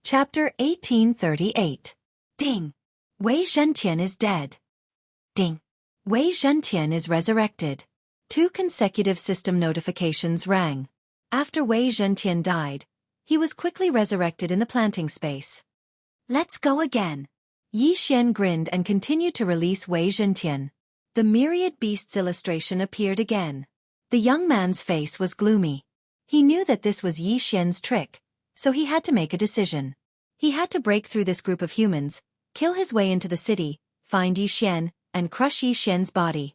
Chapter 1838. Ding! Wei Zhentian is dead. Ding! Wei Zhentian is resurrected. 2 consecutive system notifications rang. After Wei Zhentian died, he was quickly resurrected in the planting space. Let's go again. Yi Xian grinned and continued to release Wei Zhentian. The myriad beasts illustration appeared again. The young man's face was gloomy. He knew that this was Yi Xian's trick, so he had to make a decision. He had to break through this group of humans, kill his way into the city, find Yi Xian, and crush Yi Xian's body.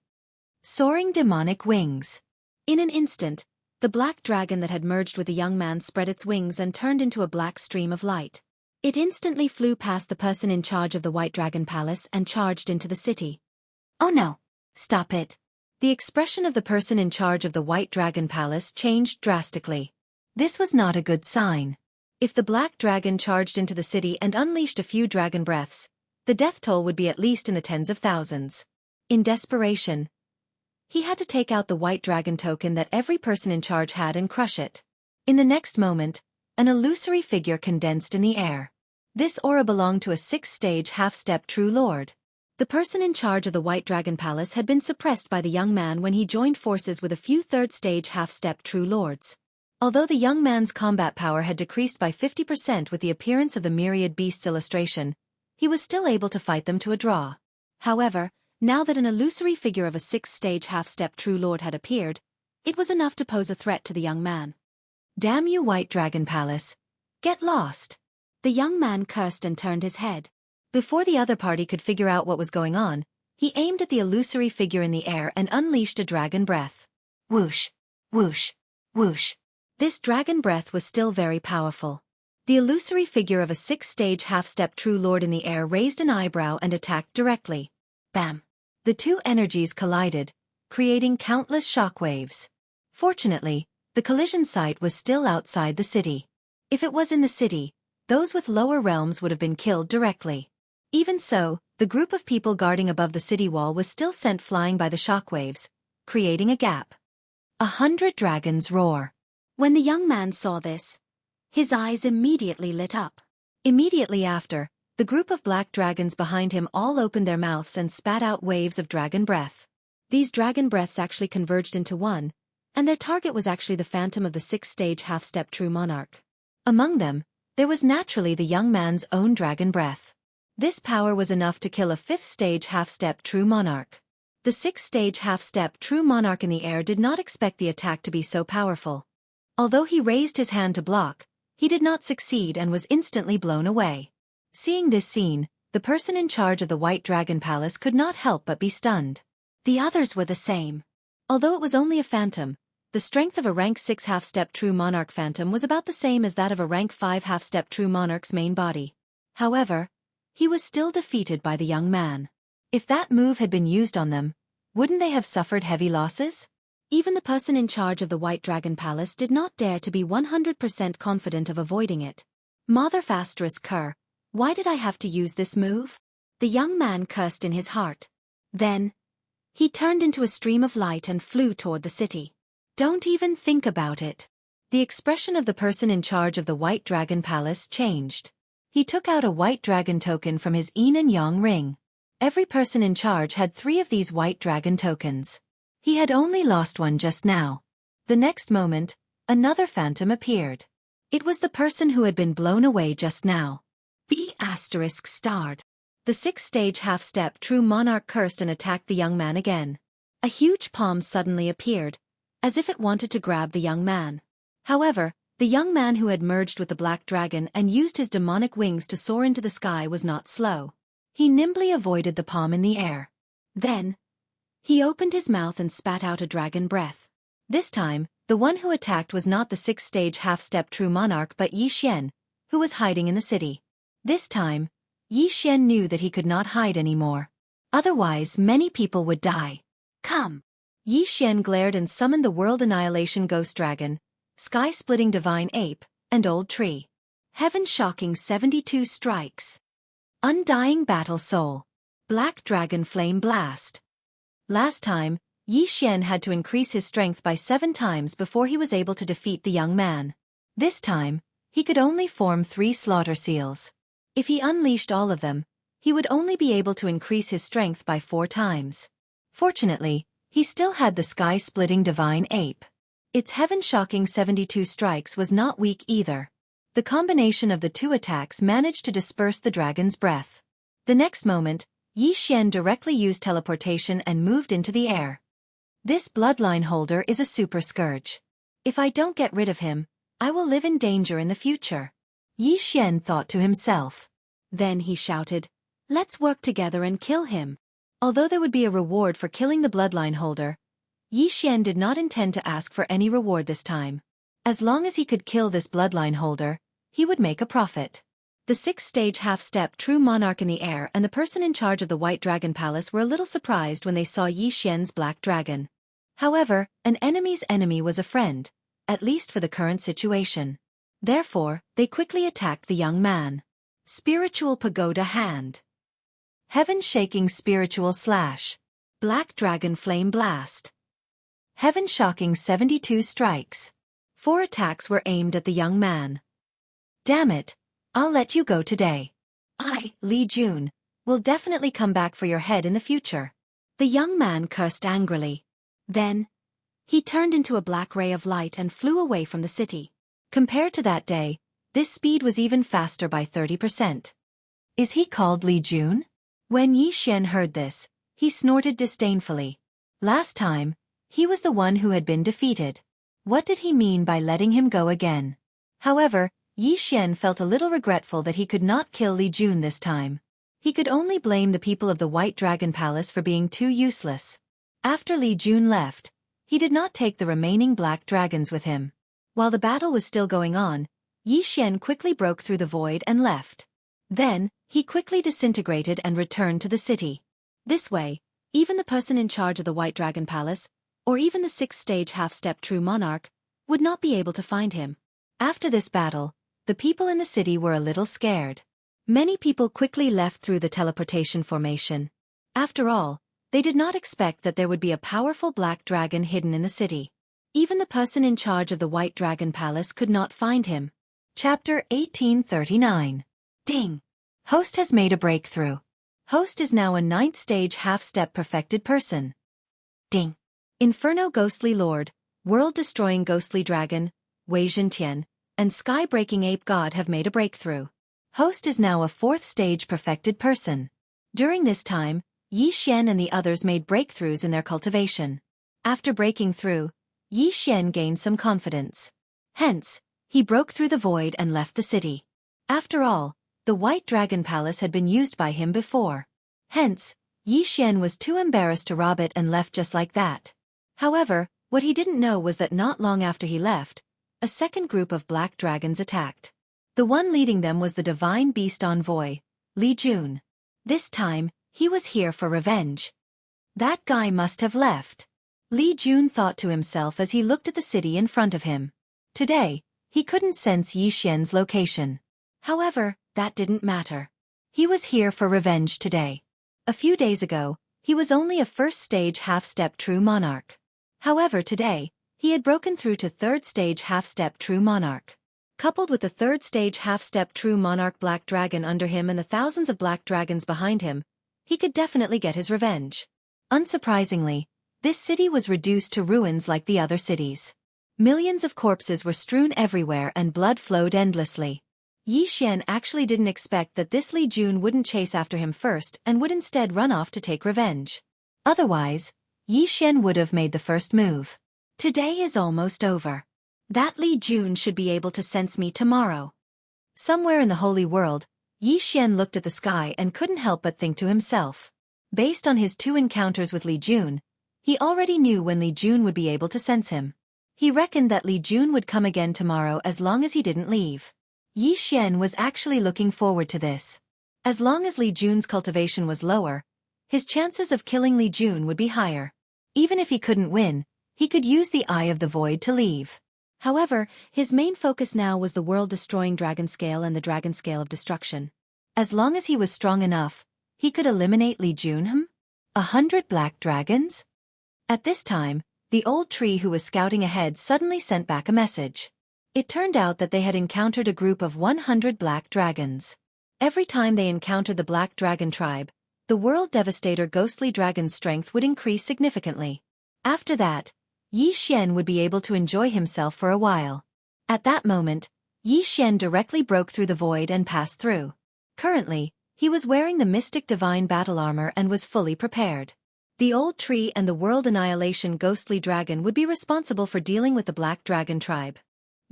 Soaring demonic wings. In an instant, the black dragon that had merged with the young man spread its wings and turned into a black stream of light. It instantly flew past the person in charge of the White Dragon Palace and charged into the city. Oh no! Stop it! The expression of the person in charge of the White Dragon Palace changed drastically. This was not a good sign. If the black dragon charged into the city and unleashed a few dragon breaths, the death toll would be at least in the tens of thousands. In desperation, he had to take out the white dragon token that every person in charge had and crush it. In the next moment, an illusory figure condensed in the air. This aura belonged to a 6th-stage half-step true lord. The person in charge of the White Dragon Palace had been suppressed by the young man when he joined forces with a few 3rd-stage half-step true lords. Although the young man's combat power had decreased by 50% with the appearance of the myriad beasts illustration, he was still able to fight them to a draw. However, now that an illusory figure of a 6th-stage half-step true lord had appeared, it was enough to pose a threat to the young man. Damn you, White Dragon Palace! Get lost! The young man cursed and turned his head. Before the other party could figure out what was going on, he aimed at the illusory figure in the air and unleashed a dragon breath. Whoosh! Whoosh! Whoosh! This dragon breath was still very powerful. The illusory figure of a 6th-stage half-step true lord in the air raised an eyebrow and attacked directly. Bam! The 2 energies collided, creating countless shockwaves. Fortunately, the collision site was still outside the city. If it was in the city, those with lower realms would have been killed directly. Even so, the group of people guarding above the city wall was still sent flying by the shockwaves, creating a gap. 100 dragons roar. When the young man saw this, his eyes immediately lit up. Immediately after, the group of black dragons behind him all opened their mouths and spat out waves of dragon breath. These dragon breaths actually converged into one, and their target was actually the phantom of the 6th-stage half-step true monarch. Among them, there was naturally the young man's own dragon breath. This power was enough to kill a 5th-stage half-step true monarch. The 6th-stage half-step true monarch in the air did not expect the attack to be so powerful. Although he raised his hand to block, he did not succeed and was instantly blown away. Seeing this scene, the person in charge of the White Dragon Palace could not help but be stunned. The others were the same. Although it was only a phantom, the strength of a rank 6 half-step true monarch phantom was about the same as that of a rank 5 half-step true monarch's main body. However, he was still defeated by the young man. If that move had been used on them, wouldn't they have suffered heavy losses? Even the person in charge of the White Dragon Palace did not dare to be 100% confident of avoiding it. Mother Cur, why did I have to use this move? The young man cursed in his heart. Then, he turned into a stream of light and flew toward the city. Don't even think about it. The expression of the person in charge of the White Dragon Palace changed. He took out a white dragon token from his yin and yang ring. Every person in charge had 3 of these white dragon tokens. He had only lost one just now. The next moment, another phantom appeared. It was the person who had been blown away just now. B*****. The 6th-stage half-step true monarch cursed and attacked the young man again. A huge palm suddenly appeared, as if it wanted to grab the young man. However, the young man who had merged with the black dragon and used his demonic wings to soar into the sky was not slow. He nimbly avoided the palm in the air. Then, he opened his mouth and spat out a dragon breath. This time, the one who attacked was not the 6th-stage half-step true monarch but Yi Xian, who was hiding in the city. This time, Yi Xian knew that he could not hide anymore. Otherwise, many people would die. Come! Yi Xian glared and summoned the World Annihilation Ghost Dragon, Sky-Splitting Divine Ape, and Old Tree. Heaven-Shocking 72 Strikes. Undying Battle Soul. Black Dragon Flame Blast. Last time, Yi Xian had to increase his strength by 7 times before he was able to defeat the young man. This time, he could only form 3 slaughter seals. If he unleashed all of them, he would only be able to increase his strength by 4 times. Fortunately, he still had the sky-splitting divine ape. Its heaven-shocking 72 strikes was not weak either. The combination of the 2 attacks managed to disperse the dragon's breath. The next moment, Xianxia directly used teleportation and moved into the air. This bloodline holder is a super scourge. If I don't get rid of him, I will live in danger in the future. Xianxia thought to himself. Then he shouted, "Let's work together and kill him." Although there would be a reward for killing the bloodline holder, Xianxia did not intend to ask for any reward this time. As long as he could kill this bloodline holder, he would make a profit. The 6th-stage half-step true monarch in the air and the person in charge of the White Dragon Palace were a little surprised when they saw Xianxia's black dragon. However, an enemy's enemy was a friend, at least for the current situation. Therefore, they quickly attacked the young man. Spiritual Pagoda Hand. Heaven-shaking spiritual slash. Black Dragon Flame Blast. Heaven-shocking 72 strikes. 4 attacks were aimed at the young man. Damn it, I'll let you go today. I, Li Jun, will definitely come back for your head in the future. The young man cursed angrily. Then, he turned into a black ray of light and flew away from the city. Compared to that day, this speed was even faster by 30%. Is he called Li Jun? When Xianxia heard this, he snorted disdainfully. Last time, he was the one who had been defeated. What did he mean by letting him go again? However, Xianxia felt a little regretful that he could not kill Li Jun this time. He could only blame the people of the White Dragon Palace for being too useless. After Li Jun left, he did not take the remaining black dragons with him. While the battle was still going on, Xianxia quickly broke through the void and left. Then, he quickly disintegrated and returned to the city. This way, even the person in charge of the White Dragon Palace, or even the 6th-stage half-step true monarch, would not be able to find him. After this battle, the people in the city were a little scared. Many people quickly left through the teleportation formation. After all, they did not expect that there would be a powerful black dragon hidden in the city. Even the person in charge of the White Dragon Palace could not find him. Chapter 1839. Ding! Host has made a breakthrough. Host is now a 9th-stage half-step perfected person. Ding! Inferno Ghostly Lord, World-Destroying Ghostly Dragon, Wei Zhentian, and Sky-Breaking Ape God have made a breakthrough. Host is now a 4th-stage perfected person. During this time, Xianxia and the others made breakthroughs in their cultivation. After breaking through, Xianxia gained some confidence. Hence, he broke through the void and left the city. After all, the White Dragon Palace had been used by him before. Hence, Xianxia was too embarrassed to rob it and left just like that. However, what he didn't know was that not long after he left, a second group of black dragons attacked. The one leading them was the divine beast envoy, Li Jun. This time, he was here for revenge. That guy must have left. Li Jun thought to himself as he looked at the city in front of him. Today, he couldn't sense Xianxia's location. However, that didn't matter. He was here for revenge today. A few days ago, he was only a 1st-stage half-step true monarch. However, today, he had broken through to 3rd-stage half-step true monarch. Coupled with the 3rd-stage half-step true monarch black dragon under him and the thousands of black dragons behind him, he could definitely get his revenge. Unsurprisingly, this city was reduced to ruins like the other cities. Millions of corpses were strewn everywhere and blood flowed endlessly. Xianxia actually didn't expect that this Li Jun wouldn't chase after him first and would instead run off to take revenge. Otherwise, Xianxia would have made the first move. Today is almost over. That Li Jun should be able to sense me tomorrow. Somewhere in the holy world, Xianxia looked at the sky and couldn't help but think to himself. Based on his 2 encounters with Li Jun, he already knew when Li Jun would be able to sense him. He reckoned that Li Jun would come again tomorrow as long as he didn't leave. Xianxia was actually looking forward to this. As long as Li Jun's cultivation was lower, his chances of killing Li Jun would be higher. Even if he couldn't win, he could use the Eye of the Void to leave. However, his main focus now was the world-destroying dragon scale and the dragon scale of destruction. As long as he was strong enough, he could eliminate Li Jun. 100 black dragons? At this time, the old tree who was scouting ahead suddenly sent back a message. It turned out that they had encountered a group of 100 black dragons. Every time they encountered the Black Dragon tribe, the World Devastator ghostly dragon's strength would increase significantly. After that, Yi Xian would be able to enjoy himself for a while. At that moment, Yi Xian directly broke through the void and passed through. Currently, he was wearing the Mystic Divine Battle Armor and was fully prepared. The Old Tree and the World Annihilation Ghostly Dragon would be responsible for dealing with the Black Dragon tribe.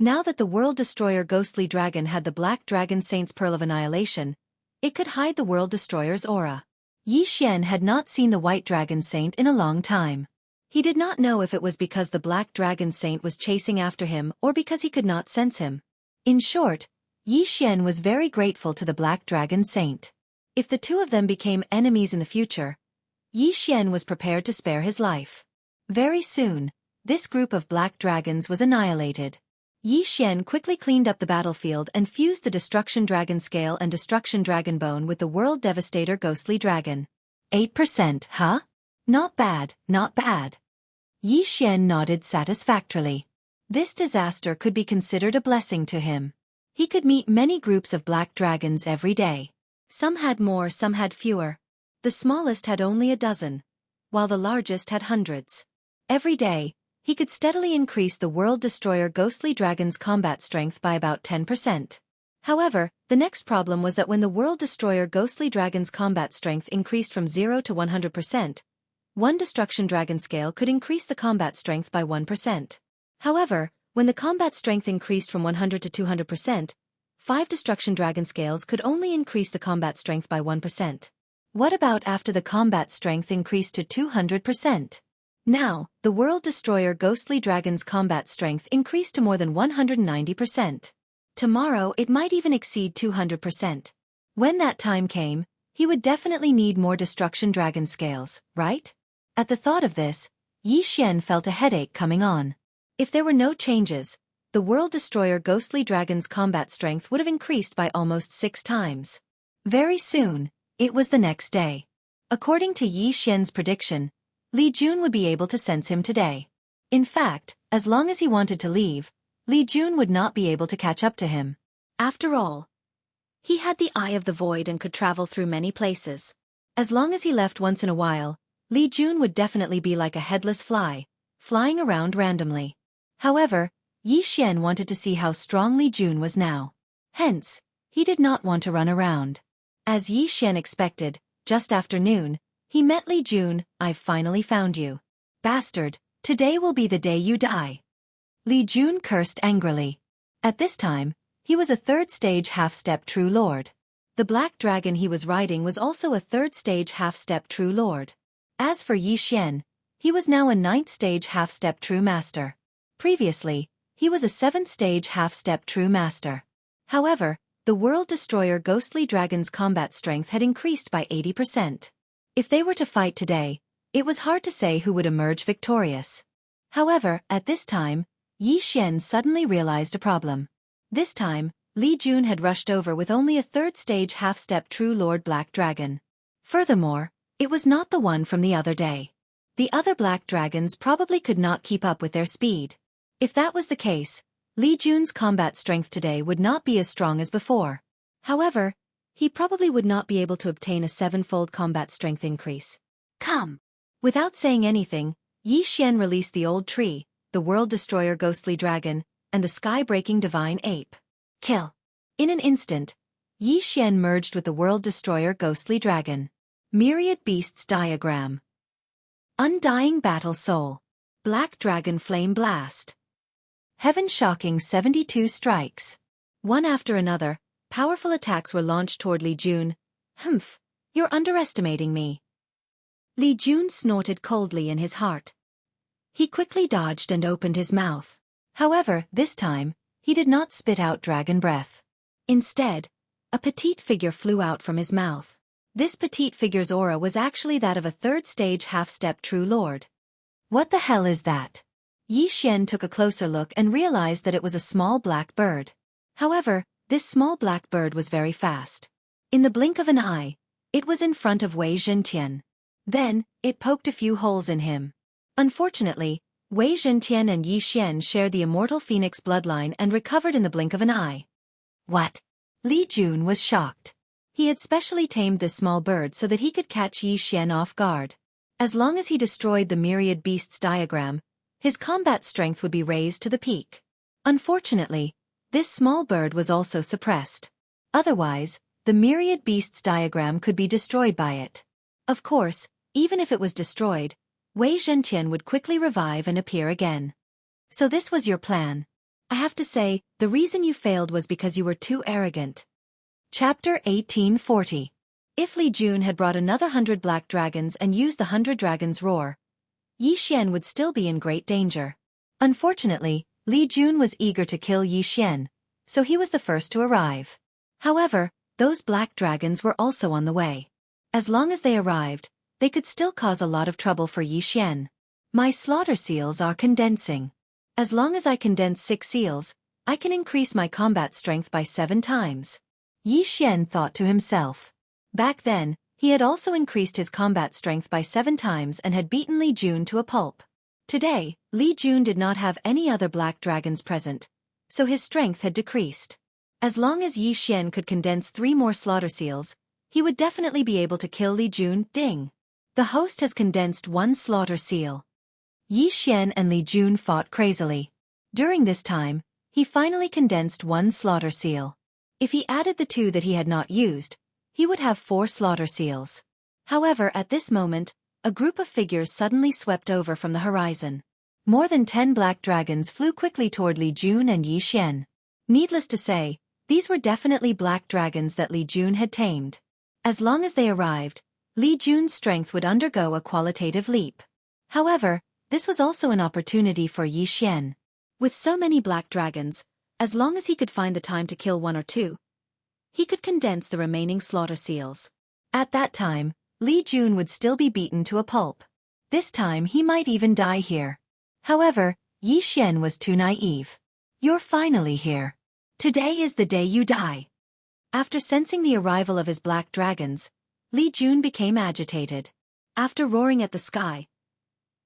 Now that the World Destroyer Ghostly Dragon had the Black Dragon Saint's Pearl of Annihilation, it could hide the World Destroyer's aura. Yi Xian had not seen the White Dragon Saint in a long time. He did not know if it was because the Black Dragon Saint was chasing after him or because he could not sense him. In short, Yi Xian was very grateful to the Black Dragon Saint. If the two of them became enemies in the future, Yi Xian was prepared to spare his life. Very soon, this group of black dragons was annihilated. Yi Xian quickly cleaned up the battlefield and fused the Destruction Dragon Scale and Destruction Dragon Bone with the World Devastator Ghostly Dragon. 8%, huh? Not bad, not bad. Yi Xian nodded satisfactorily. This disaster could be considered a blessing to him. He could meet many groups of black dragons every day. Some had more, some had fewer. The smallest had only a dozen, while the largest had hundreds. Every day, he could steadily increase the World Destroyer Ghostly Dragon's combat strength by about 10%. However, the next problem was that when the World Destroyer Ghostly Dragon's combat strength increased from 0 to 100%, one Destruction Dragon Scale could increase the combat strength by 1%. However, when the combat strength increased from 100 to 200%, 5 Destruction Dragon Scales could only increase the combat strength by 1%. What about after the combat strength increased to 200%? Now, the World Destroyer Ghostly Dragon's combat strength increased to more than 190%. Tomorrow it might even exceed 200%. When that time came, he would definitely need more Destruction Dragon Scales, right? At the thought of this, Yi Xian felt a headache coming on. If there were no changes, the World Destroyer Ghostly Dragon's combat strength would have increased by almost 6 times. Very soon, it was the next day. According to Yi Xian's prediction, Li Jun would be able to sense him today. In fact, as long as he wanted to leave, Li Jun would not be able to catch up to him. After all, he had the Eye of the Void and could travel through many places. As long as he left once in a while, Li Jun would definitely be like a headless fly, flying around randomly. However, Yi Xian wanted to see how strong Li Jun was now. Hence, he did not want to run around. As Yi Xian expected, just after noon, he met Li Jun. "I've finally found you. Bastard, today will be the day you die." Li Jun cursed angrily. At this time, he was a third-stage half-step True Lord. The black dragon he was riding was also a third-stage half-step True Lord. As for Yi Xian, he was now a ninth-stage half-step True Master. Previously, he was a seventh-stage half-step True Master. However, the World Destroyer Ghostly Dragon's combat strength had increased by 80%. If they were to fight today, it was hard to say who would emerge victorious. However, at this time, Yi Xian suddenly realized a problem. This time, Li Jun had rushed over with only a third-stage half-step True Lord Black Dragon. Furthermore, it was not the one from the other day. The other black dragons probably could not keep up with their speed. If that was the case, Li Jun's combat strength today would not be as strong as before. However, he probably would not be able to obtain a 7-fold combat strength increase. Come! Without saying anything, Yi Xian released the Old Tree, the World Destroyer Ghostly Dragon, and the Sky-Breaking Divine Ape. Kill! In an instant, Yi Xian merged with the World Destroyer Ghostly Dragon. Myriad Beasts Diagram. Undying Battle Soul. Black Dragon Flame Blast. Heaven-shocking 72 strikes. One after another, powerful attacks were launched toward Li Jun. "Humph, you're underestimating me." Li Jun snorted coldly in his heart. He quickly dodged and opened his mouth. However, this time, he did not spit out dragon breath. Instead, a petite figure flew out from his mouth. This petite figure's aura was actually that of a third-stage half-step True Lord. What the hell is that? Yi Xian took a closer look and realized that it was a small black bird. However, this small black bird was very fast. In the blink of an eye, it was in front of Wei Zhentian. Then, it poked a few holes in him. Unfortunately, Wei Zhentian and Yi Xian shared the immortal phoenix bloodline and recovered in the blink of an eye. What? Li Jun was shocked. He had specially tamed this small bird so that he could catch Yi Xian off guard. As long as he destroyed the myriad beasts diagram, his combat strength would be raised to the peak. Unfortunately, this small bird was also suppressed. Otherwise, the myriad beasts diagram could be destroyed by it. Of course, even if it was destroyed, Wei Zhentian would quickly revive and appear again. So this was your plan. I have to say, the reason you failed was because you were too arrogant. Chapter 1840. If Li Jun had brought another 100 black dragons and used the 100 dragons' roar, Yi Xian would still be in great danger. Unfortunately, Li Jun was eager to kill Yi Xian, so he was the first to arrive. However, those black dragons were also on the way. As long as they arrived, they could still cause a lot of trouble for Yi Xian. My slaughter seals are condensing. As long as I condense 6 seals, I can increase my combat strength by 7 times. Yi Xian thought to himself. Back then, he had also increased his combat strength by 7 times and had beaten Li Jun to a pulp. Today, Li Jun did not have any other black dragons present, so his strength had decreased. As long as Yi Xian could condense 3 more slaughter seals, he would definitely be able to kill Li Jun. Ding! The host has condensed 1 slaughter seal. Yi Xian and Li Jun fought crazily. During this time, he finally condensed 1 slaughter seal. If he added the 2 that he had not used, he would have 4 slaughter seals. However, at this moment, a group of figures suddenly swept over from the horizon. More than 10 black dragons flew quickly toward Li Jun and Yi Xian. Needless to say, these were definitely black dragons that Li Jun had tamed. As long as they arrived, Li Jun's strength would undergo a qualitative leap. However, this was also an opportunity for Yi Xian. With so many black dragons, as long as he could find the time to kill 1 or 2, he could condense the remaining slaughter seals. At that time, Li Jun would still be beaten to a pulp. This time he might even die here. However, Yi Xian was too naive. You're finally here. Today is the day you die. After sensing the arrival of his black dragons, Li Jun became agitated. After roaring at the sky,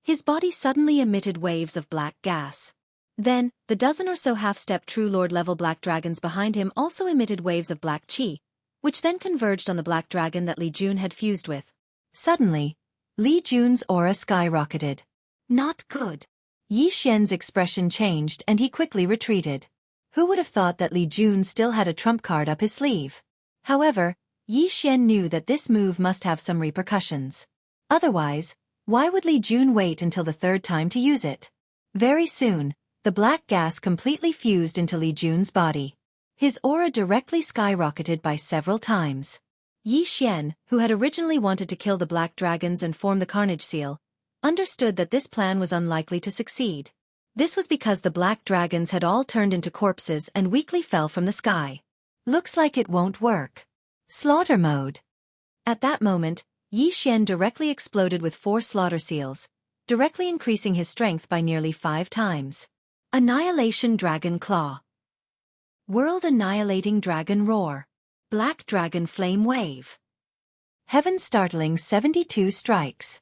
his body suddenly emitted waves of black gas. Then, the dozen or so half-step True Lord-level black dragons behind him also emitted waves of black chi, which then converged on the black dragon that Li Jun had fused with. Suddenly, Li Jun's aura skyrocketed. Not good. Yi Xian's expression changed and he quickly retreated. Who would have thought that Li Jun still had a trump card up his sleeve? However, Yi Xian knew that this move must have some repercussions. Otherwise, why would Li Jun wait until the 3rd time to use it? Very soon, the black gas completely fused into Li Jun's body. His aura directly skyrocketed by several times. Yi Xian, who had originally wanted to kill the black dragons and form the Carnage Seal, understood that this plan was unlikely to succeed. This was because the black dragons had all turned into corpses and weakly fell from the sky. Looks like it won't work. Slaughter mode. At that moment, Yi Xian directly exploded with 4 slaughter seals, directly increasing his strength by nearly 5 times. Annihilation Dragon Claw. World Annihilating Dragon Roar. Black Dragon Flame Wave. Heaven Startling 72 Strikes.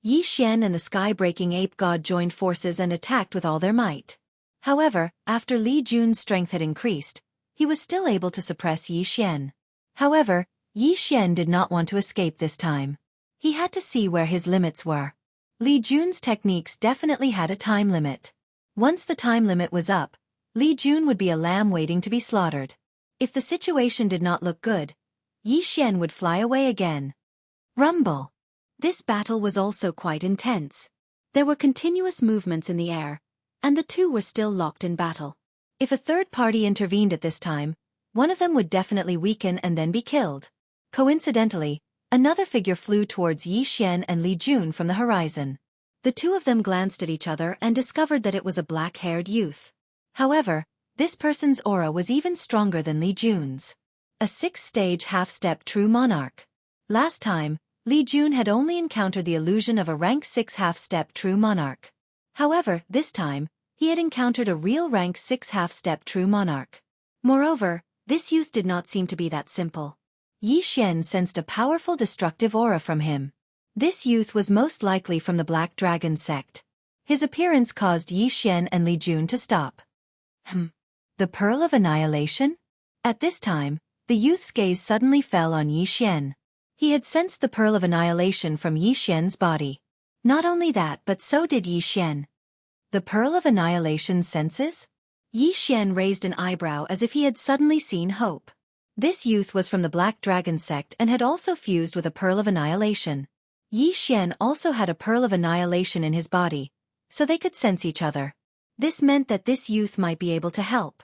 Yi Xian and the sky-breaking ape god joined forces and attacked with all their might. However, after Li Jun's strength had increased, he was still able to suppress Yi Xian. However, Yi Xian did not want to escape this time. He had to see where his limits were. Li Jun's techniques definitely had a time limit. Once the time limit was up, Li Jun would be a lamb waiting to be slaughtered. If the situation did not look good, Yi Xian would fly away again. Rumble. This battle was also quite intense. There were continuous movements in the air, and the two were still locked in battle. If a third party intervened at this time, one of them would definitely weaken and then be killed. Coincidentally, another figure flew towards Yi Xian and Li Jun from the horizon. The two of them glanced at each other and discovered that it was a black-haired youth. However, this person's aura was even stronger than Li Jun's. A 6-stage half-step true monarch. Last time, Li Jun had only encountered the illusion of a rank 6 half-step true monarch. However, this time, he had encountered a real rank 6 half-step true monarch. Moreover, this youth did not seem to be that simple. Yi Xian sensed a powerful destructive aura from him. This youth was most likely from the Black Dragon sect. His appearance caused Yi Xian and Li Jun to stop. The Pearl of Annihilation? At this time, the youth's gaze suddenly fell on Yi Xian. He had sensed the Pearl of Annihilation from Yi Xian's body. Not only that, but so did Yi Xian. The Pearl of Annihilation senses? Yi Xian raised an eyebrow as if he had suddenly seen hope. This youth was from the Black Dragon sect and had also fused with a Pearl of Annihilation. Yi Xian also had a Pearl of Annihilation in his body, so they could sense each other. This meant that this youth might be able to help.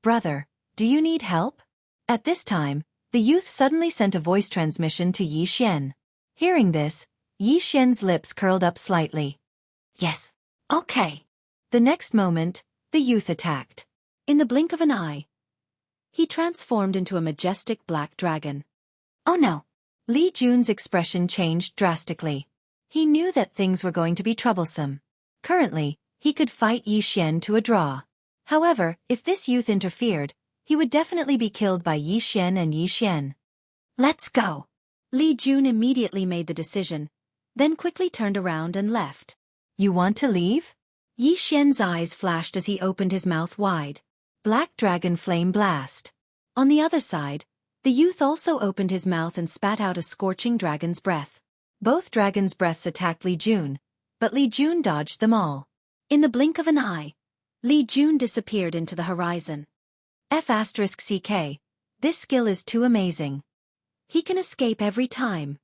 Brother, do you need help? At this time, the youth suddenly sent a voice transmission to Yi Xian. Hearing this, Yi Xian's lips curled up slightly. Yes. Okay. The next moment, the youth attacked. In the blink of an eye, he transformed into a majestic black dragon. Oh no! Li Jun's expression changed drastically. He knew that things were going to be troublesome. Currently, he could fight Yi Xian to a draw. However, if this youth interfered, he would definitely be killed by Yi Xian and Yi Xian. Let's go! Li Jun immediately made the decision, then quickly turned around and left. You want to leave? Yi Xian's eyes flashed as he opened his mouth wide. Black Dragon Flame Blast. On the other side, the youth also opened his mouth and spat out a scorching dragon's breath. Both dragons' breaths attacked Li Jun, but Li Jun dodged them all. In the blink of an eye, Li Jun disappeared into the horizon. F***CK. This skill is too amazing. He can escape every time.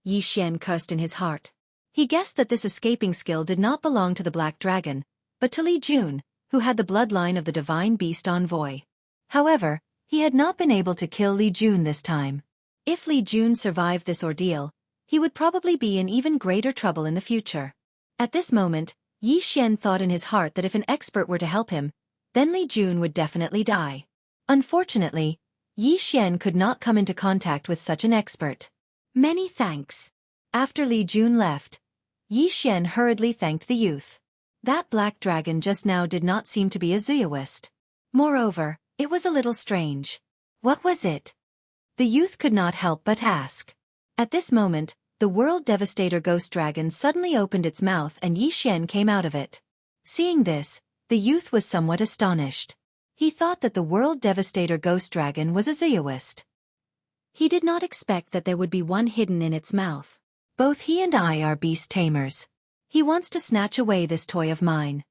Yi Xian cursed in his heart. He guessed that this escaping skill did not belong to the Black Dragon, but to Li Jun, who had the bloodline of the Divine Beast Envoy. However, he had not been able to kill Li Jun this time. If Li Jun survived this ordeal, he would probably be in even greater trouble in the future. At this moment, Yi Xian thought in his heart that if an expert were to help him, then Li Jun would definitely die. Unfortunately, Yi Xian could not come into contact with such an expert. Many thanks. After Li Jun left, Yi Xian hurriedly thanked the youth. That black dragon just now did not seem to be a Zooist. Moreover, it was a little strange. What was it? The youth could not help but ask. At this moment, the World Devastator Ghost Dragon suddenly opened its mouth and Yi Xian came out of it. Seeing this, the youth was somewhat astonished. He thought that the World Devastator Ghost Dragon was a Zooist. He did not expect that there would be one hidden in its mouth. Both he and I are beast tamers. He wants to snatch away this toy of mine.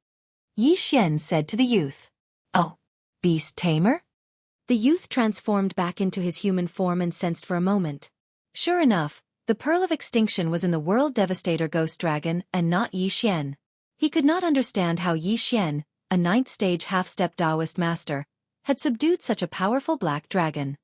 Yi Xian said to the youth. Oh, beast tamer? The youth transformed back into his human form and sensed for a moment. Sure enough, the Pearl of Extinction was in the World Devastator Ghost Dragon and not Yi Xian. He could not understand how Yi Xian, a 9th-stage half-step Taoist master, had subdued such a powerful black dragon.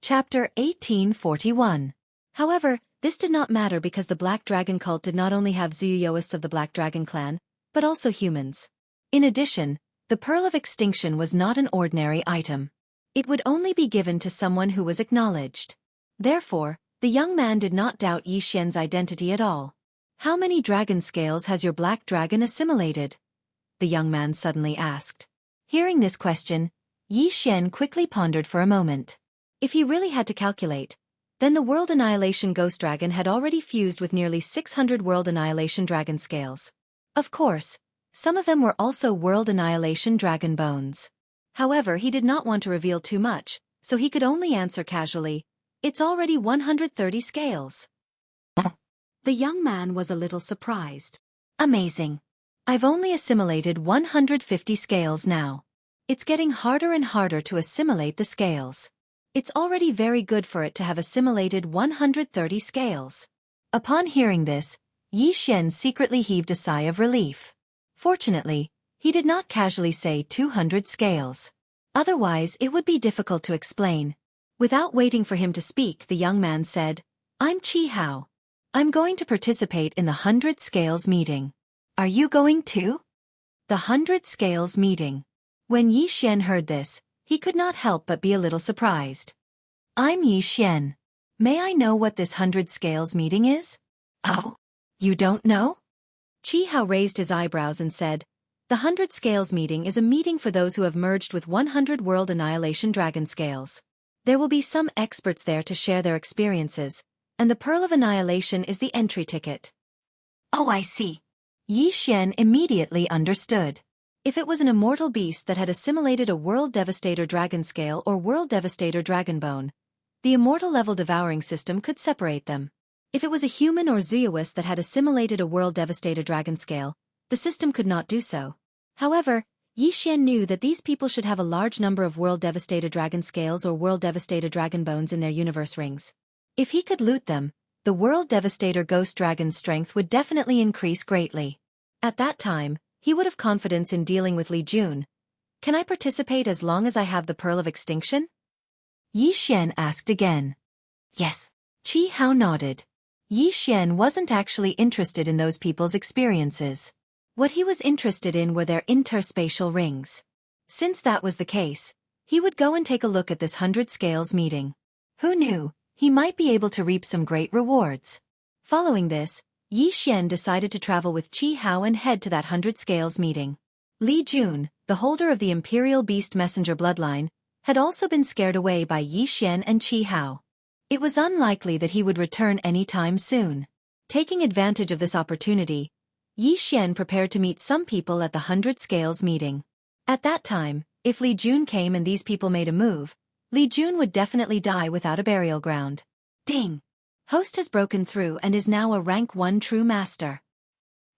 Chapter 1841. However, this did not matter because the Black Dragon cult did not only have Zooists of the Black Dragon clan, but also humans. In addition, the Pearl of Extinction was not an ordinary item. It would only be given to someone who was acknowledged. Therefore, the young man did not doubt Yi Xian's identity at all. How many dragon scales has your black dragon assimilated? The young man suddenly asked. Hearing this question, Yi Xian quickly pondered for a moment. If he really had to calculate, then the World Annihilation Ghost Dragon had already fused with nearly 600 World Annihilation Dragon scales. Of course, some of them were also World Annihilation Dragon bones. However, he did not want to reveal too much, so he could only answer casually, "It's already 130 scales." The young man was a little surprised. Amazing. I've only assimilated 150 scales now. It's getting harder and harder to assimilate the scales. It's already very good for it to have assimilated 130 scales. Upon hearing this, Yi Xian secretly heaved a sigh of relief. Fortunately, he did not casually say 200 scales. Otherwise, it would be difficult to explain. Without waiting for him to speak, the young man said, "I'm Chi Hao. I'm going to participate in the 100 Scales meeting. Are you going too?" The 100 Scales meeting. When Yi Xian heard this, he could not help but be a little surprised. "I'm Yi Xian. May I know what this 100 Scales meeting is?" "Oh, you don't know?" Chi Hao raised his eyebrows and said, "The 100 Scales meeting is a meeting for those who have merged with 100 World Annihilation Dragon Scales. There will be some experts there to share their experiences, and the Pearl of Annihilation is the entry ticket." "Oh, I see. Yi Xian immediately understood. If it was an immortal beast that had assimilated a World Devastator dragon scale or World Devastator dragon bone, the immortal level devouring system could separate them. If it was a human or Zuoist that had assimilated a World Devastator dragon scale, the system could not do so. However, Yi Xian knew that these people should have a large number of World Devastator dragon scales or World Devastator dragon bones in their universe rings. If he could loot them, the World Devastator ghost dragon's strength would definitely increase greatly. At that time, he would have confidence in dealing with Li Jun. Can I participate as long as I have the Pearl of Extinction? Yi Xian asked again. Yes. Qi Hao nodded. Yi Xian wasn't actually interested in those people's experiences. What he was interested in were their interspatial rings. Since that was the case, he would go and take a look at this 100 Scales meeting. Who knew, he might be able to reap some great rewards. Following this, Yi Xian decided to travel with Qi Hao and head to that 100 Scales meeting. Li Jun, the holder of the Imperial Beast Messenger bloodline, had also been scared away by Yi Xian and Qi Hao. It was unlikely that he would return any time soon. Taking advantage of this opportunity, Yi Xian prepared to meet some people at the 100 Scales meeting. At that time, if Li Jun came and these people made a move, Li Jun would definitely die without a burial ground. Ding! Host has broken through and is now a rank 1 true master.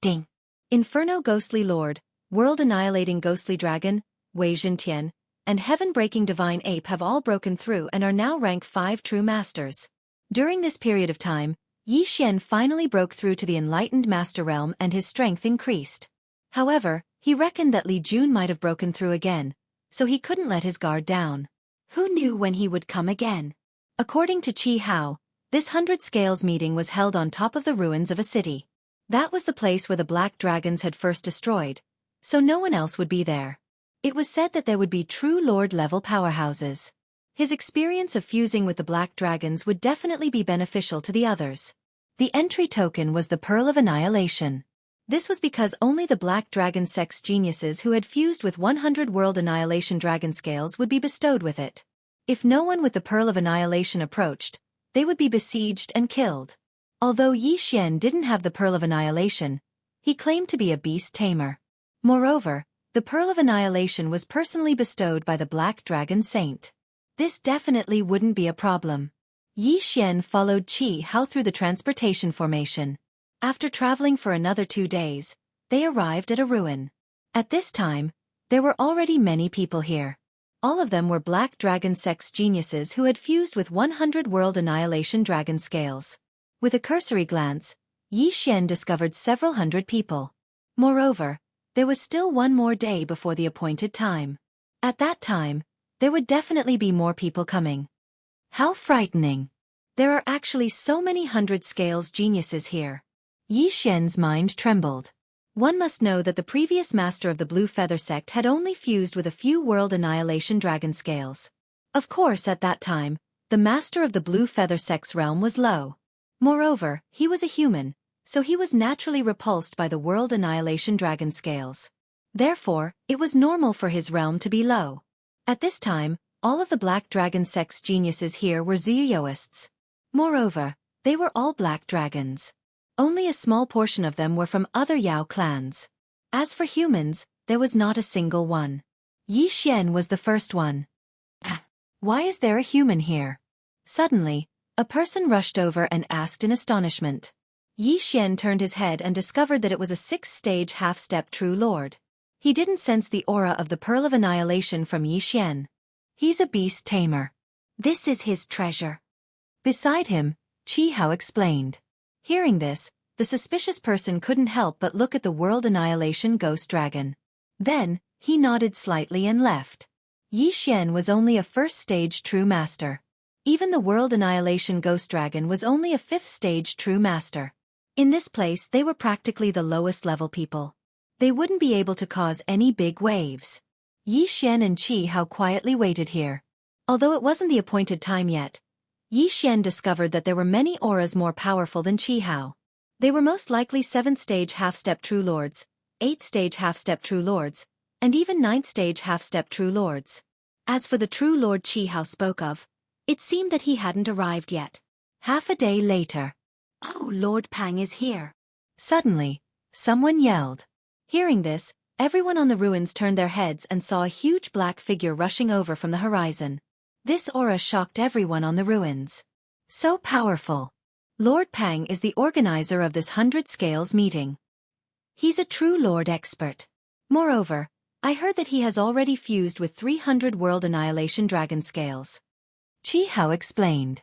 Ding! Inferno Ghostly Lord, World Annihilating Ghostly Dragon, Wei Zhentian, and Heaven-Breaking Divine Ape have all broken through and are now rank 5 true masters. During this period of time, Yi Xian finally broke through to the Enlightened Master Realm and his strength increased. However, he reckoned that Li Jun might have broken through again, so he couldn't let his guard down. Who knew when he would come again? According to Qi Hao, this 100 Scales meeting was held on top of the ruins of a city. That was the place where the Black Dragons had first destroyed, so no one else would be there. It was said that there would be true Lord-level powerhouses. His experience of fusing with the Black Dragons would definitely be beneficial to the others. The entry token was the Pearl of Annihilation. This was because only the Black Dragon sex geniuses who had fused with 100 World Annihilation Dragon Scales would be bestowed with it. If no one with the Pearl of Annihilation approached, they would be besieged and killed. Although Yi Xian didn't have the Pearl of Annihilation, he claimed to be a beast tamer. Moreover, the Pearl of Annihilation was personally bestowed by the Black Dragon Saint. This definitely wouldn't be a problem. Yi Xian followed Qi Hao through the transportation formation. After traveling for another 2 days, they arrived at a ruin. At this time, there were already many people here. All of them were Black Dragon sex geniuses who had fused with 100 World Annihilation Dragon Scales. With a cursory glance, Yi Xian discovered several hundred people. Moreover, there was still one more day before the appointed time. At that time, there would definitely be more people coming. How frightening! There are actually so many 100 Scales geniuses here. Yi Xian's mind trembled. One must know that the previous master of the Blue Feather sect had only fused with a few World Annihilation Dragon Scales. Of course, at that time, the master of the Blue Feather sect's realm was low. Moreover, he was a human, so he was naturally repulsed by the World Annihilation Dragon Scales. Therefore, it was normal for his realm to be low. At this time, all of the Black Dragon sect's geniuses here were Zuoists. Moreover, they were all Black Dragons. Only a small portion of them were from other Yao clans. As for humans, there was not a single one. Yi Xian was the first one. Why is there a human here? Suddenly, a person rushed over and asked in astonishment. Yi Xian turned his head and discovered that it was a 6th-stage half-step true lord. He didn't sense the aura of the Pearl of Annihilation from Yi Xian. He's a beast tamer. This is his treasure. Beside him, Qi Hao explained. Hearing this, the suspicious person couldn't help but look at the World Annihilation Ghost Dragon. Then, he nodded slightly and left. Yi Xian was only a 1st-stage true master. Even the World Annihilation Ghost Dragon was only a 5th-stage true master. In this place they were practically the lowest level people. They wouldn't be able to cause any big waves. Yi Xian and Qi Hao quietly waited here. Although it wasn't the appointed time yet, Yi Xian discovered that there were many auras more powerful than Qi Hao. They were most likely 7th-stage half-step true lords, 8th-stage half-step true lords, and even 9th-stage half-step true lords. As for the true lord Qi Hao spoke of, it seemed that he hadn't arrived yet. Half a day later. Oh, Lord Pang is here. Suddenly, someone yelled. Hearing this, everyone on the ruins turned their heads and saw a huge black figure rushing over from the horizon. This aura shocked everyone on the ruins. So powerful. Lord Pang is the organizer of this 100 Scales meeting. He's a true Lord expert. Moreover, I heard that he has already fused with 300 World Annihilation Dragon Scales. Qi Hao explained.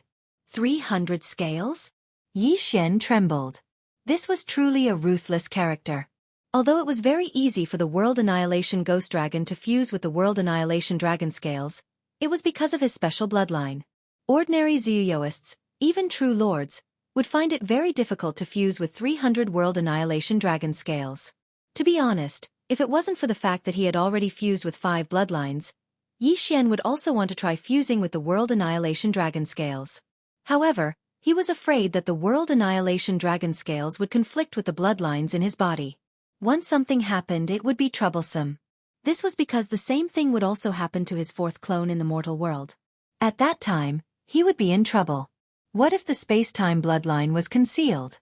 300 scales? Yi Xian trembled. This was truly a ruthless character. Although it was very easy for the World Annihilation Ghost Dragon to fuse with the World Annihilation Dragon Scales, it was because of his special bloodline. Ordinary Ziyuyoists, even true lords, would find it very difficult to fuse with 300 World Annihilation Dragon Scales. To be honest, if it wasn't for the fact that he had already fused with 5 bloodlines, Yi Xian would also want to try fusing with the World Annihilation Dragon Scales. However, he was afraid that the World Annihilation Dragon Scales would conflict with the bloodlines in his body. Once something happened, it would be troublesome. This was because the same thing would also happen to his 4th clone in the mortal world. At that time, he would be in trouble. What if the space-time bloodline was concealed?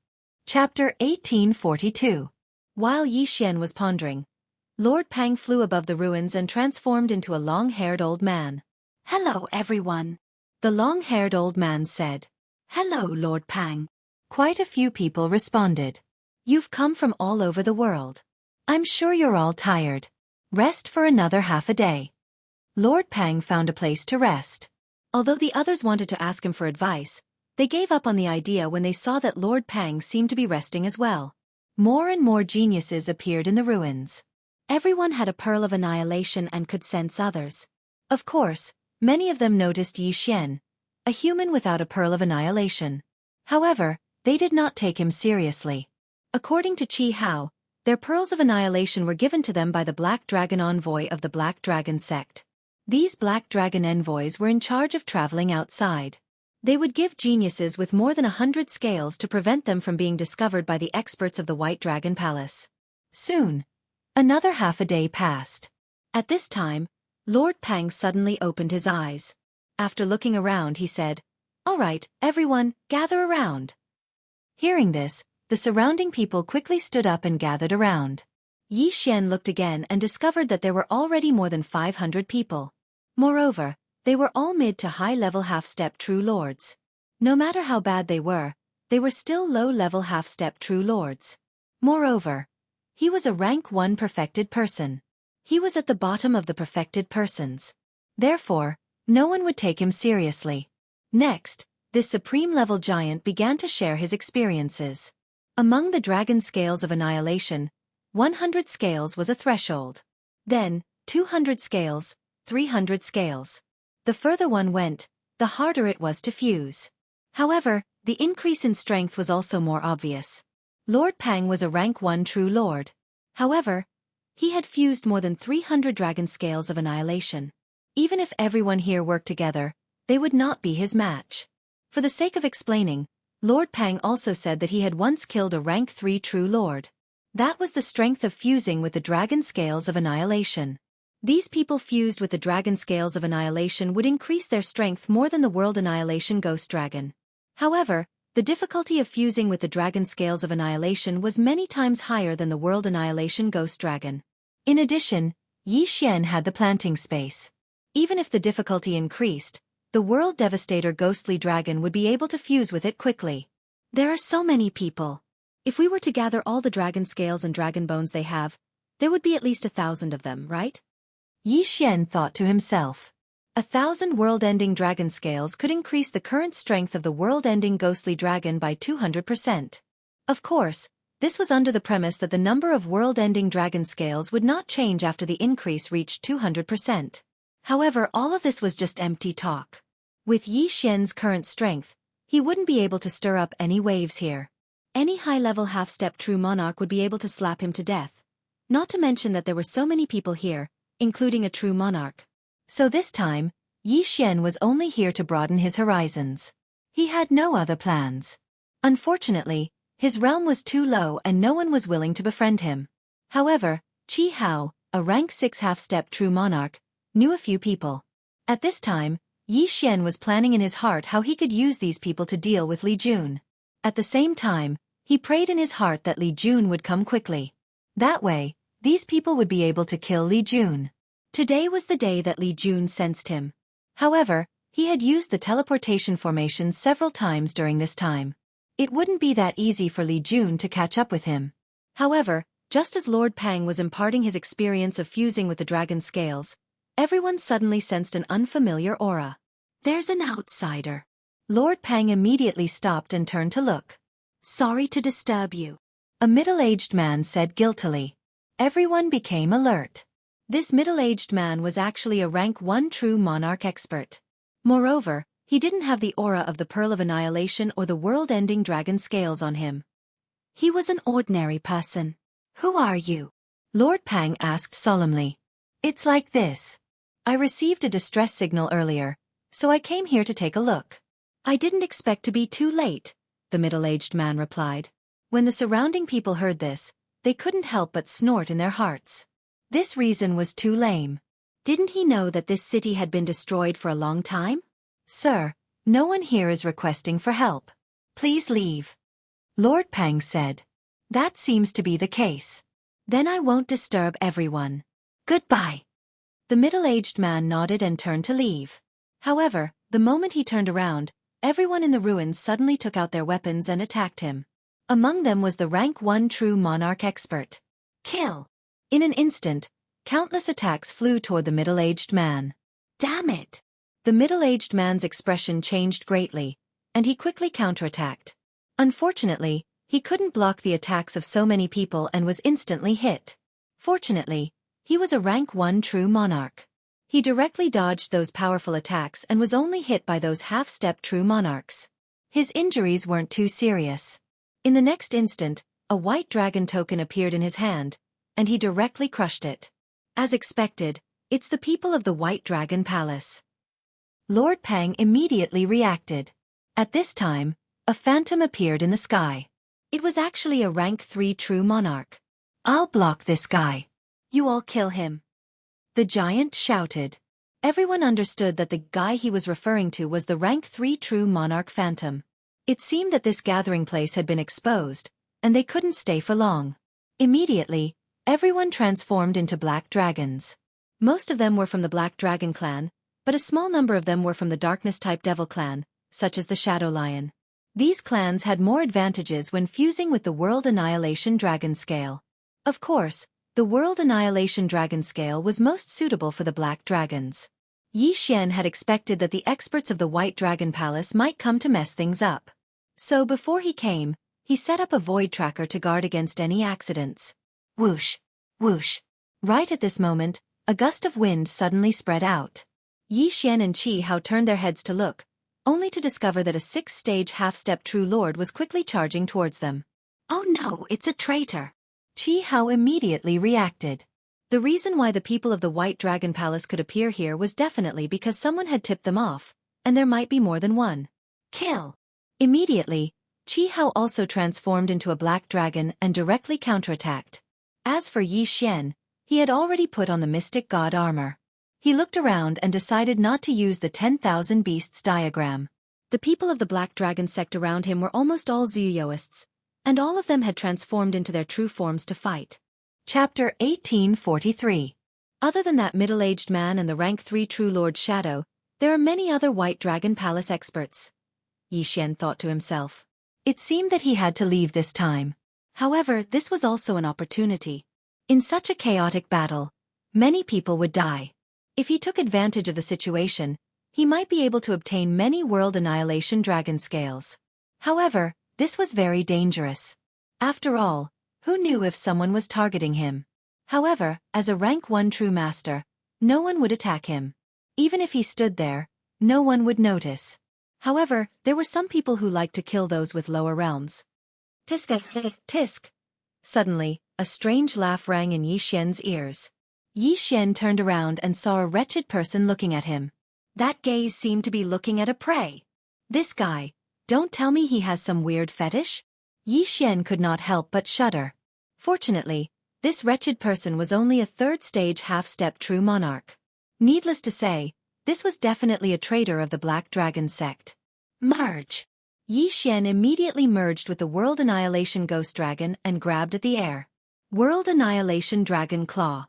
Chapter 1842. While Yi Xian was pondering, Lord Pang flew above the ruins and transformed into a long-haired old man. "Hello, everyone," the long-haired old man said. "Hello, Lord Pang." Quite a few people responded. "You've come from all over the world. I'm sure you're all tired. Rest for another half a day." Lord Pang found a place to rest. Although the others wanted to ask him for advice, they gave up on the idea when they saw that Lord Pang seemed to be resting as well. More and more geniuses appeared in the ruins. Everyone had a pearl of annihilation and could sense others. Of course, many of them noticed Yi Xian, a human without a pearl of annihilation. However, they did not take him seriously. According to Qi Hao, their pearls of annihilation were given to them by the Black Dragon envoy of the Black Dragon sect. These Black Dragon envoys were in charge of traveling outside. They would give geniuses with more than 100 scales to prevent them from being discovered by the experts of the White Dragon Palace. Soon, another half a day passed. At this time, Lord Pang suddenly opened his eyes. After looking around, he said, "All right, everyone, gather around." Hearing this, the surrounding people quickly stood up and gathered around. Yi Xian looked again and discovered that there were already more than 500 people. Moreover, they were all mid to high-level half-step true lords. No matter how bad they were still low-level half-step true lords. Moreover, he was a rank 1 perfected person. He was at the bottom of the perfected persons. Therefore, no one would take him seriously. Next, this supreme-level giant began to share his experiences. Among the dragon scales of annihilation, 100 scales was a threshold. Then, 200 scales, 300 scales. The further one went, the harder it was to fuse. However, the increase in strength was also more obvious. Lord Pang was a rank 1 true lord. However, he had fused more than 300 dragon scales of annihilation. Even if everyone here worked together, they would not be his match. For the sake of explaining, Lord Pang also said that he had once killed a rank 3 true lord. That was the strength of fusing with the dragon scales of annihilation. These people fused with the dragon scales of annihilation would increase their strength more than the World Annihilation Ghost Dragon. However, the difficulty of fusing with the dragon scales of annihilation was many times higher than the World Annihilation Ghost Dragon. In addition, Yi Xian had the planting space. Even if the difficulty increased, the World Devastator Ghostly Dragon would be able to fuse with it quickly. There are so many people. If we were to gather all the dragon scales and dragon bones they have, there would be at least 1,000 of them, right? Yi Xian thought to himself. 1,000 world-ending dragon scales could increase the current strength of the world-ending ghostly dragon by 200%. Of course, this was under the premise that the number of world-ending dragon scales would not change after the increase reached 200%. However, all of this was just empty talk. With Yi Xian's current strength, he wouldn't be able to stir up any waves here. Any high-level half-step true monarch would be able to slap him to death. Not to mention that there were so many people here, including a true monarch. So this time, Yi Xian was only here to broaden his horizons. He had no other plans. Unfortunately, his realm was too low and no one was willing to befriend him. However, Qi Hao, a rank 6 half-step true monarch, knew a few people. At this time, Yi Xian was planning in his heart how he could use these people to deal with Li Jun. At the same time, He prayed in his heart that Li Jun would come quickly. That way, these people would be able to kill Li Jun. Today was the day that Li Jun sensed him. However, he had used the teleportation formation several times during this time. It wouldn't be that easy for Li Jun to catch up with him. However, just as Lord Pang was imparting his experience of fusing with the dragon scales, everyone suddenly sensed an unfamiliar aura. There's an outsider. Lord Pang immediately stopped and turned to look. Sorry to disturb you. A middle-aged man said guiltily. Everyone became alert. This middle-aged man was actually a rank 1 true monarch expert. Moreover, he didn't have the aura of the Pearl of Annihilation or the world-ending dragon scales on him. He was an ordinary person. Who are you? Lord Pang asked solemnly. It's like this. I received a distress signal earlier, so I came here to take a look. I didn't expect to be too late, the middle-aged man replied. When the surrounding people heard this, they couldn't help but snort in their hearts. This reason was too lame. Didn't he know that this city had been destroyed for a long time? Sir, no one here is requesting for help. Please leave. Lord Pang said. That seems to be the case. Then I won't disturb everyone. Goodbye. The middle-aged man nodded and turned to leave. However, the moment he turned around, everyone in the ruins suddenly took out their weapons and attacked him. Among them was the rank 1 true monarch expert. Kill! In an instant, countless attacks flew toward the middle-aged man. Damn it! The middle-aged man's expression changed greatly, and he quickly counterattacked. Unfortunately, he couldn't block the attacks of so many people and was instantly hit. Fortunately, he was a rank 1 true monarch. He directly dodged those powerful attacks and was only hit by those half-step true monarchs. His injuries weren't too serious. In the next instant, a white dragon token appeared in his hand, and he directly crushed it. As expected, it's the people of the White Dragon Palace. Lord Pang immediately reacted. At this time, a phantom appeared in the sky. It was actually a rank 3 true monarch. I'll block this guy. You all kill him. The giant shouted. Everyone understood that the guy he was referring to was the rank 3 true monarch phantom. It seemed that this gathering place had been exposed, and they couldn't stay for long. Immediately, everyone transformed into black dragons. Most of them were from the Black Dragon clan, but a small number of them were from the Darkness-type Devil clan, such as the Shadow Lion. These clans had more advantages when fusing with the World Annihilation Dragon Scale. Of course, the World Annihilation Dragon Scale was most suitable for the Black Dragons. Yi Xian had expected that the experts of the White Dragon Palace might come to mess things up. So before he came, he set up a void tracker to guard against any accidents. Whoosh! Whoosh! Right at this moment, a gust of wind suddenly spread out. Yi Xian and Qi Hao turned their heads to look, only to discover that a 6-stage half-step true lord was quickly charging towards them. Oh no, it's a traitor! Qi Hao immediately reacted. The reason why the people of the White Dragon Palace could appear here was definitely because someone had tipped them off, and there might be more than one. Kill! Immediately, Qi Hao also transformed into a black dragon and directly counterattacked. As for Yi Xian, he had already put on the mystic god armor. He looked around and decided not to use the 10,000 beasts diagram. The people of the Black Dragon sect around him were almost all Zuyoists, and all of them had transformed into their true forms to fight. Chapter 1843. Other than that middle-aged man and the rank 3 true Lord Shadow, there are many other White Dragon Palace experts. Yi Xian thought to himself. It seemed that he had to leave this time. However, this was also an opportunity. In such a chaotic battle, many people would die. If he took advantage of the situation, he might be able to obtain many World Annihilation Dragon Scales. However, this was very dangerous. After all, who knew if someone was targeting him? However, as a rank 1 true master, no one would attack him. Even if he stood there, no one would notice. However, there were some people who liked to kill those with lower realms. Tisk, tisk. Suddenly, a strange laugh rang in Yi Xian's ears. Yi Xian turned around and saw a wretched person looking at him. That gaze seemed to be looking at a prey. This guy, don't tell me he has some weird fetish? Yi Xian could not help but shudder. Fortunately, this wretched person was only a 3rd-stage half-step true monarch. Needless to say, this was definitely a traitor of the Black Dragon sect. Merge! Yi Xian immediately merged with the World Annihilation Ghost Dragon and grabbed at the air. World Annihilation Dragon Claw.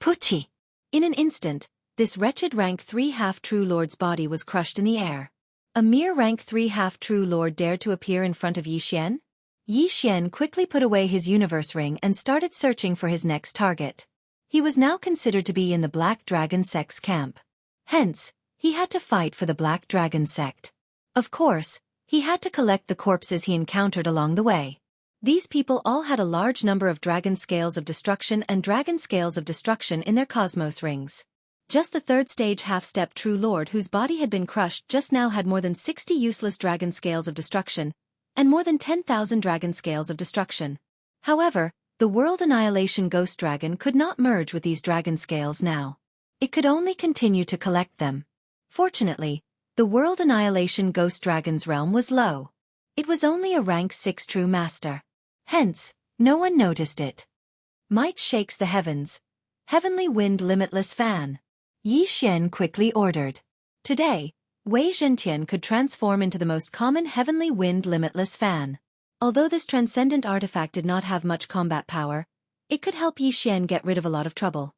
Puchi! In an instant, this wretched rank 3 half-true lord's body was crushed in the air. A mere rank 3 half-true lord dared to appear in front of Yi Xian? Yi Xian quickly put away his universe ring and started searching for his next target. He was now considered to be in the Black Dragon Sect's camp. Hence, he had to fight for the Black Dragon Sect. Of course, he had to collect the corpses he encountered along the way. These people all had a large number of dragon scales of destruction and dragon scales of destruction in their cosmos rings. Just the third stage half-step true lord whose body had been crushed just now had more than 60 useless dragon scales of destruction, and more than 10,000 dragon scales of destruction. However, the World Annihilation Ghost Dragon could not merge with these dragon scales now. It could only continue to collect them. Fortunately, the World Annihilation Ghost Dragon's realm was low. It was only a rank 6 true master. Hence, no one noticed it. Might shakes the heavens. Heavenly wind limitless fan. Yi Xian quickly ordered. Today, Wei Zhentian could transform into the most common heavenly wind limitless fan. Although this transcendent artifact did not have much combat power, it could help Yi Xian get rid of a lot of trouble.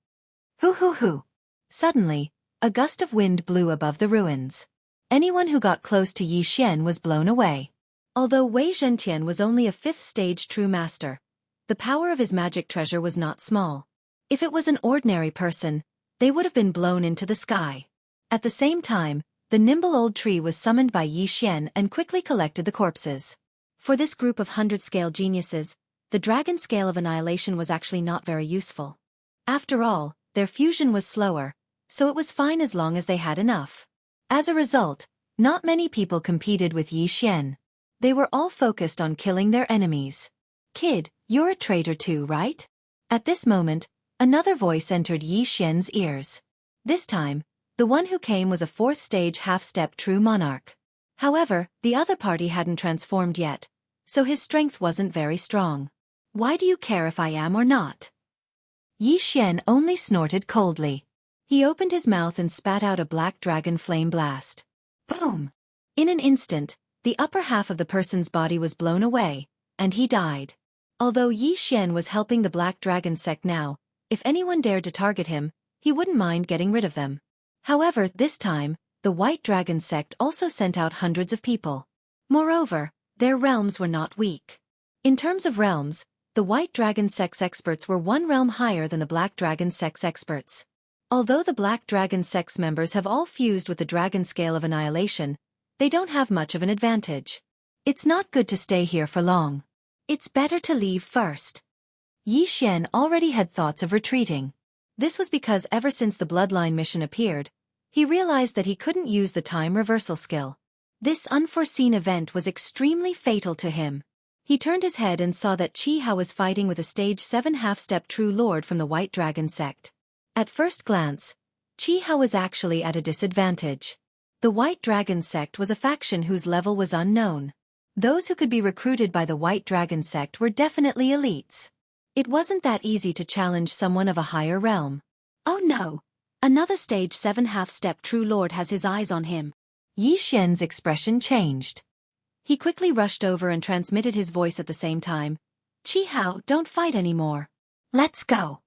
Hoo hoo hoo! Suddenly, a gust of wind blew above the ruins. Anyone who got close to Yi Xian was blown away. Although Wei Zhentian was only a 5th stage true master, the power of his magic treasure was not small. If it was an ordinary person, they would have been blown into the sky. At the same time, the nimble old tree was summoned by Yi Xian and quickly collected the corpses. For this group of 100-scale geniuses, the dragon scale of annihilation was actually not very useful. After all, their fusion was slower, so it was fine as long as they had enough. As a result, not many people competed with Yi Xian. They were all focused on killing their enemies. Kid, you're a traitor too, right? At this moment, another voice entered Yi Xian's ears. This time, the one who came was a 4th stage half-step true monarch. However, the other party hadn't transformed yet, so his strength wasn't very strong. Why do you care if I am or not? Yi Xian only snorted coldly. He opened his mouth and spat out a black dragon flame blast. Boom! In an instant, the upper half of the person's body was blown away, and he died. Although Yi Xian was helping the Black Dragon Sect now, if anyone dared to target him, he wouldn't mind getting rid of them. However, this time, the White Dragon Sect also sent out hundreds of people. Moreover, their realms were not weak. In terms of realms, the White Dragon Sect's experts were one realm higher than the Black Dragon Sect's experts. Although the Black Dragon Sect's members have all fused with the Dragon Scale of Annihilation, they don't have much of an advantage. It's not good to stay here for long. It's better to leave first. Yi Xian already had thoughts of retreating. This was because ever since the Bloodline mission appeared, he realized that he couldn't use the time reversal skill. This unforeseen event was extremely fatal to him. He turned his head and saw that Qi Hao was fighting with a stage 7 half-step true lord from the White Dragon Sect. At first glance, Qi Hao was actually at a disadvantage. The White Dragon Sect was a faction whose level was unknown. Those who could be recruited by the White Dragon Sect were definitely elites. It wasn't that easy to challenge someone of a higher realm. Oh no! Another stage 7 half-step true lord has his eyes on him. Yi Xian's expression changed. He quickly rushed over and transmitted his voice at the same time. Qi Hao, don't fight anymore. Let's go.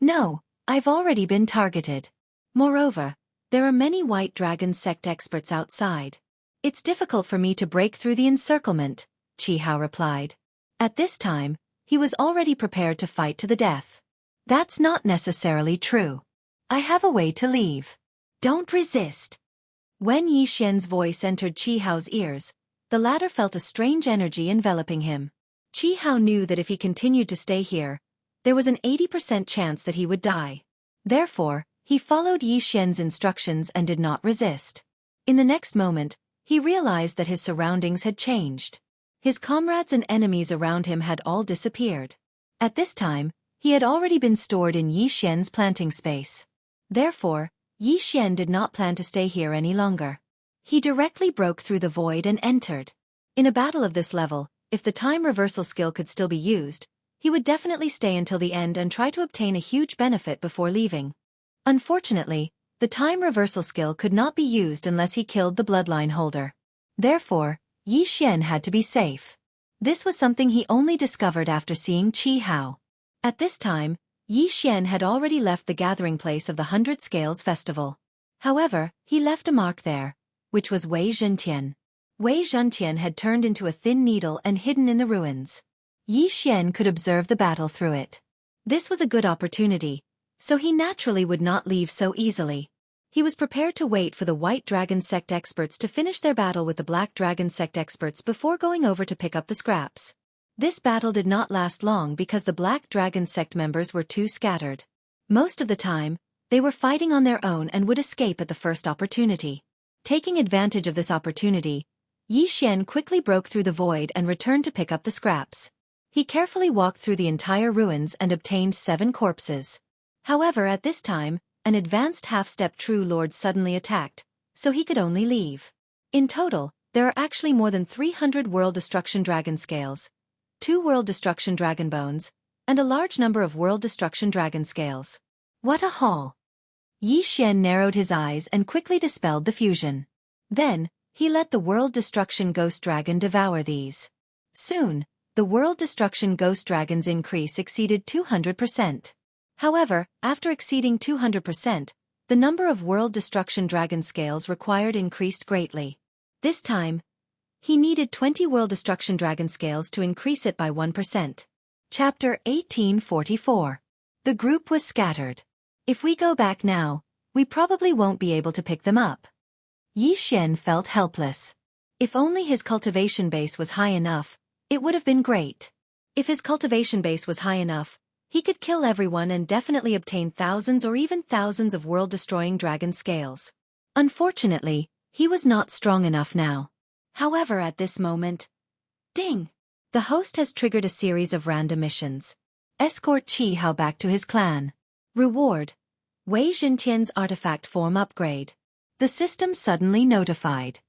No, I've already been targeted. Moreover, there are many White Dragon Sect experts outside. It's difficult for me to break through the encirclement, Qi Hao replied. At this time, he was already prepared to fight to the death. That's not necessarily true. I have a way to leave. Don't resist. When Yi Xian's voice entered Qi Hao's ears, the latter felt a strange energy enveloping him. Qi Hao knew that if he continued to stay here, there was an 80% chance that he would die. Therefore, he followed Yi Xian's instructions and did not resist. In the next moment, he realized that his surroundings had changed. His comrades and enemies around him had all disappeared. At this time, he had already been stored in Yi Xian's planting space. Therefore, Yi Xian did not plan to stay here any longer. He directly broke through the void and entered. In a battle of this level, if the time reversal skill could still be used, he would definitely stay until the end and try to obtain a huge benefit before leaving. Unfortunately, the time reversal skill could not be used unless he killed the bloodline holder. Therefore, Yi Xian had to be safe. This was something he only discovered after seeing Qi Hao. At this time, Yi Xian had already left the gathering place of the 100 Scales Festival. However, he left a mark there, which was Wei Zhentian. Wei Zhentian had turned into a thin needle and hidden in the ruins. Yi Xian could observe the battle through it. This was a good opportunity, so he naturally would not leave so easily. He was prepared to wait for the White Dragon Sect experts to finish their battle with the Black Dragon Sect experts before going over to pick up the scraps. This battle did not last long because the Black Dragon Sect members were too scattered. Most of the time, they were fighting on their own and would escape at the first opportunity. Taking advantage of this opportunity, Yi Xian quickly broke through the void and returned to pick up the scraps. He carefully walked through the entire ruins and obtained 7 corpses. However, at this time, an advanced half-step True Lord suddenly attacked, so he could only leave. In total, there are actually more than 300 World Destruction Dragon Scales, 2 World Destruction Dragon Bones, and a large number of World Destruction Dragon Scales. What a haul! Yi Xian narrowed his eyes and quickly dispelled the fusion. Then, he let the World Destruction Ghost Dragon devour these. Soon, the World Destruction Ghost Dragon's increase exceeded 200%. However, after exceeding 200%, the number of World Destruction Dragon Scales required increased greatly. This time, he needed 20 World Destruction Dragon Scales to increase it by 1%. Chapter 1844. The group was scattered. If we go back now, we probably won't be able to pick them up. Yi Xian felt helpless. If only his cultivation base was high enough, it would have been great. If his cultivation base was high enough, he could kill everyone and definitely obtain thousands or even thousands of world-destroying dragon scales. Unfortunately, he was not strong enough now. However, at this moment, ding! The host has triggered a series of random missions. Escort Qi Hao back to his clan. Reward: Wei Zhentian's artifact form upgrade. The system suddenly notified.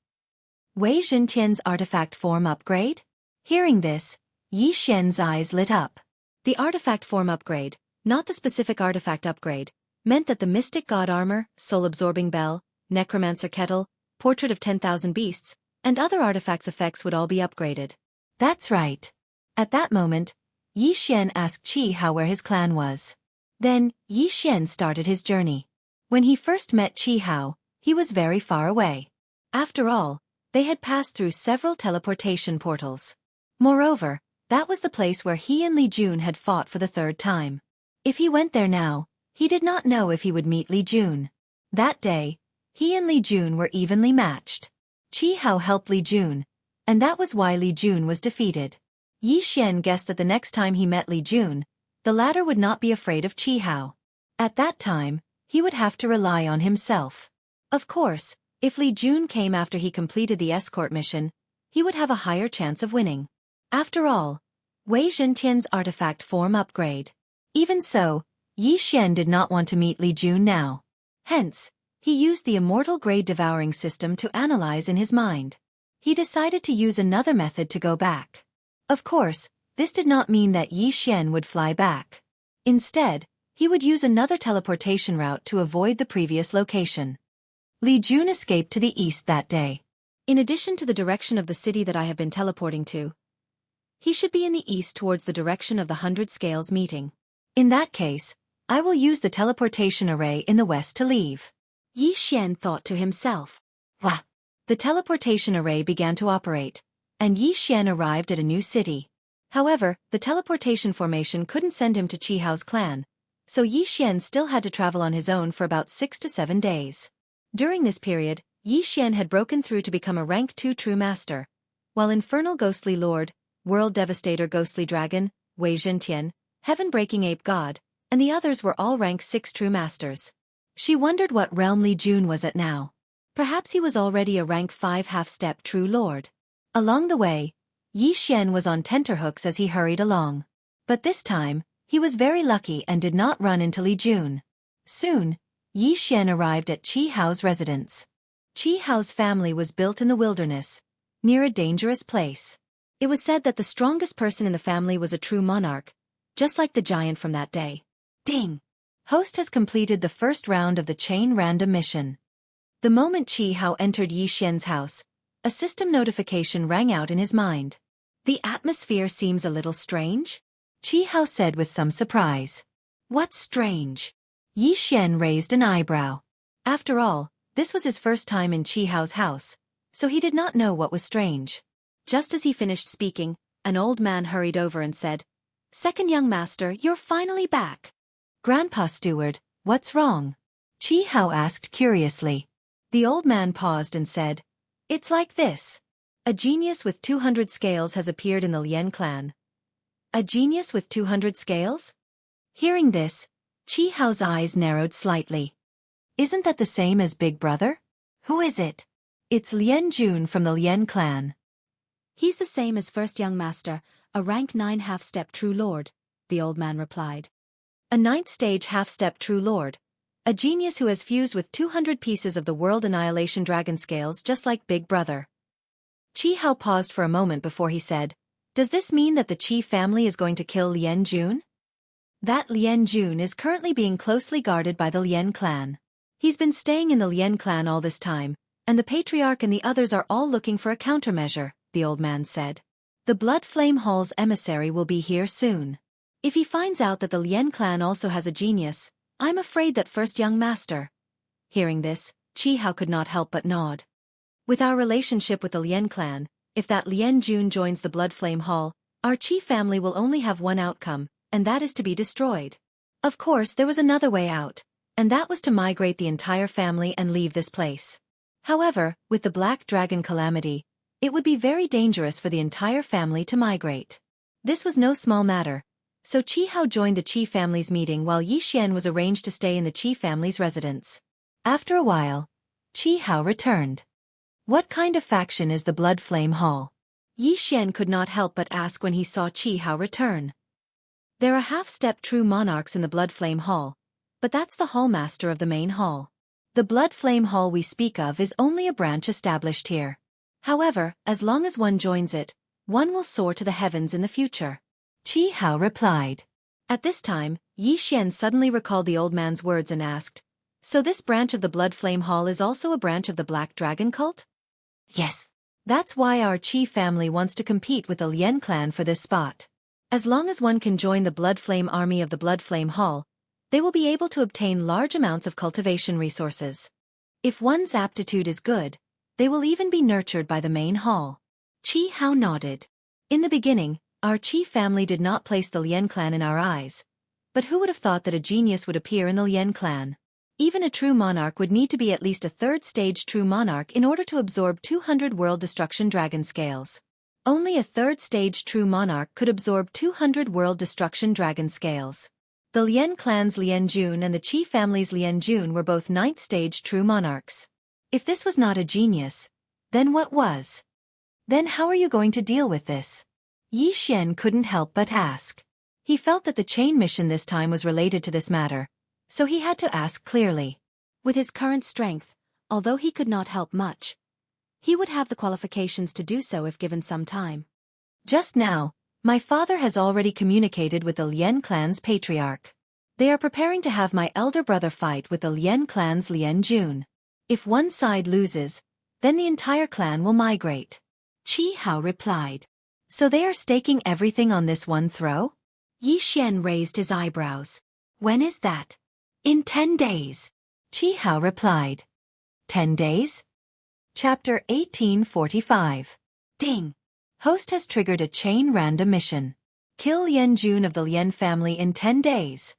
Wei Zhentian's artifact form upgrade? Hearing this, Yi Xian's eyes lit up. The artifact form upgrade, not the specific artifact upgrade, meant that the Mystic God Armor, Soul-Absorbing Bell, Necromancer Kettle, Portrait of 10,000 Beasts, and other artifacts' effects would all be upgraded. That's right. At that moment, Yi Xian asked Qi Hao where his clan was. Then, Yi Xian started his journey. When he first met Qi Hao, he was very far away. After all, they had passed through several teleportation portals. Moreover, that was the place where he and Li Jun had fought for the 3rd time. If he went there now, he did not know if he would meet Li Jun. That day, he and Li Jun were evenly matched. Qi Hao helped Li Jun, and that was why Li Jun was defeated. Yi Xian guessed that the next time he met Li Jun, the latter would not be afraid of Qi Hao. At that time, he would have to rely on himself. Of course, if Li Jun came after he completed the escort mission, he would have a higher chance of winning. After all, Wei Zhentian's artifact form upgrade. Even so, Yi Xian did not want to meet Li Jun now. Hence, he used the immortal grade devouring system to analyze in his mind. He decided to use another method to go back. Of course, this did not mean that Yi Xian would fly back. Instead, he would use another teleportation route to avoid the previous location. Li Jun escaped to the east that day. In addition to the direction of the city that I have been teleporting to, he should be in the east towards the direction of the 100 Scales meeting. In that case, I will use the teleportation array in the west to leave. Yi Xian thought to himself. Wah! The teleportation array began to operate, and Yi Xian arrived at a new city. However, the teleportation formation couldn't send him to Qi Hao's clan, so Yi Xian still had to travel on his own for about 6 to 7 days. During this period, Yi Xian had broken through to become a rank 2 true master, while Infernal Ghostly Lord, World Devastator Ghostly Dragon, Wei Zhentian, Heaven-Breaking Ape God, and the others were all rank 6 true masters. She wondered what realm Li Jun was at now. Perhaps he was already a rank 5 half-step true lord. Along the way, Yi Xian was on tenterhooks as he hurried along. But this time, he was very lucky and did not run into Li Jun. Soon, Yi Xian arrived at Qi Hao's residence. Qi Hao's family was built in the wilderness, near a dangerous place. It was said that the strongest person in the family was a true monarch, just like the giant from that day. Ding! Host has completed the first round of the chain random mission. The moment Qi Hao entered Yi Xian's house, a system notification rang out in his mind. The atmosphere seems a little strange? Qi Hao said with some surprise. What's strange? Yi Xian raised an eyebrow. After all, this was his first time in Qi Hao's house, so he did not know what was strange. Just as he finished speaking, an old man hurried over and said, "Second young master, you're finally back." "Grandpa Steward, what's wrong?" Qi Hao asked curiously. The old man paused and said, "It's like this. A genius with 200 scales has appeared in the Lien clan." "A genius with 200 scales?" Hearing this, Qi Hao's eyes narrowed slightly. "Isn't that the same as Big Brother? Who is it?" "It's Lien Jun from the Lien clan." "He's the same as first young master, a rank 9 half-step true lord," the old man replied. "A 9th stage half-step true lord. A genius who has fused with 200 pieces of the world annihilation dragon scales just like Big Brother." Qi Hao paused for a moment before he said, "Does this mean that the Qi family is going to kill Lien Jun?" "That Lien Jun is currently being closely guarded by the Lien clan. He's been staying in the Lien clan all this time, and the patriarch and the others are all looking for a countermeasure," the old man said. "The Blood Flame Hall's emissary will be here soon. If he finds out that the Lien clan also has a genius, I'm afraid that first young master." Hearing this, Qi Hao could not help but nod. "With our relationship with the Lien clan, if that Lien Jun joins the Blood Flame Hall, our Qi family will only have one outcome, and that is to be destroyed. Of course, there was another way out, and that was to migrate the entire family and leave this place. However, with the Black Dragon calamity, it would be very dangerous for the entire family to migrate. This was no small matter, so Qi Hao joined the Qi family's meeting while Yi Xian was arranged to stay in the Qi family's residence. After a while, Qi Hao returned. "What kind of faction is the Blood Flame Hall?" Yi Xian could not help but ask when he saw Qi Hao return. "There are half-step true monarchs in the Blood Flame Hall, but that's the hallmaster of the main hall. The Blood Flame Hall we speak of is only a branch established here. However, as long as one joins it, one will soar to the heavens in the future," Qi Hao replied. At this time, Yi Xian suddenly recalled the old man's words and asked, "So this branch of the Blood Flame Hall is also a branch of the Black Dragon cult?" "Yes. That's why our Qi family wants to compete with the Lien clan for this spot. As long as one can join the Blood Flame army of the Blood Flame Hall, they will be able to obtain large amounts of cultivation resources. If one's aptitude is good, they will even be nurtured by the main hall." Qi Hao nodded. "In the beginning, our Qi family did not place the Lien clan in our eyes. But who would have thought that a genius would appear in the Lien clan? Even a true monarch would need to be at least a 3rd stage true monarch in order to absorb 200 world destruction dragon scales. Only a 3rd stage true monarch could absorb 200 world destruction dragon scales. The Lien clan's Lien Jun and the Qi family's Lien Jun were both 9th stage true monarchs. If this was not a genius, then what was? Then how are you going to deal with this?" Yi Xian couldn't help but ask. He felt that the chain mission this time was related to this matter, so he had to ask clearly. With his current strength, although he could not help much, he would have the qualifications to do so if given some time. "Just now, my father has already communicated with the Lien clan's patriarch. They are preparing to have my elder brother fight with the Lien clan's Lien Jun. If one side loses, then the entire clan will migrate," Qi Hao replied. "So they are staking everything on this one throw?" Yi Xian raised his eyebrows. "When is that?" "In 10 days," Qi Hao replied. 10 days? Chapter 1845. Ding! Host has triggered a chain random mission. Kill Lien Jun of the Lien family in 10 days.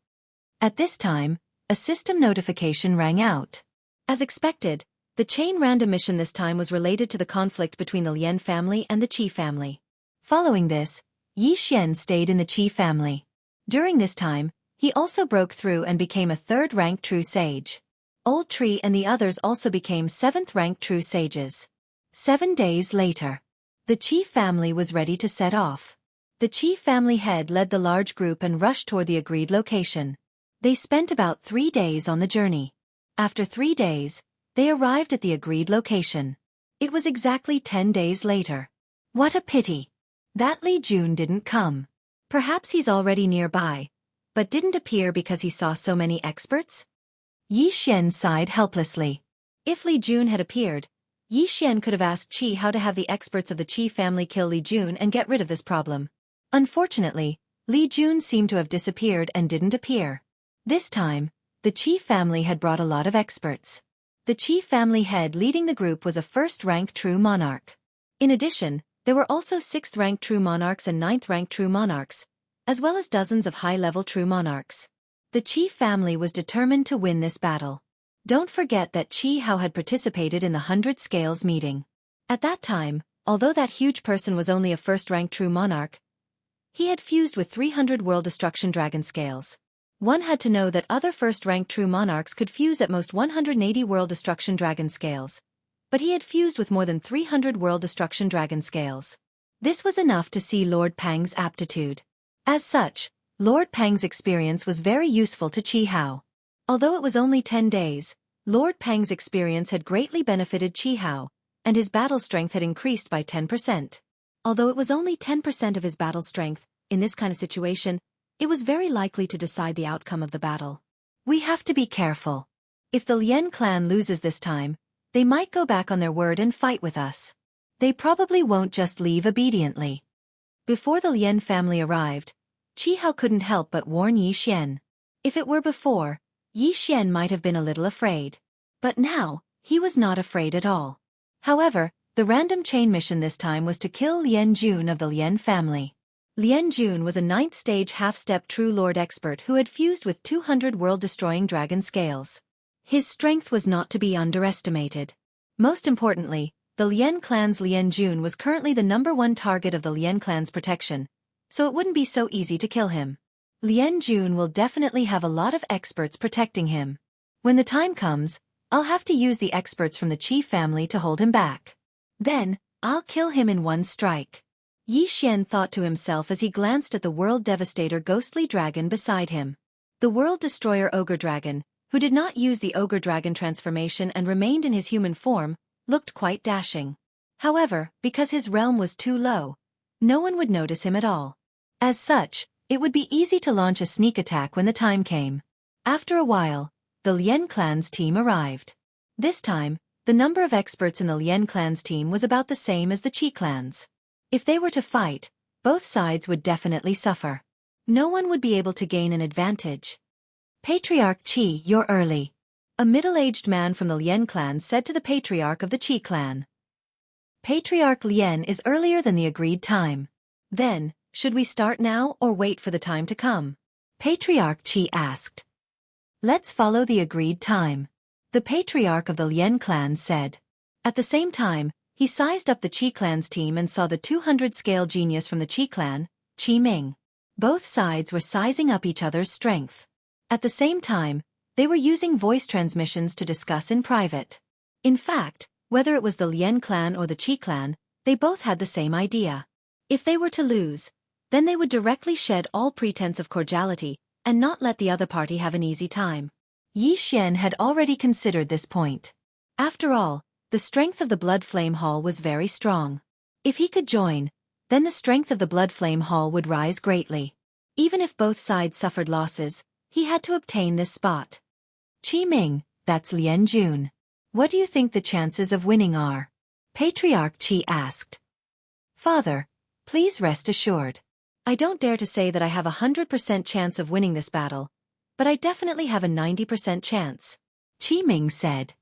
At this time, a system notification rang out. As expected, the chain random mission this time was related to the conflict between the Lien family and the Qi family. Following this, Yi Xian stayed in the Qi family. During this time, he also broke through and became a 3rd-rank true sage. Old Tree and the others also became 7th-rank true sages. 7 days later, the Qi family was ready to set off. The Qi family head led the large group and rushed toward the agreed location. They spent about 3 days on the journey. After 3 days, they arrived at the agreed location. It was exactly 10 days later. What a pity that Li Jun didn't come. Perhaps he's already nearby, but didn't appear because he saw so many experts? Yi Xian sighed helplessly. If Li Jun had appeared, Yi Xian could have asked Qi how to have the experts of the Qi family kill Li Jun and get rid of this problem. Unfortunately, Li Jun seemed to have disappeared and didn't appear. This time, the Qi family had brought a lot of experts. The Qi family head leading the group was a first-rank true monarch. In addition, there were also 6th-rank true monarchs and 9th-rank true monarchs, as well as dozens of high-level true monarchs. The Qi family was determined to win this battle. Don't forget that Qi Hao had participated in the 100 Scales meeting. At that time, although that huge person was only a first-rank true monarch, he had fused with 300 World Destruction Dragon Scales. One had to know that other first-rank true monarchs could fuse at most 180 World Destruction Dragon Scales, but he had fused with more than 300 World Destruction Dragon Scales. This was enough to see Lord Pang's aptitude. As such, Lord Pang's experience was very useful to Qi Hao. Although it was only 10 days, Lord Pang's experience had greatly benefited Qi Hao, and his battle strength had increased by 10%. Although it was only 10% of his battle strength, in this kind of situation, it was very likely to decide the outcome of the battle. We have to be careful. If the Lien clan loses this time, they might go back on their word and fight with us. They probably won't just leave obediently. Before the Lien family arrived, Qi Hao couldn't help but warn Yi Xian. If it were before, Yi Xian might have been a little afraid. But now, he was not afraid at all. However, the random chain mission this time was to kill Lien Jun of the Lien family. Lien Jun was a 9th stage half-step true lord expert who had fused with 200 world-destroying dragon scales. His strength was not to be underestimated. Most importantly, the Lien clan's Lien Jun was currently the #1 target of the Lien clan's protection, so it wouldn't be so easy to kill him. Lien Jun will definitely have a lot of experts protecting him. When the time comes, I'll have to use the experts from the Qi family to hold him back. Then, I'll kill him in one strike. Yi Xian thought to himself as he glanced at the World Devastator ghostly dragon beside him. The World Destroyer Ogre Dragon, who did not use the Ogre Dragon transformation and remained in his human form, looked quite dashing. However, because his realm was too low, no one would notice him at all. As such, it would be easy to launch a sneak attack when the time came. After a while, the Lien clan's team arrived. This time, the number of experts in the Lien clan's team was about the same as the Qi clan's. If they were to fight, both sides would definitely suffer. No one would be able to gain an advantage. Patriarch Qi, you're early. A middle-aged man from the Lien clan said to the patriarch of the Qi clan. Patriarch Lien is earlier than the agreed time. Then, should we start now or wait for the time to come? Patriarch Qi asked. Let's follow the agreed time. The patriarch of the Lien clan said. At the same time, he sized up the Qi clan's team and saw the 200-scale genius from the Qi clan, Qi Ming. Both sides were sizing up each other's strength. At the same time, they were using voice transmissions to discuss in private. In fact, whether it was the Lien clan or the Qi clan, they both had the same idea. If they were to lose, then they would directly shed all pretense of cordiality and not let the other party have an easy time. Yi Xian had already considered this point. After all, the strength of the Blood Flame Hall was very strong. If he could join, then the strength of the Blood Flame Hall would rise greatly. Even if both sides suffered losses, he had to obtain this spot. Qi Ming, that's Lien Jun. What do you think the chances of winning are? Patriarch Qi asked. Father, please rest assured. I don't dare to say that I have a 100% chance of winning this battle, but I definitely have a 90% chance. Qi Ming said.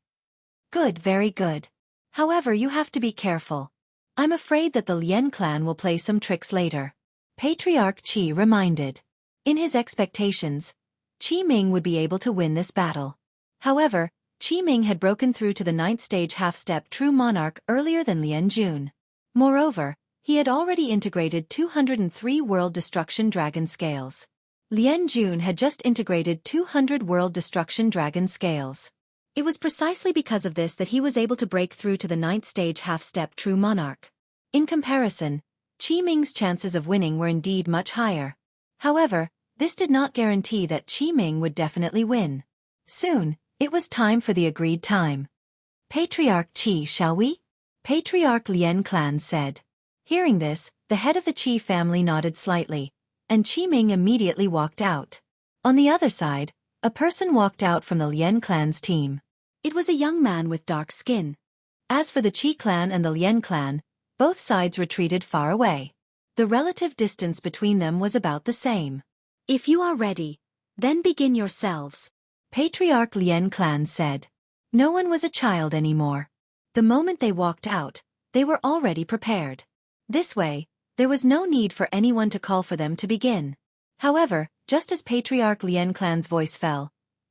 Good, very good. However, you have to be careful. I'm afraid that the Lien clan will play some tricks later. Patriarch Qi reminded. In his expectations, Qi Ming would be able to win this battle. However, Qi Ming had broken through to the 9th stage half-step true monarch earlier than Lien Jun. Moreover, he had already integrated 203 World Destruction Dragon Scales. Lien Jun had just integrated 200 World Destruction Dragon Scales. It was precisely because of this that he was able to break through to the 9th stage half-step true monarch. In comparison, Qi Ming's chances of winning were indeed much higher. However, this did not guarantee that Qi Ming would definitely win. Soon, it was time for the agreed time. Patriarch Qi, shall we? Patriarch Lien clan said. Hearing this, the head of the Qi family nodded slightly, and Qi Ming immediately walked out. On the other side, a person walked out from the Lien clan's team. It was a young man with dark skin. As for the Qi clan and the Lien clan, both sides retreated far away. The relative distance between them was about the same. If you are ready, then begin yourselves, Patriarch Lien clan said. No one was a child anymore. The moment they walked out, they were already prepared. This way, there was no need for anyone to call for them to begin. However, just as Patriarch Lien clan's voice fell,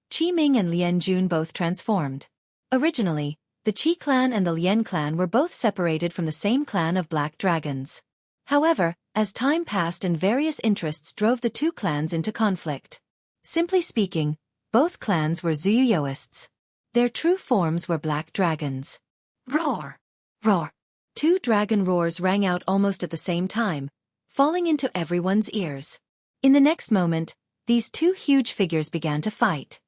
Qi Ming and Lien Jun both transformed. Originally, the Qi clan and the Lien clan were both separated from the same clan of black dragons. However, as time passed and various interests drove the two clans into conflict. Simply speaking, both clans were Zuyuyoists. Their true forms were black dragons. Roar! Roar! Two dragon roars rang out almost at the same time, falling into everyone's ears. In the next moment, these two huge figures began to fight.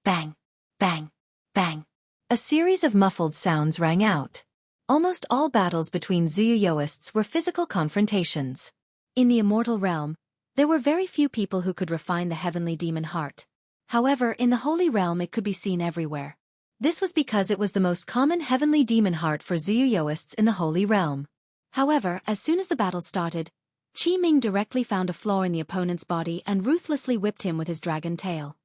Bang! Bang! Bang! A series of muffled sounds rang out. Almost all battles between Zuyuyoists were physical confrontations. In the immortal realm, there were very few people who could refine the heavenly demon heart. However, in the holy realm it could be seen everywhere. This was because it was the most common heavenly demon heart for Zuyuyoists in the holy realm. However, as soon as the battle started, Qi Ming directly found a flaw in the opponent's body and ruthlessly whipped him with his dragon tail.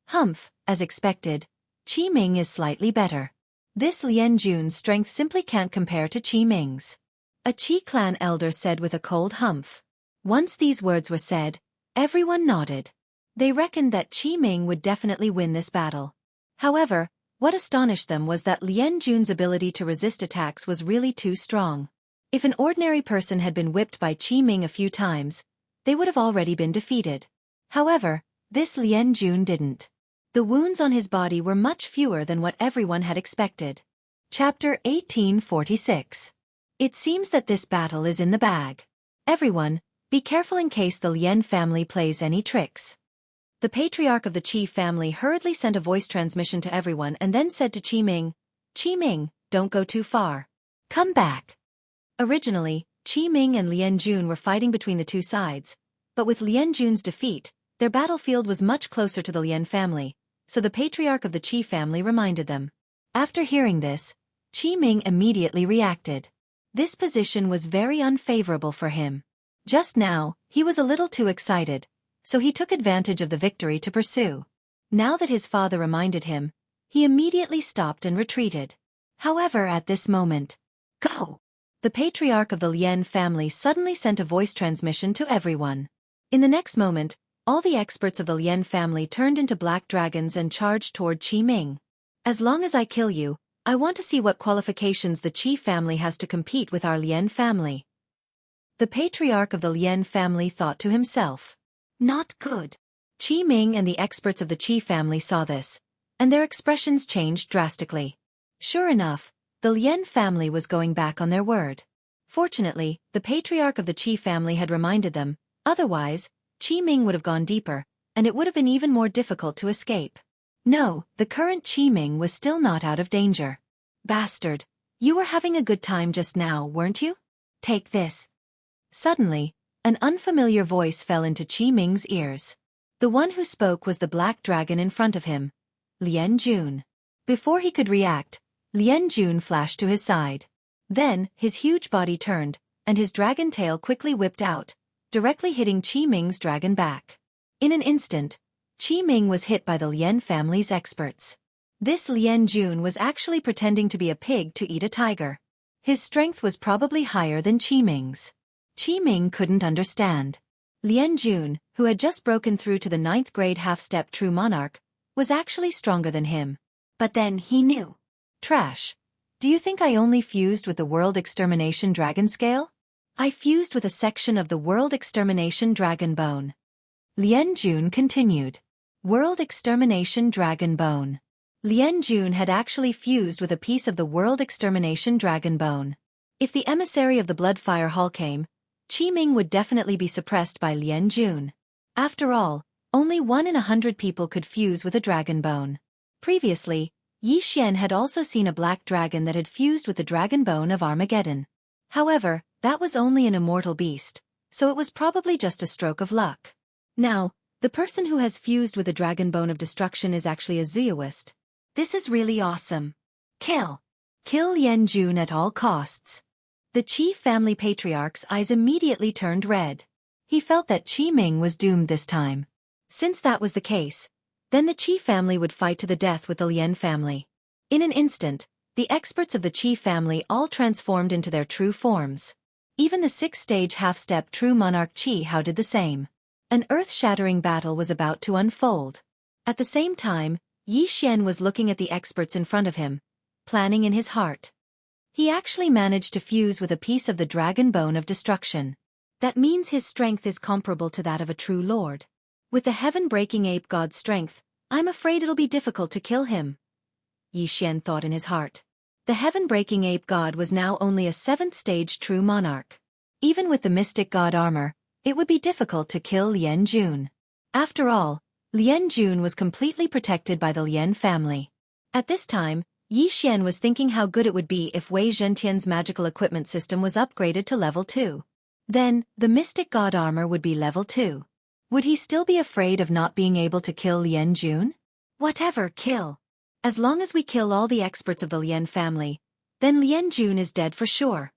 Humph, as expected, Qi Ming is slightly better. This Lien Jun's strength simply can't compare to Qi Ming's. A Qi clan elder said with a cold humph. Once these words were said, everyone nodded. They reckoned that Qi Ming would definitely win this battle. However, what astonished them was that Lien Jun's ability to resist attacks was really too strong. If an ordinary person had been whipped by Qi Ming a few times, they would have already been defeated. However, this Lien Jun didn't. The wounds on his body were much fewer than what everyone had expected. Chapter 1846. It seems that this battle is in the bag. Everyone, be careful in case the Lien family plays any tricks. The patriarch of the Qi family hurriedly sent a voice transmission to everyone and then said to Qi Ming, don't go too far. Come back. Originally, Qi Ming and Lien Jun were fighting between the two sides, but with Lien Jun's defeat, their battlefield was much closer to the Lien family, so the patriarch of the Qi family reminded them. After hearing this, Qi Ming immediately reacted. This position was very unfavorable for him. Just now, he was a little too excited, so he took advantage of the victory to pursue. Now that his father reminded him, he immediately stopped and retreated. However, at this moment, go! The patriarch of the Lien family suddenly sent a voice transmission to everyone. In the next moment, all the experts of the Lien family turned into black dragons and charged toward Qi Ming. As long as I kill you, I want to see what qualifications the Qi family has to compete with our Lien family. The patriarch of the Lien family thought to himself. Not good. Qi Ming and the experts of the Qi family saw this, and their expressions changed drastically. Sure enough, the Lien family was going back on their word. Fortunately, the patriarch of the Qi family had reminded them, otherwise, Qi Ming would have gone deeper, and it would have been even more difficult to escape. No, the current Qi Ming was still not out of danger. Bastard, you were having a good time just now, weren't you? Take this. Suddenly, an unfamiliar voice fell into Qi Ming's ears. The one who spoke was the black dragon in front of him, Lien Jun. Before he could react, Lien Jun flashed to his side. Then, his huge body turned, and his dragon tail quickly whipped out, directly hitting Qi Ming's dragon back. In an instant, Qi Ming was hit by the Lien family's experts. This Lien Jun was actually pretending to be a pig to eat a tiger. His strength was probably higher than Qi Ming's. Qi Ming couldn't understand. Lien Jun, who had just broken through to the 9th grade half-step true monarch, was actually stronger than him. But then he knew. Trash. Do you think I only fused with the World Extermination Dragon Scale? I fused with a section of the World Extermination Dragon Bone. Lien Jun continued. World Extermination Dragon Bone. Lien Jun had actually fused with a piece of the World Extermination Dragon Bone. If the emissary of the Bloodfire Hall came, Qi Ming would definitely be suppressed by Lien Jun. After all, only 1 in 100 people could fuse with a dragon bone. Previously, Yi Xian had also seen a black dragon that had fused with the dragon bone of Armageddon. However, that was only an immortal beast, so it was probably just a stroke of luck. Now, the person who has fused with the dragon bone of destruction is actually a Zuyuist. This is really awesome. Kill! Kill Yanjun at all costs. The Qi family patriarch's eyes immediately turned red. He felt that Qi Ming was doomed this time. Since that was the case, then the Qi family would fight to the death with the Lien family. In an instant, the experts of the Qi family all transformed into their true forms. Even the six-stage half-step true monarch Qi Hao did the same. An earth-shattering battle was about to unfold. At the same time, Yi Xian was looking at the experts in front of him, planning in his heart. He actually managed to fuse with a piece of the dragon bone of destruction. That means his strength is comparable to that of a true lord. With the heaven-breaking ape god's strength, I'm afraid it'll be difficult to kill him, Yi Xian thought in his heart. The heaven-breaking ape god was now only a seventh-stage true monarch. Even with the mystic god armor, it would be difficult to kill Lien Jun. After all, Lien Jun was completely protected by the Lien family. At this time, Yi Xian was thinking how good it would be if Wei Zhentian's magical equipment system was upgraded to level 2. Then, the mystic god armor would be level 2. Would he still be afraid of not being able to kill Lien Jun? Whatever, kill. As long as we kill all the experts of the Lien family, then Lien Jun is dead for sure.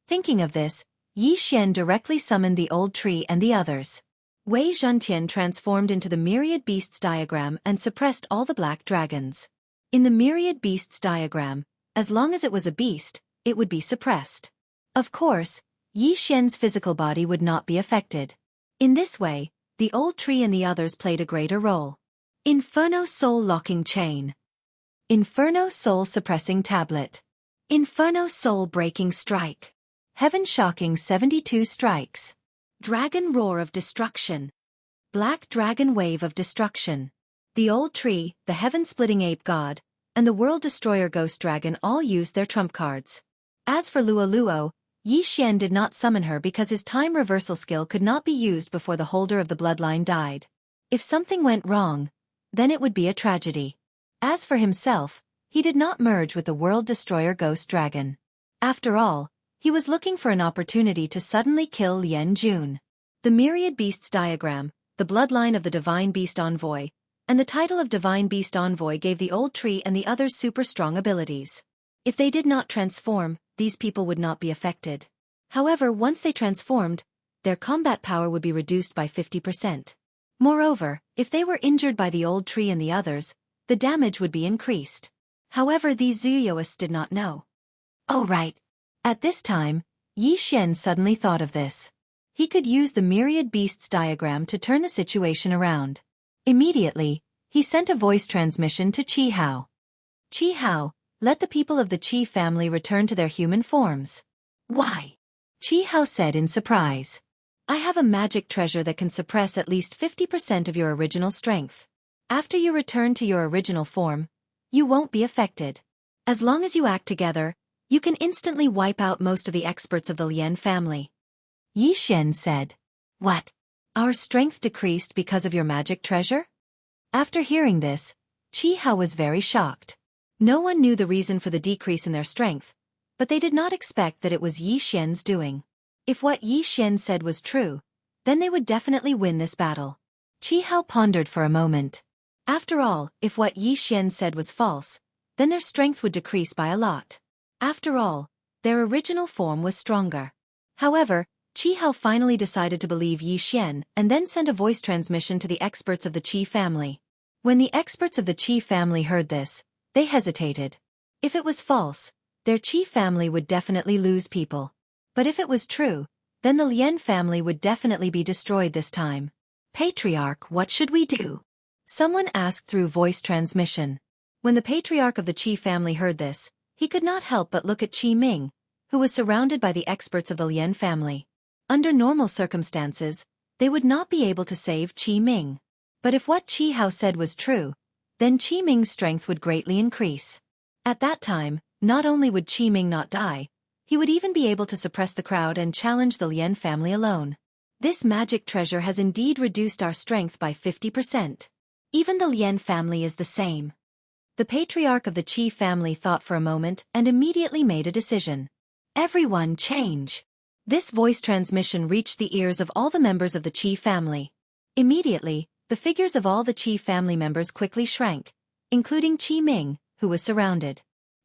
Thinking of this, Yi Xian directly summoned the old tree and the others. Wei Zhentian transformed into the myriad beasts diagram and suppressed all the black dragons. In the myriad beasts diagram, as long as it was a beast, it would be suppressed. Of course, Yi Xian's physical body would not be affected. In this way, the old tree and the others played a greater role. Inferno Soul Locking Chain. Inferno Soul Suppressing Tablet. Inferno Soul Breaking Strike. Heaven Shocking 72 Strikes. Dragon Roar of Destruction. Black Dragon Wave of Destruction. The old tree, the heaven-splitting ape god, and the world destroyer ghost dragon all used their trump cards. As for Luo Luo, Yi Xian did not summon her because his time reversal skill could not be used before the holder of the bloodline died. If something went wrong, then it would be a tragedy. As for himself, he did not merge with the world destroyer ghost dragon. After all, he was looking for an opportunity to suddenly kill Lien Jun. The myriad beasts diagram, the bloodline of the divine beast envoy, and the title of divine beast envoy gave the old tree and the others super strong abilities. If they did not transform, these people would not be affected. However, once they transformed, their combat power would be reduced by 50%. Moreover, if they were injured by the old tree and the others, the damage would be increased. However, these Zuyoists did not know. Oh right. At this time, Yi Xian suddenly thought of this. He could use the myriad beasts diagram to turn the situation around. Immediately, he sent a voice transmission to Qi Hao. Qi Hao, let the people of the Qi family return to their human forms. Why? Qi Hao said in surprise. I have a magic treasure that can suppress at least 50% of your original strength. After you return to your original form, you won't be affected. As long as you act together, you can instantly wipe out most of the experts of the Lien family. Yi Xian said. What? Our strength decreased because of your magic treasure? After hearing this, Qi Hao was very shocked. No one knew the reason for the decrease in their strength, but they did not expect that it was Yi Xian's doing. If what Yi Xian said was true, then they would definitely win this battle. Qi Hao pondered for a moment. After all, if what Yi Xian said was false, then their strength would decrease by a lot. After all, their original form was stronger. However, Qi Hao finally decided to believe Yi Xian and then sent a voice transmission to the experts of the Qi family. When the experts of the Qi family heard this, they hesitated. If it was false, their Qi family would definitely lose people. But if it was true, then the Lien family would definitely be destroyed this time. Patriarch, what should we do? Someone asked through voice transmission. When the patriarch of the Qi family heard this, he could not help but look at Qi Ming, who was surrounded by the experts of the Lien family. Under normal circumstances, they would not be able to save Qi Ming. But if what Qi Hao said was true, then Qi Ming's strength would greatly increase. At that time, not only would Qi Ming not die, he would even be able to suppress the crowd and challenge the Lien family alone. This magic treasure has indeed reduced our strength by 50%. Even the Lien family is the same. The patriarch of the Qi family thought for a moment and immediately made a decision. Everyone change. This voice transmission reached the ears of all the members of the Qi family. Immediately, the figures of all the Qi family members quickly shrank, including Qi Ming, who was surrounded.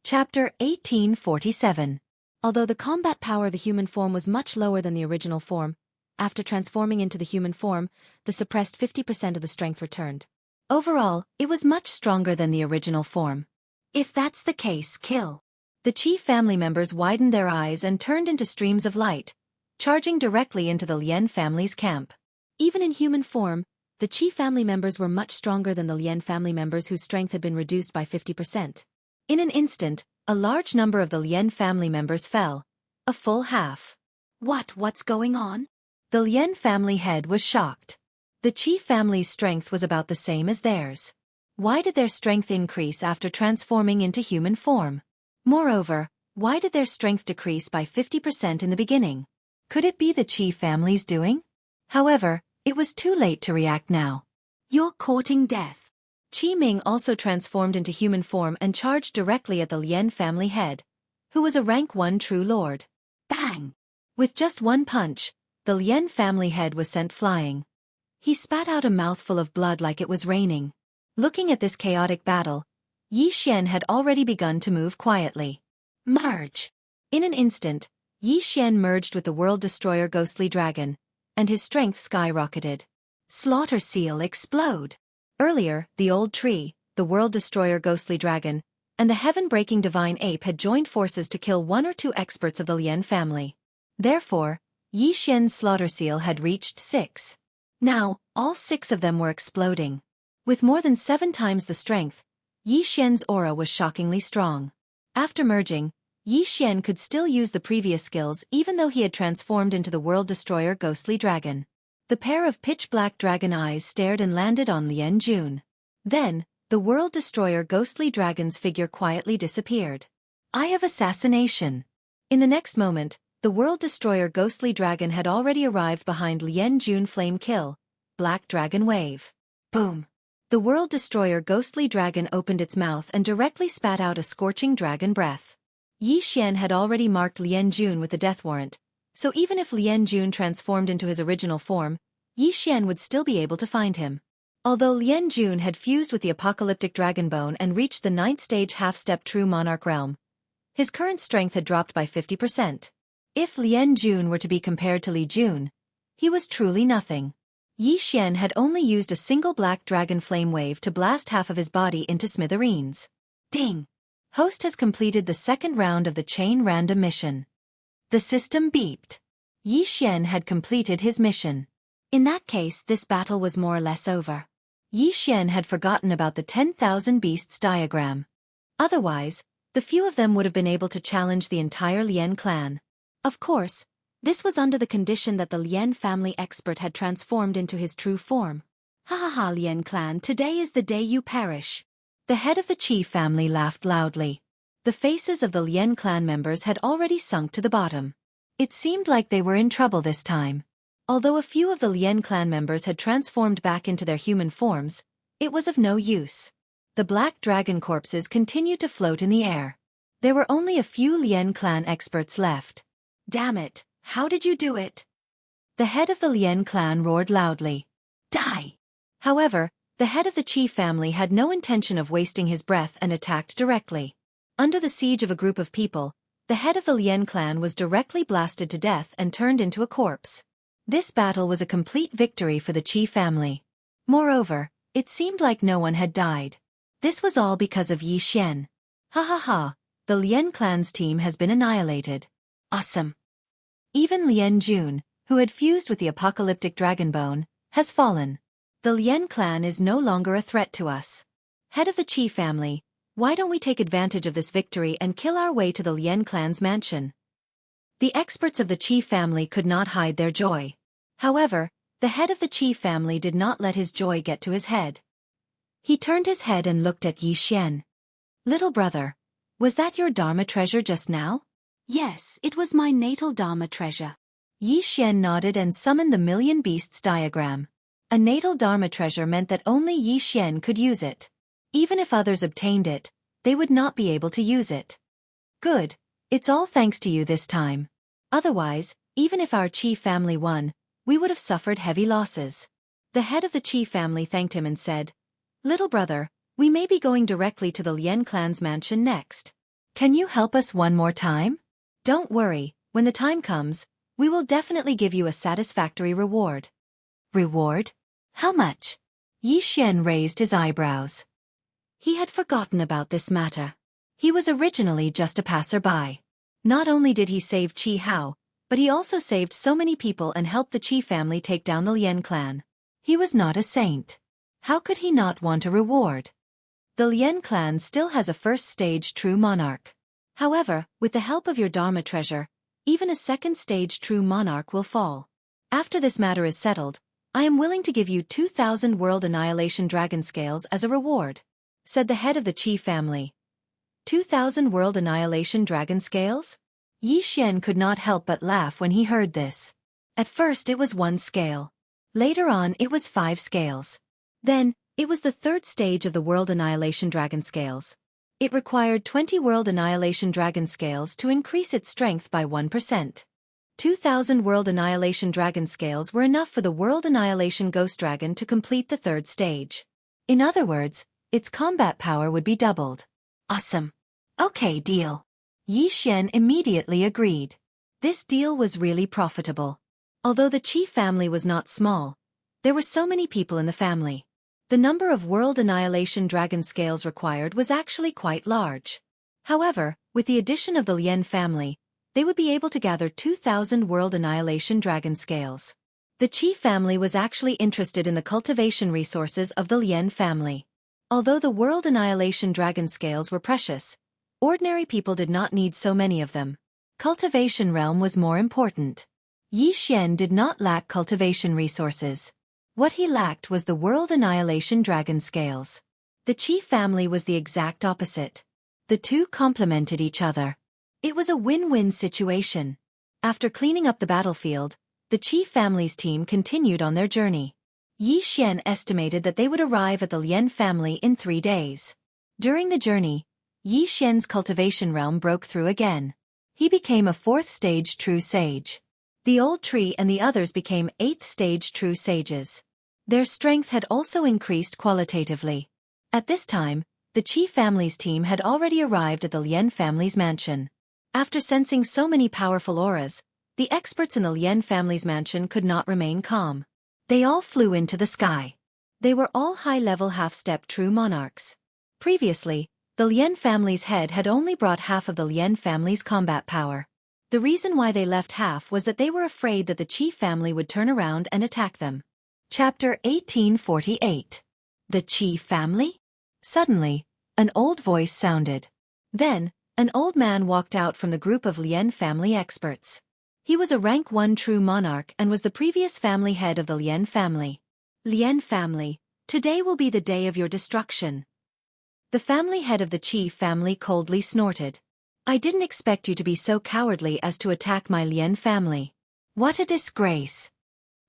Chapter 1847. Although the combat power of the human form was much lower than the original form, after transforming into the human form, the suppressed 50% of the strength returned. Overall, it was much stronger than the original form. If that's the case, kill. The Qi family members widened their eyes and turned into streams of light, charging directly into the Lien family's camp. Even in human form, the Qi family members were much stronger than the Lien family members whose strength had been reduced by 50%. In an instant, a large number of the Lien family members fell, a full half. What's going on? The Lien family head was shocked. The Qi family's strength was about the same as theirs. Why did their strength increase after transforming into human form? Moreover, why did their strength decrease by 50% in the beginning? Could it be the Qi family's doing? However, it was too late to react now. You're courting death. Qi Ming also transformed into human form and charged directly at the Lien family head, who was a rank 1 true lord. Bang! With just one punch, the Lien family head was sent flying. He spat out a mouthful of blood like it was raining. Looking at this chaotic battle, Yi Xian had already begun to move quietly. Merge! In an instant, Yi Xian merged with the World Destroyer Ghostly Dragon, and his strength skyrocketed. Slaughter Seal explode! Earlier, the old tree, the World Destroyer Ghostly Dragon, and the heaven-breaking Divine Ape had joined forces to kill 1 or 2 experts of the Lien family. Therefore, Yi Xian's slaughter seal had reached 6. Now, all 6 of them were exploding. With more than 7 times the strength, Yi Xian's aura was shockingly strong. After merging, Yi Xian could still use the previous skills even though he had transformed into the World Destroyer Ghostly Dragon. The pair of pitch-black dragon eyes stared and landed on Lien Jun. Then, the World Destroyer Ghostly Dragon's figure quietly disappeared. Eye of Assassination. In the next moment, the World Destroyer Ghostly Dragon had already arrived behind Lien Jun. Flame Kill, Black Dragon Wave. Boom! The World Destroyer Ghostly Dragon opened its mouth and directly spat out a scorching dragon breath. Yi Xian had already marked Lien Jun with the death warrant, so even if Lien Jun transformed into his original form, Yi Xian would still be able to find him. Although Lien Jun had fused with the apocalyptic dragon bone and reached the 9th stage half-step true monarch realm, his current strength had dropped by 50%. If Lien Jun were to be compared to Li Jun, he was truly nothing. Yi Xian had only used a single black dragon flame wave to blast half of his body into smithereens. Ding! Host has completed the 2nd round of the chain random mission. The system beeped. Yi Xian had completed his mission. In that case, this battle was more or less over. Yi Xian had forgotten about the 10,000 beasts diagram. Otherwise, the few of them would have been able to challenge the entire Lien clan. Of course, this was under the condition that the Lien family expert had transformed into his true form. Ha ha ha, Lien clan, today is the day you perish. The head of the Qi family laughed loudly. The faces of the Lien clan members had already sunk to the bottom. It seemed like they were in trouble this time. Although a few of the Lien clan members had transformed back into their human forms, it was of no use. The black dragon corpses continued to float in the air. There were only a few Lien clan experts left. Damn it, how did you do it? The head of the Lien clan roared loudly. Die! However, the head of the Qi family had no intention of wasting his breath and attacked directly. Under the siege of a group of people, the head of the Lien clan was directly blasted to death and turned into a corpse. This battle was a complete victory for the Qi family. Moreover, it seemed like no one had died. This was all because of Yi Xian. Ha ha ha, the Lien clan's team has been annihilated. Awesome. Even Lien Jun, who had fused with the apocalyptic dragon bone, has fallen. The Lien clan is no longer a threat to us. Head of the Qi family, why don't we take advantage of this victory and kill our way to the Lien clan's mansion? The experts of the Qi family could not hide their joy. However, the head of the Qi family did not let his joy get to his head. He turned his head and looked at Yi Xian. Little brother, was that your Dharma treasure just now? Yes, it was my natal Dharma treasure. Yi Xian nodded and summoned the Million Beasts diagram. A natal Dharma treasure meant that only Yi Xian could use it. Even if others obtained it, they would not be able to use it. Good, it's all thanks to you this time. Otherwise, even if our Qi family won, we would have suffered heavy losses. The head of the Qi family thanked him and said, Little brother, we may be going directly to the Lien clan's mansion next. Can you help us one more time? Don't worry, when the time comes, we will definitely give you a satisfactory reward. Reward? How much? Yi Xian raised his eyebrows. He had forgotten about this matter. He was originally just a passerby. Not only did he save Qi Hao, but he also saved so many people and helped the Qi family take down the Lien clan. He was not a saint. How could he not want a reward? The Lien clan still has a first-stage true monarch. However, with the help of your Dharma treasure, even a second-stage true monarch will fall. After this matter is settled, I am willing to give you 2,000 World Annihilation Dragon Scales as a reward, said the head of the Qi family. 2,000 World Annihilation Dragon Scales? Yi Xian could not help but laugh when he heard this. At first it was 1 scale. Later on it was 5 scales. Then, it was the 3rd stage of the World Annihilation Dragon Scales. It required 20 World Annihilation Dragon Scales to increase its strength by 1%. 2,000 World Annihilation Dragon Scales were enough for the World Annihilation Ghost Dragon to complete the 3rd stage. In other words, its combat power would be doubled. Awesome. Okay, deal. Yi Xian immediately agreed. This deal was really profitable. Although the Qi family was not small, there were so many people in the family. The number of World Annihilation Dragon Scales required was actually quite large. However, with the addition of the Lien family, they would be able to gather 2,000 World Annihilation Dragon Scales. The Qi family was actually interested in the cultivation resources of the Lien family. Although the World Annihilation Dragon Scales were precious, ordinary people did not need so many of them. Cultivation realm was more important. Yi Xian did not lack cultivation resources. What he lacked was the World Annihilation Dragon Scales. The Qi family was the exact opposite. The two complemented each other. It was a win-win situation. After cleaning up the battlefield, the Qi family's team continued on their journey. Yi Xian estimated that they would arrive at the Lien family in 3 days. During the journey, Yi Xian's cultivation realm broke through again. He became a 4th stage true sage. The old tree and the others became 8th stage true sages. Their strength had also increased qualitatively. At this time, the Qi family's team had already arrived at the Lien family's mansion. After sensing so many powerful auras, the experts in the Lien family's mansion could not remain calm. They all flew into the sky. They were all high-level half-step true monarchs. Previously, the Lien family's head had only brought half of the Lien family's combat power. The reason why they left half was that they were afraid that the Qi family would turn around and attack them. Chapter 1848. The Qi family? Suddenly, an old voice sounded. Then, an old man walked out from the group of Lien family experts. He was a rank 1 true monarch and was the previous family head of the Lien family. Lien family, today will be the day of your destruction. The family head of the Qi family coldly snorted. I didn't expect you to be so cowardly as to attack my Lien family. What a disgrace.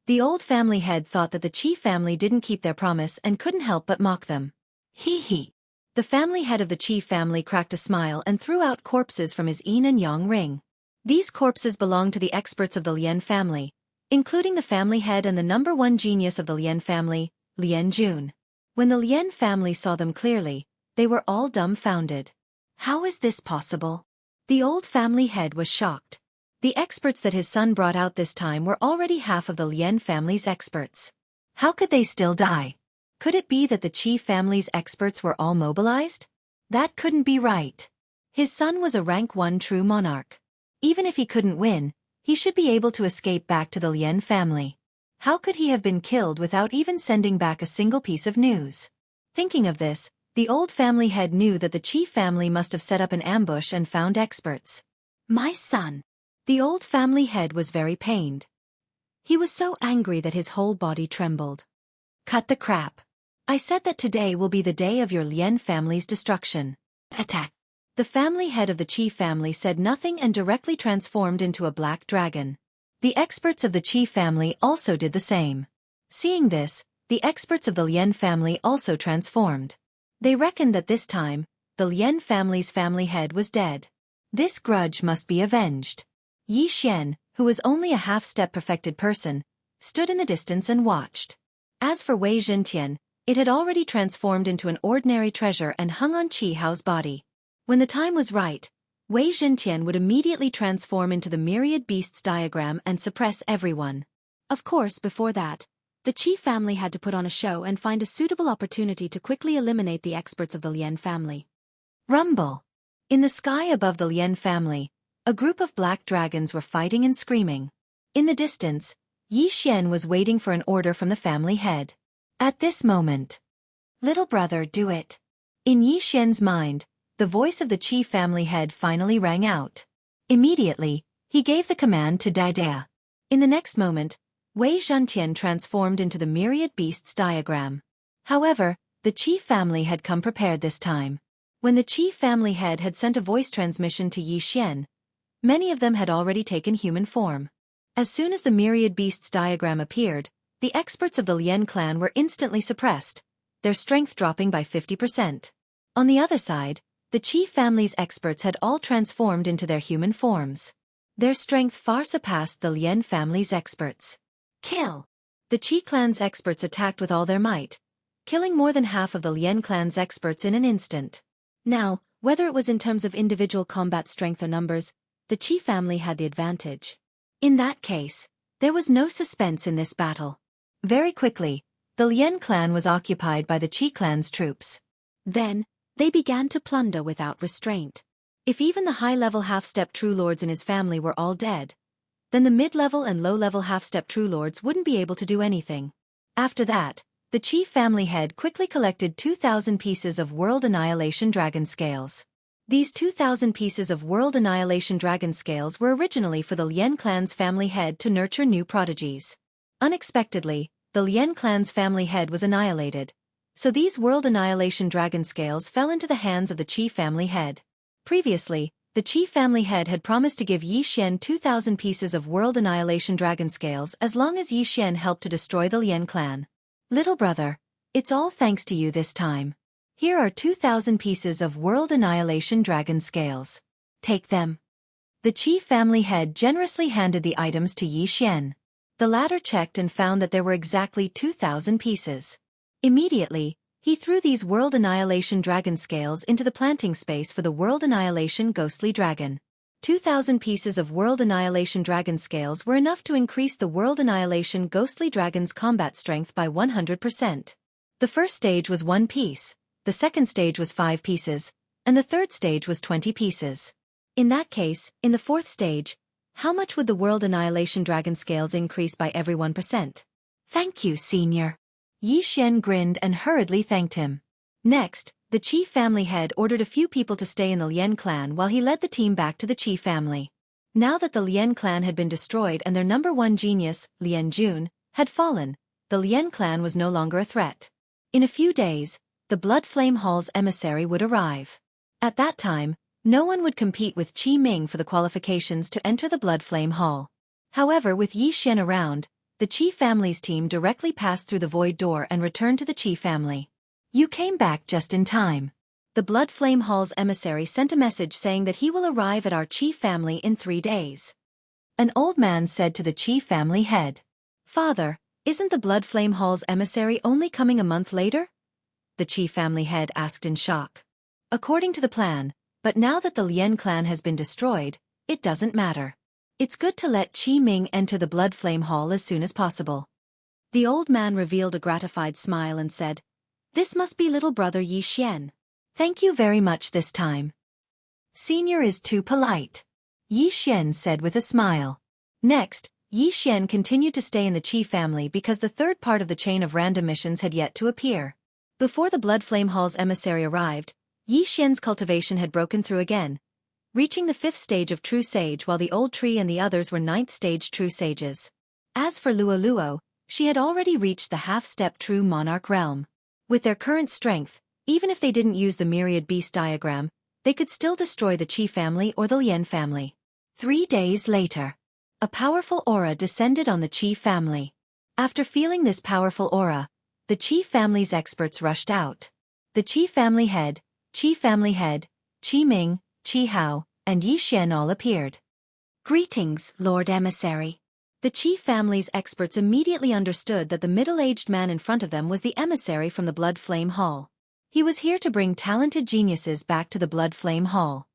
The old family head thought that the Qi family didn't keep their promise and couldn't help but mock them. Hee hee. The family head of the Qi family cracked a smile and threw out corpses from his yin and yang ring. These corpses belonged to the experts of the Lien family, including the family head and the number 1 genius of the Lien family, Lien Jun. When the Lien family saw them clearly, they were all dumbfounded. How is this possible? The old family head was shocked. The experts that his son brought out this time were already half of the Lien family's experts. How could they still die? Could it be that the Qi family's experts were all mobilized? That couldn't be right. His son was a rank 1 true monarch. Even if he couldn't win, he should be able to escape back to the Lien family. How could he have been killed without even sending back a single piece of news? Thinking of this, the old family head knew that the Qi family must have set up an ambush and found experts. My son. The old family head was very pained. He was so angry that his whole body trembled. Cut the crap. I said that today will be the day of your Lien family's destruction. Attack. The family head of the Qi family said nothing and directly transformed into a black dragon. The experts of the Qi family also did the same. Seeing this, the experts of the Lien family also transformed. They reckoned that this time, the Lien family's family head was dead. This grudge must be avenged. Yi Xian, who was only a half-step perfected person, stood in the distance and watched. As for Wei Zhentian, it had already transformed into an ordinary treasure and hung on Qi Hao's body. When the time was right, Wei Zhentian would immediately transform into the myriad beasts diagram and suppress everyone. Of course, before that, the Qi family had to put on a show and find a suitable opportunity to quickly eliminate the experts of the Lian family. Rumble. In the sky above the Lian family, a group of black dragons were fighting and screaming. In the distance, Yi Xian was waiting for an order from the family head. At this moment, "Little brother, do it." In Yi Xian's mind, the voice of the Qi family head finally rang out. Immediately, he gave the command to Daidea. In the next moment, Wei Zhentian transformed into the myriad beasts diagram. However, the Qi family had come prepared this time. When the Qi family head had sent a voice transmission to Yi Xian, many of them had already taken human form. As soon as the myriad beasts diagram appeared, the experts of the Lian clan were instantly suppressed, their strength dropping by 50%. On the other side, the Qi family's experts had all transformed into their human forms. Their strength far surpassed the Lian family's experts. Kill! The Qi clan's experts attacked with all their might, killing more than half of the Lian clan's experts in an instant. Now, whether it was in terms of individual combat strength or numbers, the Qi family had the advantage. In that case, there was no suspense in this battle. Very quickly, the Lian clan was occupied by the Qi clan's troops. Then, they began to plunder without restraint. If even the high-level half-step true lords in his family were all dead, then the mid-level and low-level half-step true lords wouldn't be able to do anything. After that, the Qi family head quickly collected 2,000 pieces of World Annihilation Dragon Scales. These 2,000 pieces of World Annihilation Dragon Scales were originally for the Lian clan's family head to nurture new prodigies. Unexpectedly, the Lian clan's family head was annihilated, so these World Annihilation Dragon Scales fell into the hands of the Qi family head. Previously, the Qi family head had promised to give Yi Xian 2,000 pieces of World Annihilation Dragon Scales as long as Yi Xian helped to destroy the Lian clan. "Little brother, it's all thanks to you this time. Here are 2,000 pieces of World Annihilation Dragon Scales. Take them." The Qi family head generously handed the items to Yi Xian. The latter checked and found that there were exactly 2,000 pieces. Immediately, he threw these World Annihilation Dragon Scales into the planting space for the World Annihilation Ghostly Dragon. 2,000 pieces of World Annihilation Dragon Scales were enough to increase the World Annihilation Ghostly Dragon's combat strength by 100%. The first stage was 1 piece, the second stage was 5 pieces, and the third stage was 20 pieces. In that case, in the fourth stage, how much would the World Annihilation Dragon Scales increase by every 1%? "Thank you, Senior." Yi Xian grinned and hurriedly thanked him. Next, the Qi family head ordered a few people to stay in the Lian clan while he led the team back to the Qi family. Now that the Lian clan had been destroyed and their number one genius, Lian Jun, had fallen, the Lian clan was no longer a threat. In a few days, the Blood Flame Hall's emissary would arrive. At that time, no one would compete with Qi Ming for the qualifications to enter the Blood Flame Hall. However, with Yi Xian around, the Qi family's team directly passed through the void door and returned to the Qi family. "You came back just in time." The Blood Flame Hall's emissary sent a message saying that he will arrive at our Qi family in 3 days. An old man said to the Qi family head, "Father, isn't the Blood Flame Hall's emissary only coming a month later?" The Qi family head asked in shock. "According to the plan, but now that the Lian clan has been destroyed, it doesn't matter. It's good to let Qi Ming enter the Blood Flame Hall as soon as possible." The old man revealed a gratified smile and said, "This must be little brother Yi Xian. Thank you very much this time." "Senior is too polite," Yi Xian said with a smile. Next, Yi Xian continued to stay in the Qi family because the third part of the chain of random missions had yet to appear. Before the Blood Flame Hall's emissary arrived, Yi Xian's cultivation had broken through again, reaching the 5th stage of True Sage while the Old Tree and the others were 9th stage True Sages. As for Luo Luo, she had already reached the half-step True Monarch realm. With their current strength, even if they didn't use the Myriad Beast diagram, they could still destroy the Qi family or the Lian family. 3 days later, a powerful aura descended on the Qi family. After feeling this powerful aura, the Qi family's experts rushed out. The Qi family head, Qi Ming, Qi Hao, and Yi Xian all appeared. "Greetings, Lord Emissary." The Qi family's experts immediately understood that the middle-aged man in front of them was the emissary from the Blood Flame Hall. He was here to bring talented geniuses back to the Blood Flame Hall.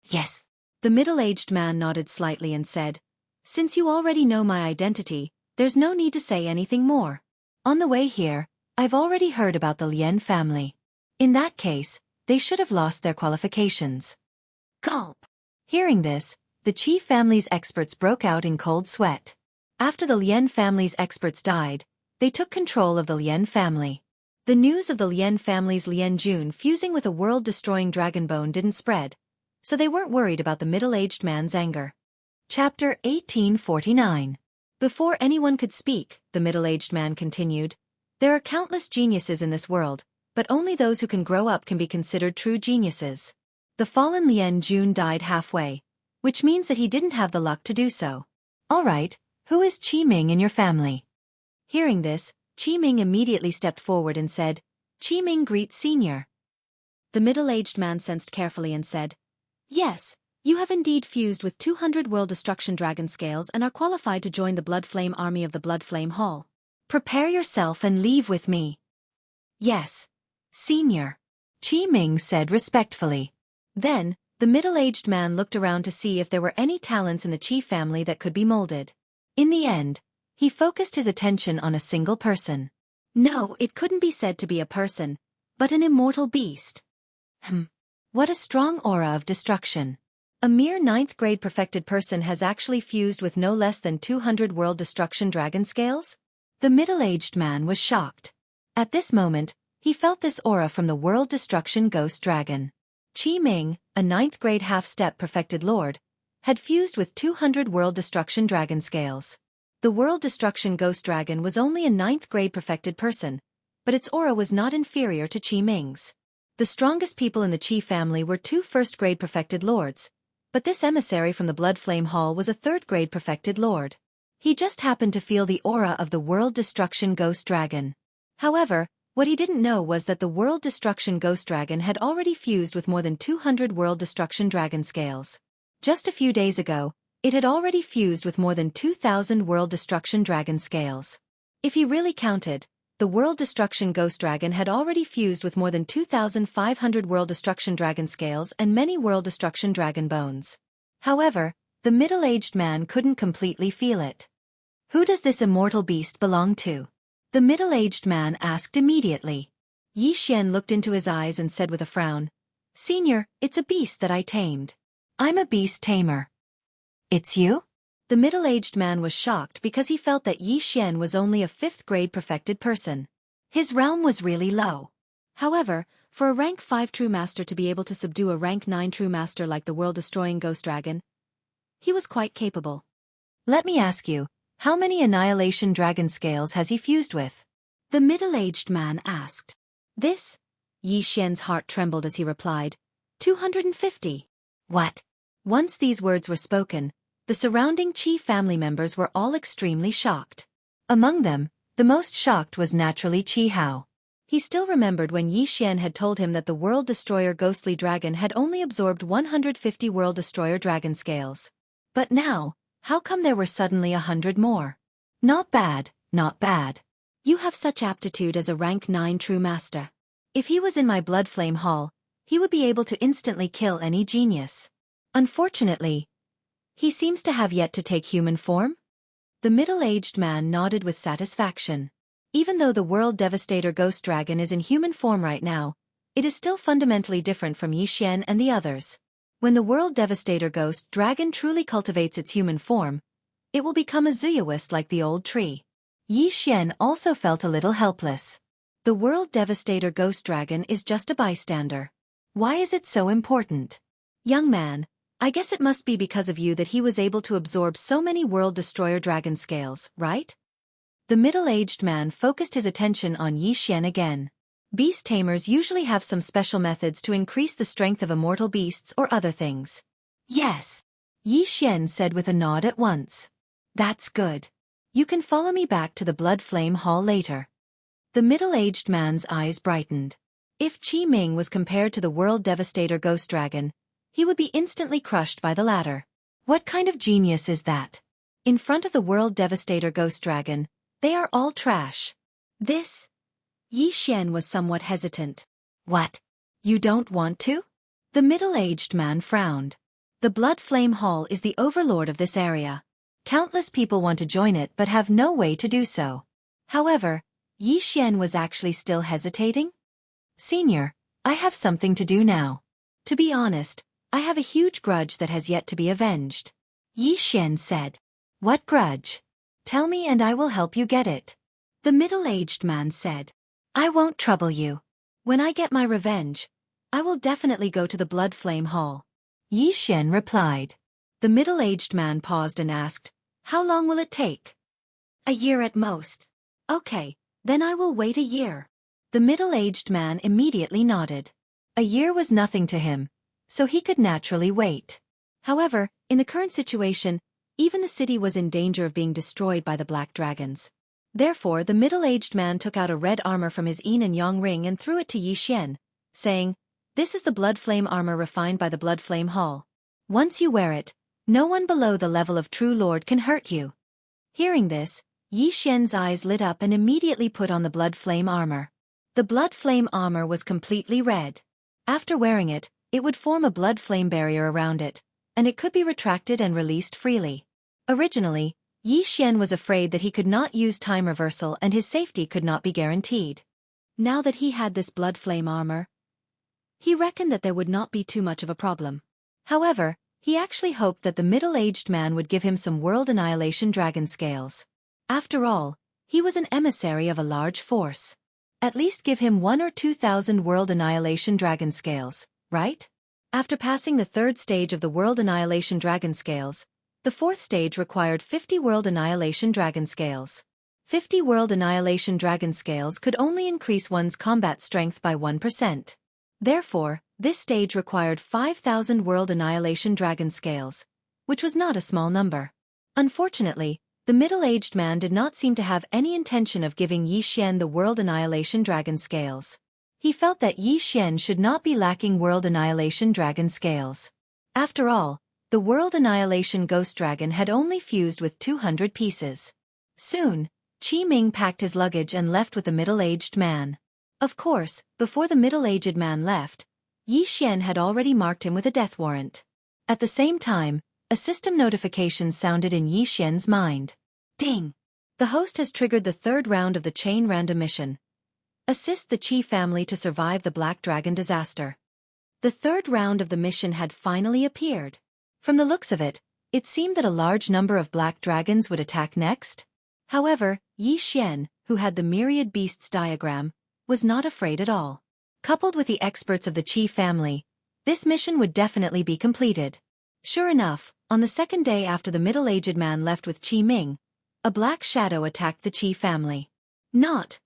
"Yes, The middle-aged man nodded slightly and said, "Since you already know my identity, there's no need to say anything more. On the way here, I've already heard about the Lien family. In that case, they should have lost their qualifications." Gulp. Hearing this, the Qi family's experts broke out in cold sweat. After the Lien family's experts died, they took control of the Lien family. The news of the Lien family's Lien Jun fusing with a world-destroying dragon bone didn't spread, so they weren't worried about the middle-aged man's anger. Chapter 1849. Before anyone could speak, the middle-aged man continued, "There are countless geniuses in this world, but only those who can grow up can be considered true geniuses. The fallen Lien Jun died halfway, which means that he didn't have the luck to do so. All right, who is Qi Ming in your family?" Hearing this, Qi Ming immediately stepped forward and said, "Qi Ming greets Senior." The middle-aged man sensed carefully and said, "Yes, you have indeed fused with 200 World Destruction Dragon Scales and are qualified to join the Blood Flame Army of the Blood Flame Hall. Prepare yourself and leave with me." "Yes, Senior," Qi Ming said respectfully. Then, the middle-aged man looked around to see if there were any talents in the Qi family that could be molded. In the end, he focused his attention on a single person. No, it couldn't be said to be a person, but an immortal beast. What a strong aura of destruction. A mere 9th grade perfected person has actually fused with no less than 200 World Destruction Dragon Scales? The middle-aged man was shocked. At this moment, he felt this aura from the World Destruction Ghost Dragon. Qi Ming, a 9th grade half-step perfected lord, had fused with 200 World Destruction Dragon Scales. The World Destruction Ghost Dragon was only a 9th grade perfected person, but its aura was not inferior to Qi Ming's. The strongest people in the Qi family were 2 1st-grade perfected lords, but this emissary from the Blood Flame Hall was a 3rd-grade perfected lord. He just happened to feel the aura of the World Destruction Ghost Dragon. However, what he didn't know was that the World Destruction Ghost Dragon had already fused with more than 200 World Destruction Dragon Scales. Just a few days ago, it had already fused with more than 2,000 World Destruction Dragon Scales. If he really counted, the World Destruction Ghost Dragon had already fused with more than 2,500 World Destruction Dragon Scales and many World Destruction Dragon Bones. However, the middle-aged man couldn't completely feel it. "Who does this immortal beast belong to?" the middle-aged man asked immediately. Yi Xian looked into his eyes and said with a frown, "Senior, it's a beast that I tamed. I'm a beast tamer." "It's you?" The middle-aged man was shocked because he felt that Yi Xian was only a 5th-grade perfected person. His realm was really low. However, for a rank 5 true master to be able to subdue a rank 9 true master like the world-destroying Ghost Dragon, he was quite capable. "Let me ask you, how many Annihilation Dragon Scales has he fused with?" the middle-aged man asked. This? Yi Xian's heart trembled as he replied, 250. What? Once these words were spoken, the surrounding Qi family members were all extremely shocked. Among them, the most shocked was naturally Qi Hao. He still remembered when Yi Xian had told him that the World Destroyer Ghostly Dragon had only absorbed 150 World Destroyer Dragon Scales. But now, how come there were suddenly 100 more? Not bad, not bad. You have such aptitude as a rank 9 true master. If he was in my Blood Flame Hall, he would be able to instantly kill any genius. Unfortunately, he seems to have yet to take human form? The middle-aged man nodded with satisfaction. Even though the World Devastator Ghost Dragon is in human form right now, it is still fundamentally different from Yi Xian and the others. When the World Devastator Ghost Dragon truly cultivates its human form, it will become a Zuyawist like the old tree. Yi Xian also felt a little helpless. The World Devastator Ghost Dragon is just a bystander. Why is it so important? Young man, I guess it must be because of you that he was able to absorb so many World Destroyer Dragon Scales, right? The middle-aged man focused his attention on Yi Xian again. Beast tamers usually have some special methods to increase the strength of immortal beasts or other things. Yes, Yi Xian said with a nod at once. That's good. You can follow me back to the Blood Flame Hall later. The middle-aged man's eyes brightened. If Qi Ming was compared to the World Devastator Ghost Dragon, he would be instantly crushed by the latter. What kind of genius is that? In front of the World Devastator Ghost Dragon, they are all trash. This? Yi Xian was somewhat hesitant. What? You don't want to? The middle-aged man frowned. The Blood Flame Hall is the overlord of this area. Countless people want to join it but have no way to do so. However, Yi Xian was actually still hesitating. Senior, I have something to do now. To be honest, I have a huge grudge that has yet to be avenged. Yi Xian said. What grudge? Tell me and I will help you get it. The middle-aged man said. I won't trouble you. When I get my revenge, I will definitely go to the Blood Flame Hall. Yi Xian replied. The middle-aged man paused and asked, How long will it take? A year at most. Okay, then I will wait a year. The middle-aged man immediately nodded. A year was nothing to him, so he could naturally wait. However, in the current situation, even the city was in danger of being destroyed by the black dragons. Therefore, the middle-aged man took out a red armor from his yin and yang ring and threw it to Yi Xian, saying, This is the blood flame armor refined by the Blood Flame Hall. Once you wear it, no one below the level of True Lord can hurt you. Hearing this, Yi Xian's eyes lit up and immediately put on the blood flame armor. The blood flame armor was completely red. After wearing it, it would form a blood flame barrier around it, and it could be retracted and released freely. Originally, Yi Xian was afraid that he could not use time reversal and his safety could not be guaranteed. Now that he had this blood flame armor, he reckoned that there would not be too much of a problem. However, he actually hoped that the middle-aged man would give him some world annihilation dragon scales. After all, he was an emissary of a large force. At least give him 1,000 or 2,000 world annihilation dragon scales, right? After passing the third stage of the world annihilation dragon scales, the fourth stage required 50 world annihilation dragon scales. 50 world annihilation dragon scales could only increase one's combat strength by 1%. Therefore, this stage required 5,000 world annihilation dragon scales, which was not a small number. Unfortunately, the middle-aged man did not seem to have any intention of giving Yi Xian the world annihilation dragon scales. He felt that Yi Xian should not be lacking world annihilation dragon scales. After all, the world annihilation ghost dragon had only fused with 200 pieces. Soon, Qi Ming packed his luggage and left with the middle-aged man. Of course, before the middle-aged man left, Yi Xian had already marked him with a death warrant. At the same time, a system notification sounded in Yi Xian's mind. Ding! The host has triggered the third round of the chain random mission. Assist the Qi family to survive the Black Dragon disaster. The third round of the mission had finally appeared. From the looks of it, it seemed that a large number of black dragons would attack next. However, Yi Xian, who had the myriad beasts diagram, was not afraid at all. Coupled with the experts of the Qi family, this mission would definitely be completed. Sure enough, on the second day after the middle-aged man left with Qi Ming, a black shadow attacked the Qi family. Not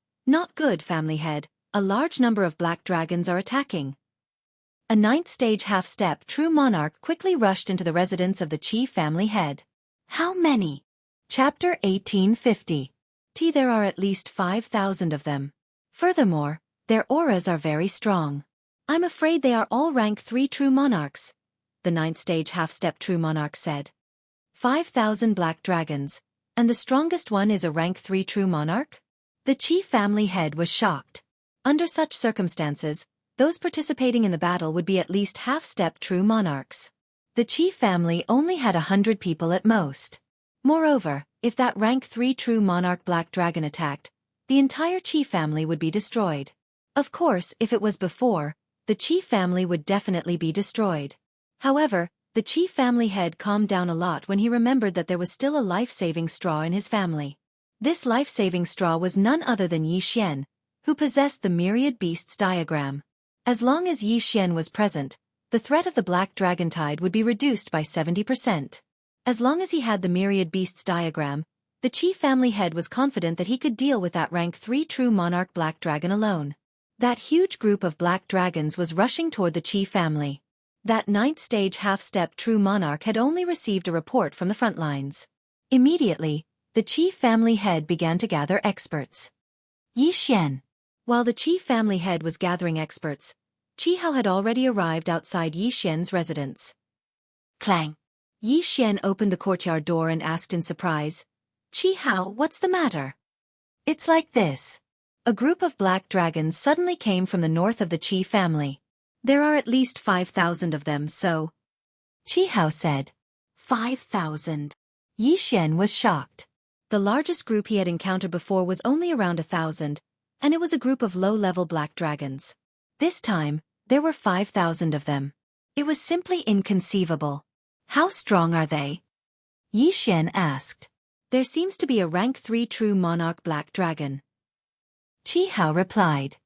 good, family head, a large number of black dragons are attacking. A ninth stage half-step true monarch quickly rushed into the residence of the Qi family head. How many? Chapter 1850. There are at least 5,000 of them. Furthermore, their auras are very strong. I'm afraid they are all rank 3 true monarchs, the ninth stage half-step true monarch said. 5,000 black dragons, and the strongest one is a rank 3 true monarch? The Qi family head was shocked. Under such circumstances, those participating in the battle would be at least half-step true monarchs. The Qi family only had 100 people at most. Moreover, if that rank 3 true monarch black dragon attacked, the entire Qi family would be destroyed. Of course, if it was before, the Qi family would definitely be destroyed. However, the Qi family head calmed down a lot when he remembered that there was still a life-saving straw in his family. This life-saving straw was none other than Yi Xian, who possessed the myriad beasts diagram. As long as Yi Xian was present, the threat of the black dragon tide would be reduced by 70%. As long as he had the myriad beasts diagram, the Qi family head was confident that he could deal with that rank 3 true monarch black dragon alone. That huge group of black dragons was rushing toward the Qi family. That ninth stage half-step true monarch had only received a report from the front lines. Immediately, the Qi family head began to gather experts. Yi Xian. While the Qi family head was gathering experts, Qi Hao had already arrived outside Yi Xian's residence. Clang! Yi Xian opened the courtyard door and asked in surprise, Qi Hao, what's the matter? It's like this. A group of black dragons suddenly came from the north of the Qi family. There are at least 5,000 of them, so... Qi Hao said. 5,000. Yi Xian was shocked. The largest group he had encountered before was only around 1,000, and it was a group of low-level black dragons. This time, there were 5,000 of them. It was simply inconceivable. How strong are they? Yi Xian asked. There seems to be a rank 3 true monarch black dragon. Qi Hao replied.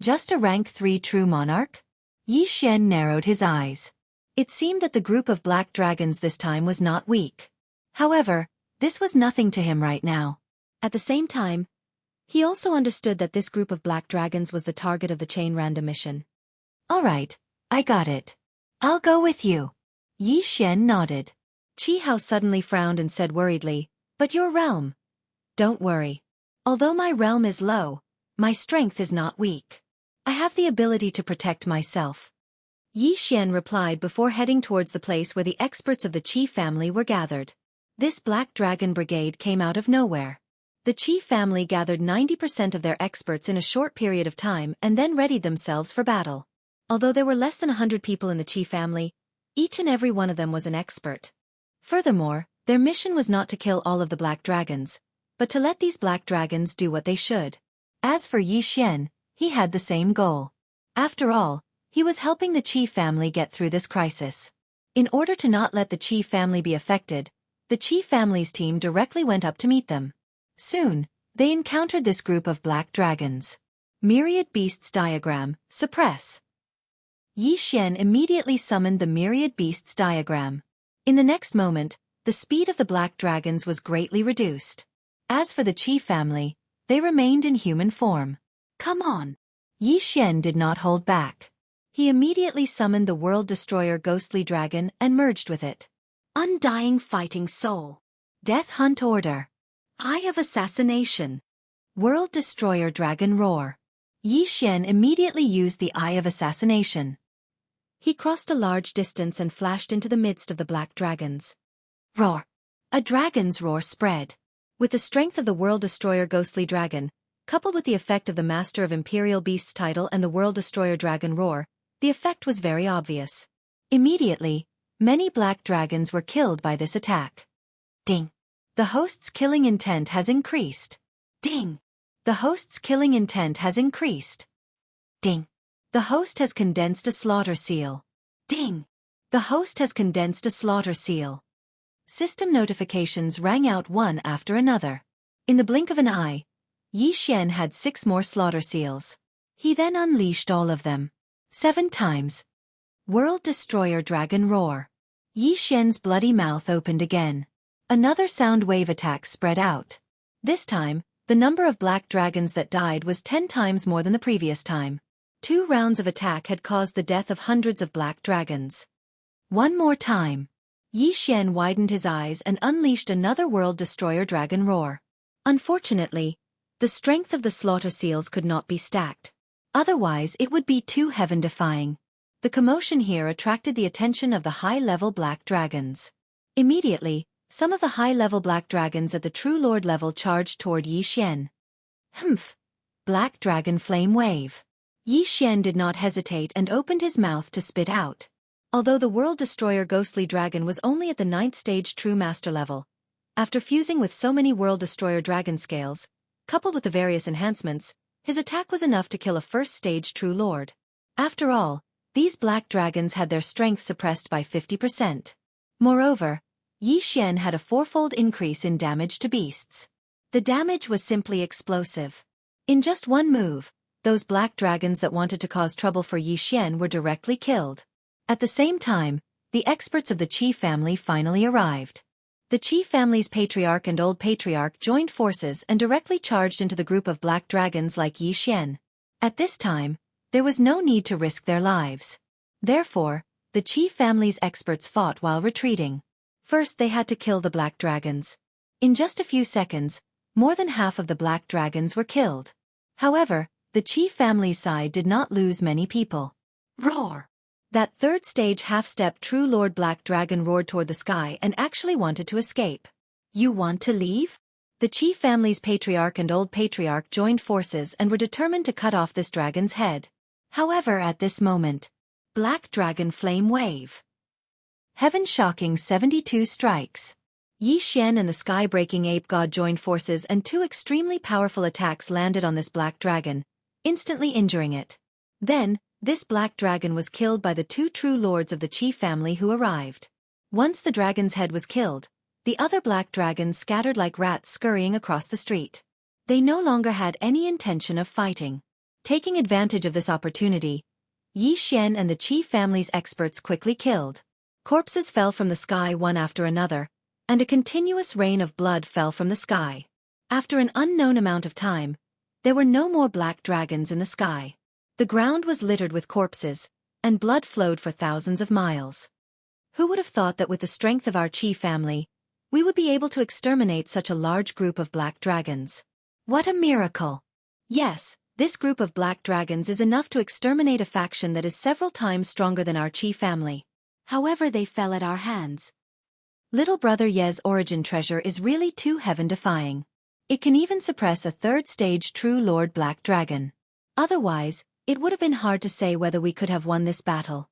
Just a rank 3 true monarch? Yi Xian narrowed his eyes. It seemed that the group of black dragons this time was not weak. However, this was nothing to him right now. At the same time, he also understood that this group of black dragons was the target of the chain random mission. All right, I got it. I'll go with you. Yi Xian nodded. Qi Hao suddenly frowned and said worriedly, but your realm? Don't worry. Although my realm is low, my strength is not weak. I have the ability to protect myself. Yi Xian replied before heading towards the place where the experts of the Qi family were gathered. This Black Dragon Brigade came out of nowhere. The Qi family gathered 90% of their experts in a short period of time and then readied themselves for battle. Although there were less than 100 people in the Qi family, each and every one of them was an expert. Furthermore, their mission was not to kill all of the black dragons, but to let these black dragons do what they should. As for Yi Xian, he had the same goal. After all, he was helping the Qi family get through this crisis. In order to not let the Qi family be affected, the Qi family's team directly went up to meet them. Soon, they encountered this group of black dragons. Myriad Beasts Diagram, suppress. Yi Xian immediately summoned the Myriad Beasts Diagram. In the next moment, the speed of the black dragons was greatly reduced. As for the Qi family, they remained in human form. Come on! Yi Xian did not hold back. He immediately summoned the World Destroyer Ghostly Dragon and merged with it. Undying Fighting Soul. Death Hunt Order. Eye of Assassination. World Destroyer Dragon Roar. Yi Xian immediately used the Eye of Assassination. He crossed a large distance and flashed into the midst of the black dragons. Roar. A dragon's roar spread. With the strength of the World Destroyer Ghostly Dragon, coupled with the effect of the Master of Imperial Beasts title and the World Destroyer Dragon Roar, the effect was very obvious. Immediately, many black dragons were killed by this attack. Ding. The host's killing intent has increased. Ding. The host's killing intent has increased. Ding. The host has condensed a slaughter seal. Ding. The host has condensed a slaughter seal. System notifications rang out one after another. In the blink of an eye, Yi Xian had 6 more slaughter seals. He then unleashed all of them. 7 times. World Destroyer Dragon Roar. Yi Xian's bloody mouth opened again. Another sound wave attack spread out. This time, the number of black dragons that died was 10 times more than the previous time. 2 rounds of attack had caused the death of hundreds of black dragons. One more time. Yi Xian widened his eyes and unleashed another World Destroyer Dragon Roar. Unfortunately, the strength of the slaughter seals could not be stacked. Otherwise it would be too heaven-defying. The commotion here attracted the attention of the high-level black dragons. Immediately, some of the high-level black dragons at the True Lord level charged toward Yi Xian. Humph! Black Dragon Flame Wave. Yi Xian did not hesitate and opened his mouth to spit out. Although the World Destroyer Ghostly Dragon was only at the 9th stage True Master level, after fusing with so many World Destroyer Dragon scales, coupled with the various enhancements, his attack was enough to kill a 1st stage True Lord. After all, these black dragons had their strength suppressed by 50%. Moreover, Yi Xian had a 4-fold increase in damage to beasts. The damage was simply explosive. In just one move, those black dragons that wanted to cause trouble for Yi Xian were directly killed. At the same time, the experts of the Qi family finally arrived. The Qi family's patriarch and old patriarch joined forces and directly charged into the group of black dragons like Yi Xian. At this time, there was no need to risk their lives. Therefore, the Qi family's experts fought while retreating. First they had to kill the black dragons. In just a few seconds, more than half of the black dragons were killed. However, the Qi family's side did not lose many people. Roar! That 3rd stage half-step True Lord Black Dragon roared toward the sky and actually wanted to escape. You want to leave? The Qi family's patriarch and old patriarch joined forces and were determined to cut off this dragon's head. However, at this moment, Black Dragon Flame Wave. Heaven-shocking 72 strikes. Yi Xian and the sky-breaking ape god joined forces and two extremely powerful attacks landed on this black dragon, instantly injuring it. Then, this black dragon was killed by the two true lords of the Qi family who arrived. Once the dragon's head was killed, the other black dragons scattered like rats scurrying across the street. They no longer had any intention of fighting. Taking advantage of this opportunity, Yi Xian and the Qi family's experts quickly killed. Corpses fell from the sky one after another, and a continuous rain of blood fell from the sky. After an unknown amount of time, there were no more black dragons in the sky. The ground was littered with corpses, and blood flowed for thousands of miles. Who would have thought that with the strength of our Qi family, we would be able to exterminate such a large group of black dragons? What a miracle! Yes, this group of black dragons is enough to exterminate a faction that is several times stronger than our Qi family. However, they fell at our hands. Little brother Ye's origin treasure is really too heaven-defying. It can even suppress a third-stage true Lord Black Dragon. Otherwise, it would have been hard to say whether we could have won this battle.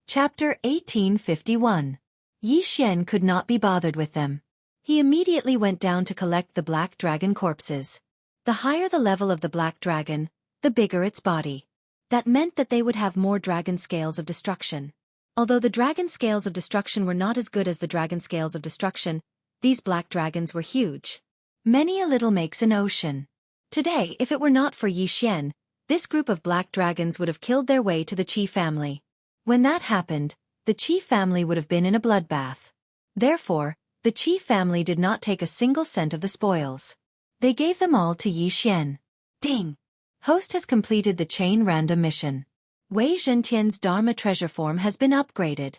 Chapter 1851. Yi Xian could not be bothered with them. He immediately went down to collect the black dragon corpses. The higher the level of the black dragon, the bigger its body. That meant that they would have more dragon scales of destruction. Although the dragon scales of destruction were not as good as the dragon scales of destruction, these black dragons were huge. Many a little makes an ocean. Today, if it were not for Yi Xian, this group of black dragons would have killed their way to the Qi family. When that happened, the Qi family would have been in a bloodbath. Therefore, the Qi family did not take a single cent of the spoils. They gave them all to Yi Xian. Ding! Host has completed the chain random mission. Wei Zhentian's Dharma treasure form has been upgraded.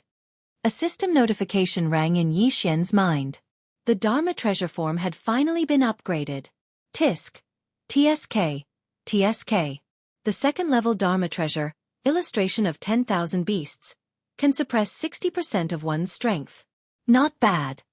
A system notification rang in Yi Xian's mind. The Dharma treasure form had finally been upgraded. Tisk. TSK. TSK. The second-level Dharma treasure, illustration of 10,000 beasts, can suppress 60% of one's strength. Not bad.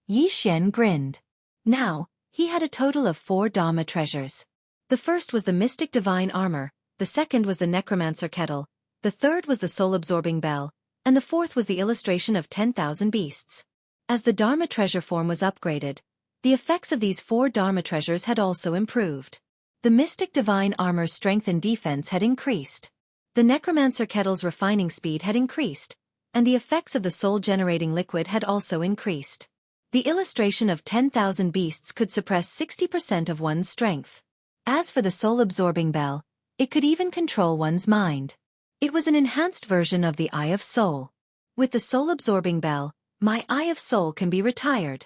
Yi Xian grinned. Now, he had a total of 4 Dharma treasures. The first was the Mystic Divine Armor, the second was the Necromancer Kettle, the third was the Soul-Absorbing Bell, and the fourth was the illustration of 10,000 beasts. As the Dharma treasure form was upgraded, the effects of these 4 Dharma treasures had also improved. The Mystic Divine Armor's strength and defense had increased. The Necromancer Kettle's refining speed had increased, and the effects of the soul-generating liquid had also increased. The illustration of 10,000 beasts could suppress 60% of one's strength. As for the soul-absorbing bell, it could even control one's mind. It was an enhanced version of the Eye of Soul. With the soul-absorbing bell, my Eye of Soul can be retired.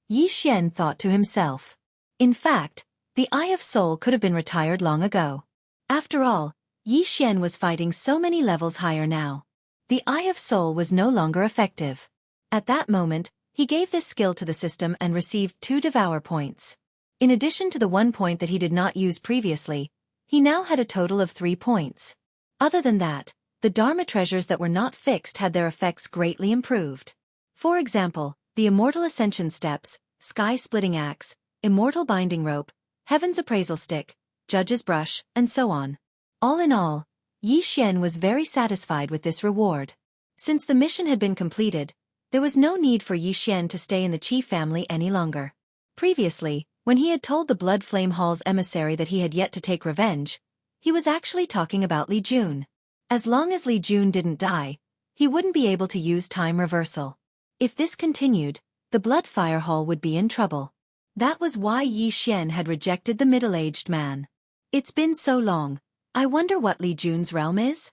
Yi Xian thought to himself. In fact, the Eye of Soul could have been retired long ago. After all, Yi Xian was fighting so many levels higher now. The Eye of Soul was no longer effective. At that moment, he gave this skill to the system and received 2 Devour points. In addition to the 1 point that he did not use previously, he now had a total of 3 points. Other than that, the Dharma treasures that were not fixed had their effects greatly improved. For example, the Immortal Ascension Steps, Sky-Splitting Axe, Immortal Binding Rope, Heaven's Appraisal Stick, Judge's Brush, and so on. All in all, Yi Xian was very satisfied with this reward. Since the mission had been completed, there was no need for Yi Xian to stay in the Qi family any longer. Previously, when he had told the Blood Flame Hall's emissary that he had yet to take revenge, he was actually talking about Li Jun. As long as Li Jun didn't die, he wouldn't be able to use time reversal. If this continued, the Blood Fire Hall would be in trouble. That was why Yi Xian had rejected the middle-aged man. It's been so long, I wonder what Li Jun's realm is?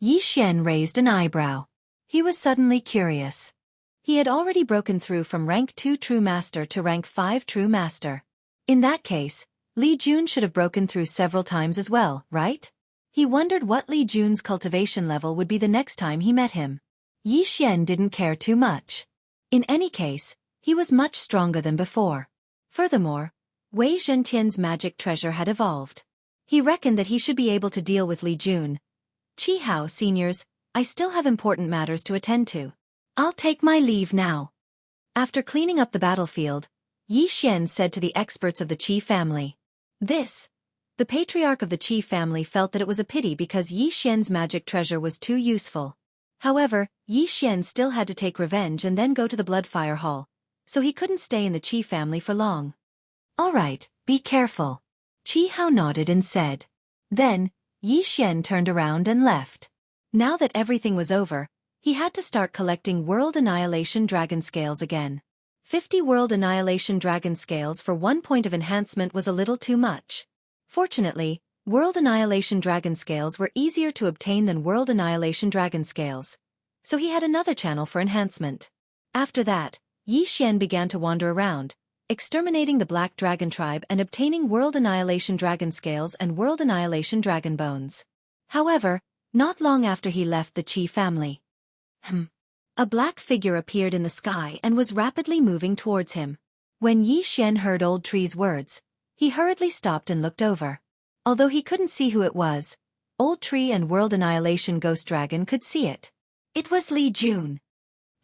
Yi Xian raised an eyebrow. He was suddenly curious. He had already broken through from rank 2 True Master to rank 5 True Master. In that case, Li Jun should have broken through several times as well, right? He wondered what Li Jun's cultivation level would be the next time he met him. Yi Xian didn't care too much. In any case, he was much stronger than before. Furthermore, Wei Zhentian's magic treasure had evolved. He reckoned that he should be able to deal with Li Jun. Qi Hao, seniors, I still have important matters to attend to. I'll take my leave now. After cleaning up the battlefield, Yi Xian said to the experts of the Qi family. The patriarch of the Qi family felt that it was a pity because Yi Xian's magic treasure was too useful. However, Yi Xian still had to take revenge and then go to the Bloodfire Hall, so he couldn't stay in the Qi family for long. All right, be careful. Qi Hao nodded and said. Then, Yi Xian turned around and left. Now that everything was over, he had to start collecting World Annihilation Dragon Scales again. 50 World Annihilation Dragon Scales for 1 point of enhancement was a little too much. Fortunately, World Annihilation Dragon Scales were easier to obtain than World Annihilation Dragon Scales, so he had another channel for enhancement. After that, Yi Xian began to wander around, exterminating the Black Dragon tribe and obtaining World Annihilation Dragon Scales and World Annihilation Dragon Bones. However, not long after he left the Qi family, a black figure appeared in the sky and was rapidly moving towards him. When Yi Xian heard Old Tree's words, he hurriedly stopped and looked over. Although he couldn't see who it was, Old Tree and World Annihilation Ghost Dragon could see it. It was Li Jun.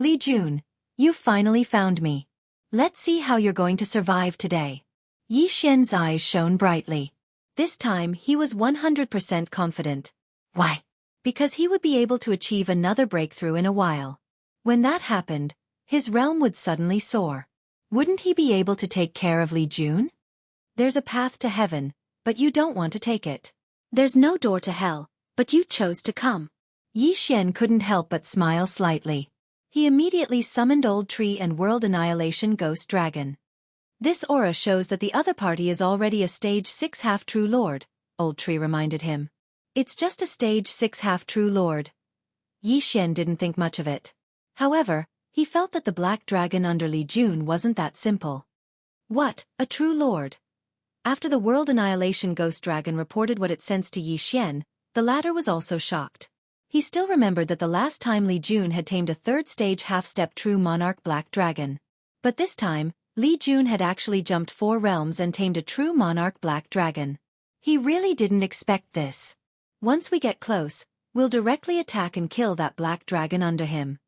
Li Jun, you finally found me. Let's see how you're going to survive today. Yi Xian's eyes shone brightly. This time he was 100% confident. Why? Because he would be able to achieve another breakthrough in a while. When that happened, his realm would suddenly soar. Wouldn't he be able to take care of Li Jun? There's a path to heaven, but you don't want to take it. There's no door to hell, but you chose to come. Yi Xian couldn't help but smile slightly. He immediately summoned Old Tree and World Annihilation Ghost Dragon. This aura shows that the other party is already a stage 6 half-true lord, Old Tree reminded him. It's just a stage 6 half-true lord. Yi Xian didn't think much of it. However, he felt that the Black Dragon under Li Jun wasn't that simple. What, a true lord? After the World Annihilation Ghost Dragon reported what it sensed to Yi Xian, the latter was also shocked. He still remembered that the last time Li Jun had tamed a third-stage half-step true monarch Black Dragon. But this time, Li Jun had actually jumped 4 realms and tamed a true monarch Black Dragon. He really didn't expect this. Once we get close, we'll directly attack and kill that Black Dragon under him.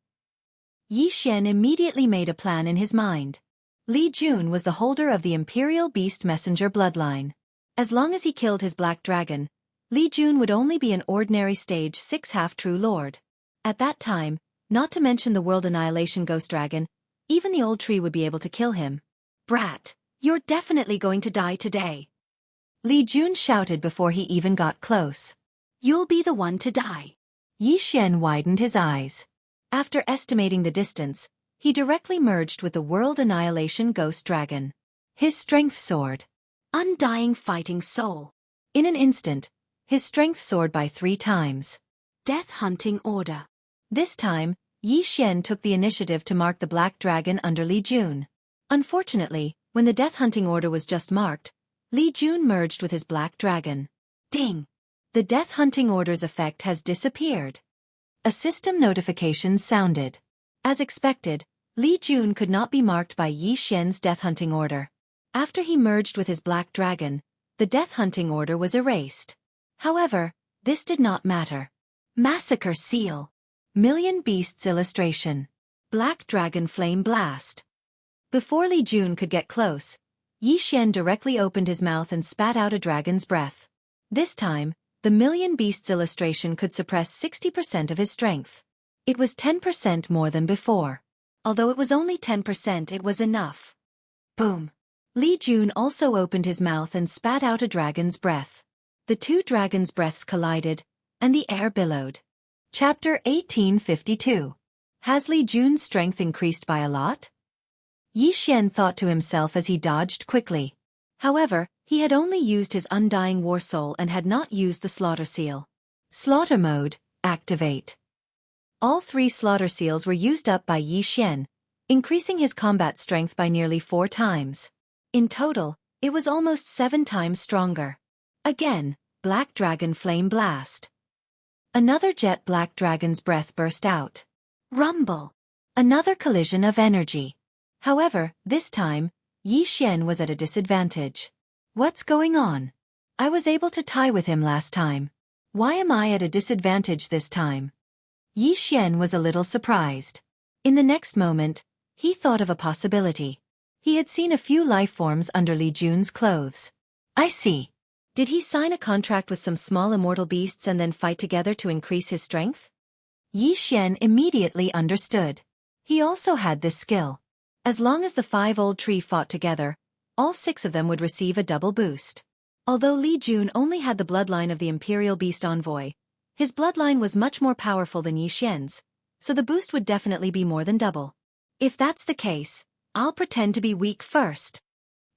Yi Xian immediately made a plan in his mind. Li Jun was the holder of the Imperial Beast Messenger bloodline. As long as he killed his Black Dragon, Li Jun would only be an ordinary stage 6 half-true lord. At that time, not to mention the World Annihilation Ghost Dragon, even the Old Tree would be able to kill him. Brat, you're definitely going to die today. Li Jun shouted before he even got close. You'll be the one to die. Yi Xian widened his eyes. After estimating the distance, he directly merged with the World Annihilation Ghost Dragon. His strength soared. Undying fighting soul. In an instant, his strength soared by 3 times. Death Hunting Order. This time, Yi Xian took the initiative to mark the Black Dragon under Li Jun. Unfortunately, when the Death Hunting Order was just marked, Li Jun merged with his Black Dragon. Ding! The Death Hunting Order's effect has disappeared. A system notification sounded. As expected, Li Jun could not be marked by Yi Xian's Death Hunting Order. After he merged with his Black Dragon, the Death Hunting Order was erased. However, this did not matter. Massacre Seal. Million Beasts Illustration. Black Dragon Flame Blast. Before Li Jun could get close, Yi Xian directly opened his mouth and spat out a dragon's breath. This time, the Million Beasts illustration could suppress 60% of his strength. It was 10% more than before. Although it was only 10%, it was enough. Boom! Li Jun also opened his mouth and spat out a dragon's breath. The 2 dragons' breaths collided, and the air billowed. Chapter 1852. Has Li Jun's strength increased by a lot? Yi Xian thought to himself as he dodged quickly. However, he had only used his Undying War Soul and had not used the Slaughter Seal. Slaughter Mode, activate. All 3 Slaughter Seals were used up by Yi Xian, increasing his combat strength by nearly 4 times. In total, it was almost 7 times stronger. Again, Black Dragon Flame Blast. Another jet Black Dragon's breath burst out. Rumble. Another collision of energy. However, this time, Yi Xian was at a disadvantage. What's going on? I was able to tie with him last time. Why am I at a disadvantage this time? Yi Xian was a little surprised. In the next moment, he thought of a possibility. He had seen a few life forms under Li Jun's clothes. I see. Did he sign a contract with some small immortal beasts and then fight together to increase his strength? Yi Xian immediately understood. He also had this skill. As long as the 5 old tree fought together, all 6 of them would receive a double boost. Although Li Jun only had the bloodline of the Imperial Beast Envoy, his bloodline was much more powerful than Yi Xian's, so the boost would definitely be more than double. If that's the case, I'll pretend to be weak first.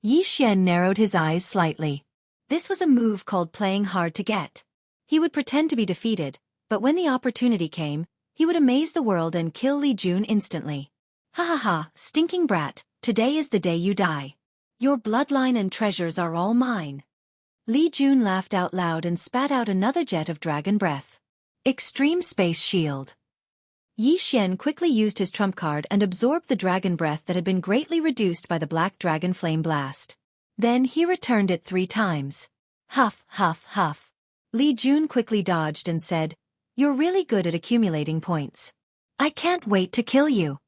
Yi Xian narrowed his eyes slightly. This was a move called playing hard to get. He would pretend to be defeated, but when the opportunity came, he would amaze the world and kill Li Jun instantly. Ha ha ha, stinking brat, today is the day you die. Your bloodline and treasures are all mine. Li Jun laughed out loud and spat out another jet of dragon breath. Extreme Space Shield. Yi Xian quickly used his trump card and absorbed the dragon breath that had been greatly reduced by the black dragon flame blast. Then he returned it 3 times. Huff, huff, huff. Li Jun quickly dodged and said, "You're really good at accumulating points. I can't wait to kill you."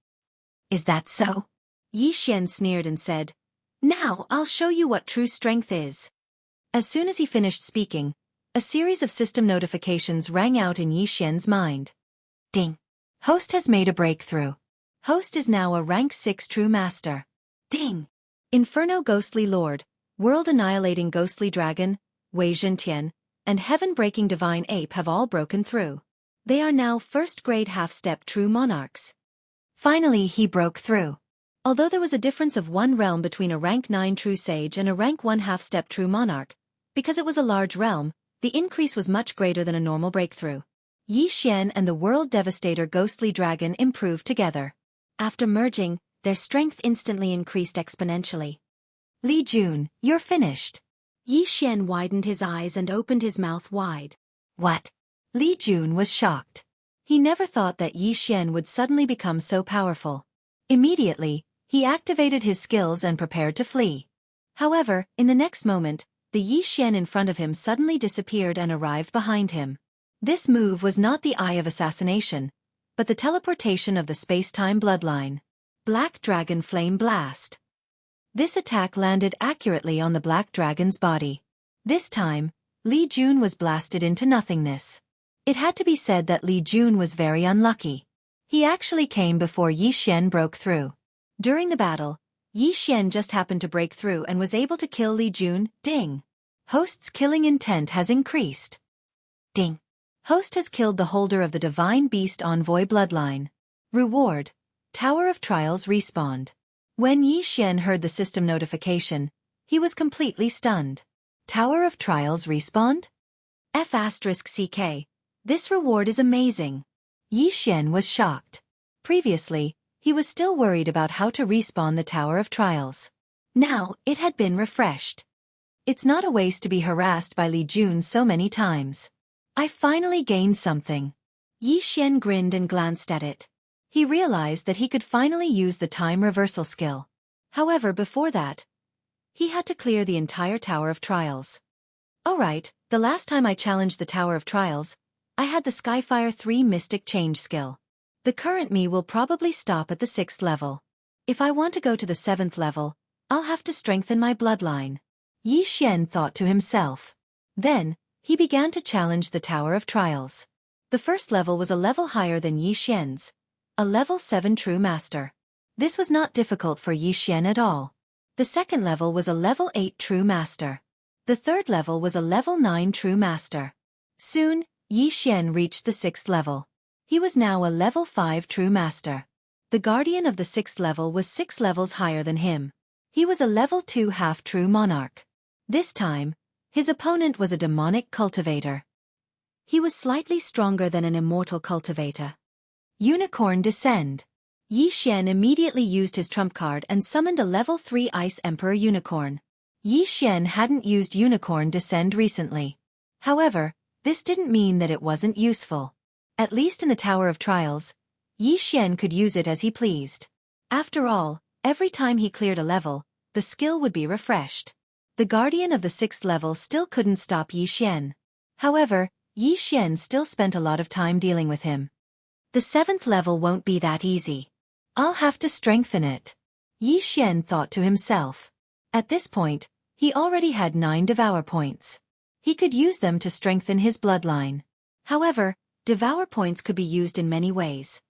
Is that so? Yi Xian sneered and said, "Now I'll show you what true strength is." As soon as he finished speaking, a series of system notifications rang out in Yi Xian's mind. Ding. Host has made a breakthrough. Host is now a rank 6 true master. Ding. Inferno Ghostly Lord, World Annihilating Ghostly Dragon, Wei Zhentian, and Heaven-Breaking Divine Ape have all broken through. They are now first-grade half-step true monarchs. Finally he broke through. Although there was a difference of 1 realm between a rank 9 true sage and a rank 1 half-step true monarch, because it was a large realm, the increase was much greater than a normal breakthrough. Yi Xian and the World Devastator Ghostly Dragon improved together. After merging, their strength instantly increased exponentially. Li Jun, you're finished. Yi Xian widened his eyes and opened his mouth wide. What? Li Jun was shocked. He never thought that Yi Xian would suddenly become so powerful. Immediately, he activated his skills and prepared to flee. However, in the next moment, the Yi Xian in front of him suddenly disappeared and arrived behind him. This move was not the Eye of Assassination, but the teleportation of the space-time bloodline. Black Dragon Flame Blast. This attack landed accurately on the Black Dragon's body. This time, Li Jun was blasted into nothingness. It had to be said that Li Jun was very unlucky. He actually came before Yi Xian broke through. During the battle, Yi Xian just happened to break through and was able to kill Li Jun. Ding. Host's killing intent has increased. Ding. Host has killed the holder of the Divine Beast Envoy bloodline. Reward. Tower of Trials respawned. When Yi Xian heard the system notification, he was completely stunned. Tower of Trials respawned? F***CK. This reward is amazing. Yi Xian was shocked. Previously, he was still worried about how to respawn the Tower of Trials. Now, it had been refreshed. It's not a waste to be harassed by Li Jun so many times. I finally gained something. Yi Xian grinned and glanced at it. He realized that he could finally use the time reversal skill. However, before that, he had to clear the entire Tower of Trials. Alright, the last time I challenged the Tower of Trials, I had the Skyfire 3 Mystic Change skill. The current me will probably stop at the 6th level. If I want to go to the 7th level, I'll have to strengthen my bloodline. Yi Xian thought to himself. Then, he began to challenge the Tower of Trials. The first level was a level higher than Yi Xian's, a level 7 true master. This was not difficult for Yi Xian at all. The second level was a level 8 true master. The third level was a level 9 true master. Soon, Yi Xian reached the 6th level. He was now a level 5 true master. The guardian of the 6th level was 6 levels higher than him. He was a level 2 half-true monarch. This time, his opponent was a demonic cultivator. He was slightly stronger than an immortal cultivator. Unicorn Descend. Yi Xian immediately used his trump card and summoned a level 3 Ice Emperor Unicorn. Yi Xian hadn't used Unicorn Descend recently. However, this didn't mean that it wasn't useful. At least in the Tower of Trials, Yi Xian could use it as he pleased. After all, every time he cleared a level, the skill would be refreshed. The guardian of the 6th level still couldn't stop Yi Xian. However, Yi Xian still spent a lot of time dealing with him. The 7th level won't be that easy. I'll have to strengthen it. Yi Xian thought to himself. At this point, he already had 9 Devour points. He could use them to strengthen his bloodline. However, Devour points could be used in many ways.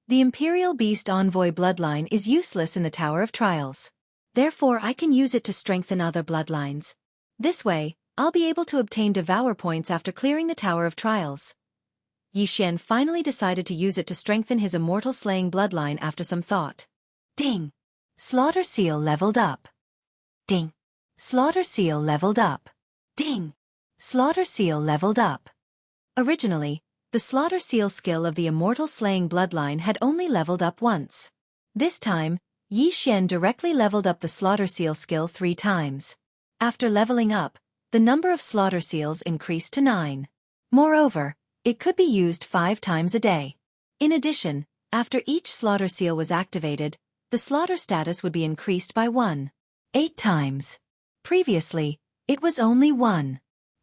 The Imperial Beast Envoy bloodline is useless in the Tower of Trials. Therefore I can use it to strengthen other bloodlines. This way, I'll be able to obtain Devour points after clearing the Tower of Trials. Yi Xian finally decided to use it to strengthen his immortal slaying bloodline after some thought. Ding! Slaughter Seal leveled up. Ding! Slaughter Seal leveled up. Ding! Slaughter Seal leveled up. Originally, the Slaughter Seal skill of the immortal slaying bloodline had only leveled up once. This time, Yi Xian directly leveled up the Slaughter Seal skill 3 times. After leveling up, the number of Slaughter Seals increased to 9. Moreover, it could be used 5 times a day. In addition, after each Slaughter Seal was activated, the Slaughter status would be increased by 8 times. Previously, it was only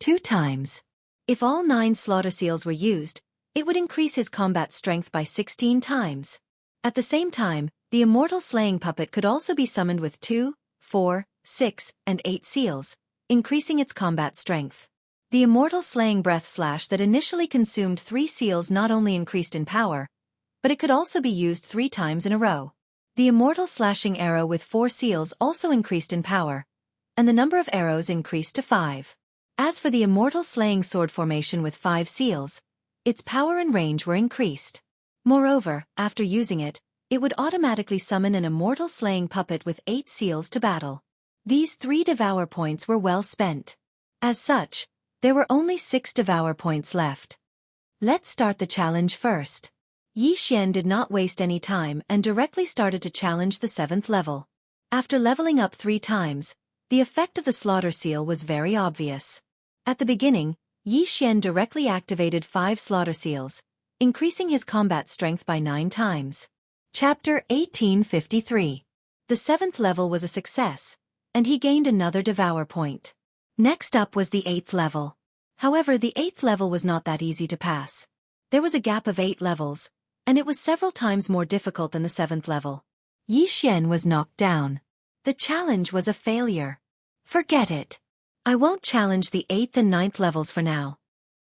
2 times. If all 9 Slaughter Seals were used, it would increase his combat strength by 16 times. At the same time, the immortal slaying puppet could also be summoned with 2, 4, 6, and 8 seals, increasing its combat strength. The immortal slaying breath slash that initially consumed 3 seals not only increased in power, but it could also be used 3 times in a row. The immortal slashing arrow with 4 seals also increased in power, and the number of arrows increased to 5. As for the immortal slaying sword formation with 5 seals, its power and range were increased. Moreover, after using it, it would automatically summon an immortal slaying puppet with 8 seals to battle. These 3 Devour points were well spent. As such, there were only 6 Devour points left. Let's start the challenge first. Yi Xian did not waste any time and directly started to challenge the 7th level. After leveling up 3 times, the effect of the Slaughter Seal was very obvious. At the beginning, Yi Xian directly activated 5 Slaughter Seals, increasing his combat strength by 9 times. Chapter 1853. The 7th level was a success, and he gained another Devour point. Next up was the 8th level. However, the 8th level was not that easy to pass. There was a gap of 8 levels, and it was several times more difficult than the 7th level. Yi Xian was knocked down. The challenge was a failure. Forget it. I won't challenge the 8th and 9th levels for now.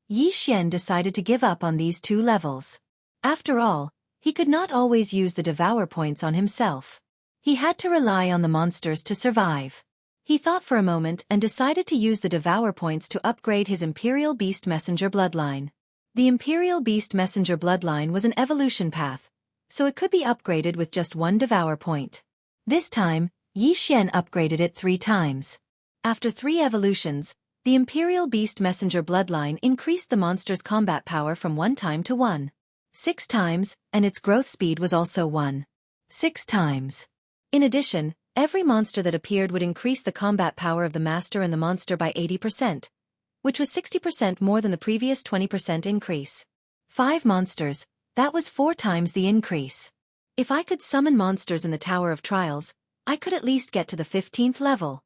Yi Xian decided to give up on these 2 levels. After all, he could not always use the Devour points on himself. He had to rely on the monsters to survive. He thought for a moment and decided to use the Devour points to upgrade his Imperial Beast Messenger bloodline. The Imperial Beast Messenger bloodline was an evolution path, so it could be upgraded with just 1 Devour point. This time, Yi Xian upgraded it 3 times. After 3 evolutions, the Imperial Beast Messenger bloodline increased the monster's combat power from 1 time to 6 times, and its growth speed was also 6 times. In addition, every monster that appeared would increase the combat power of the master and the monster by 80%, which was 60% more than the previous 20% increase. 5 monsters, that was 4 times the increase. If I could summon monsters in the Tower of Trials, I could at least get to the 15th level.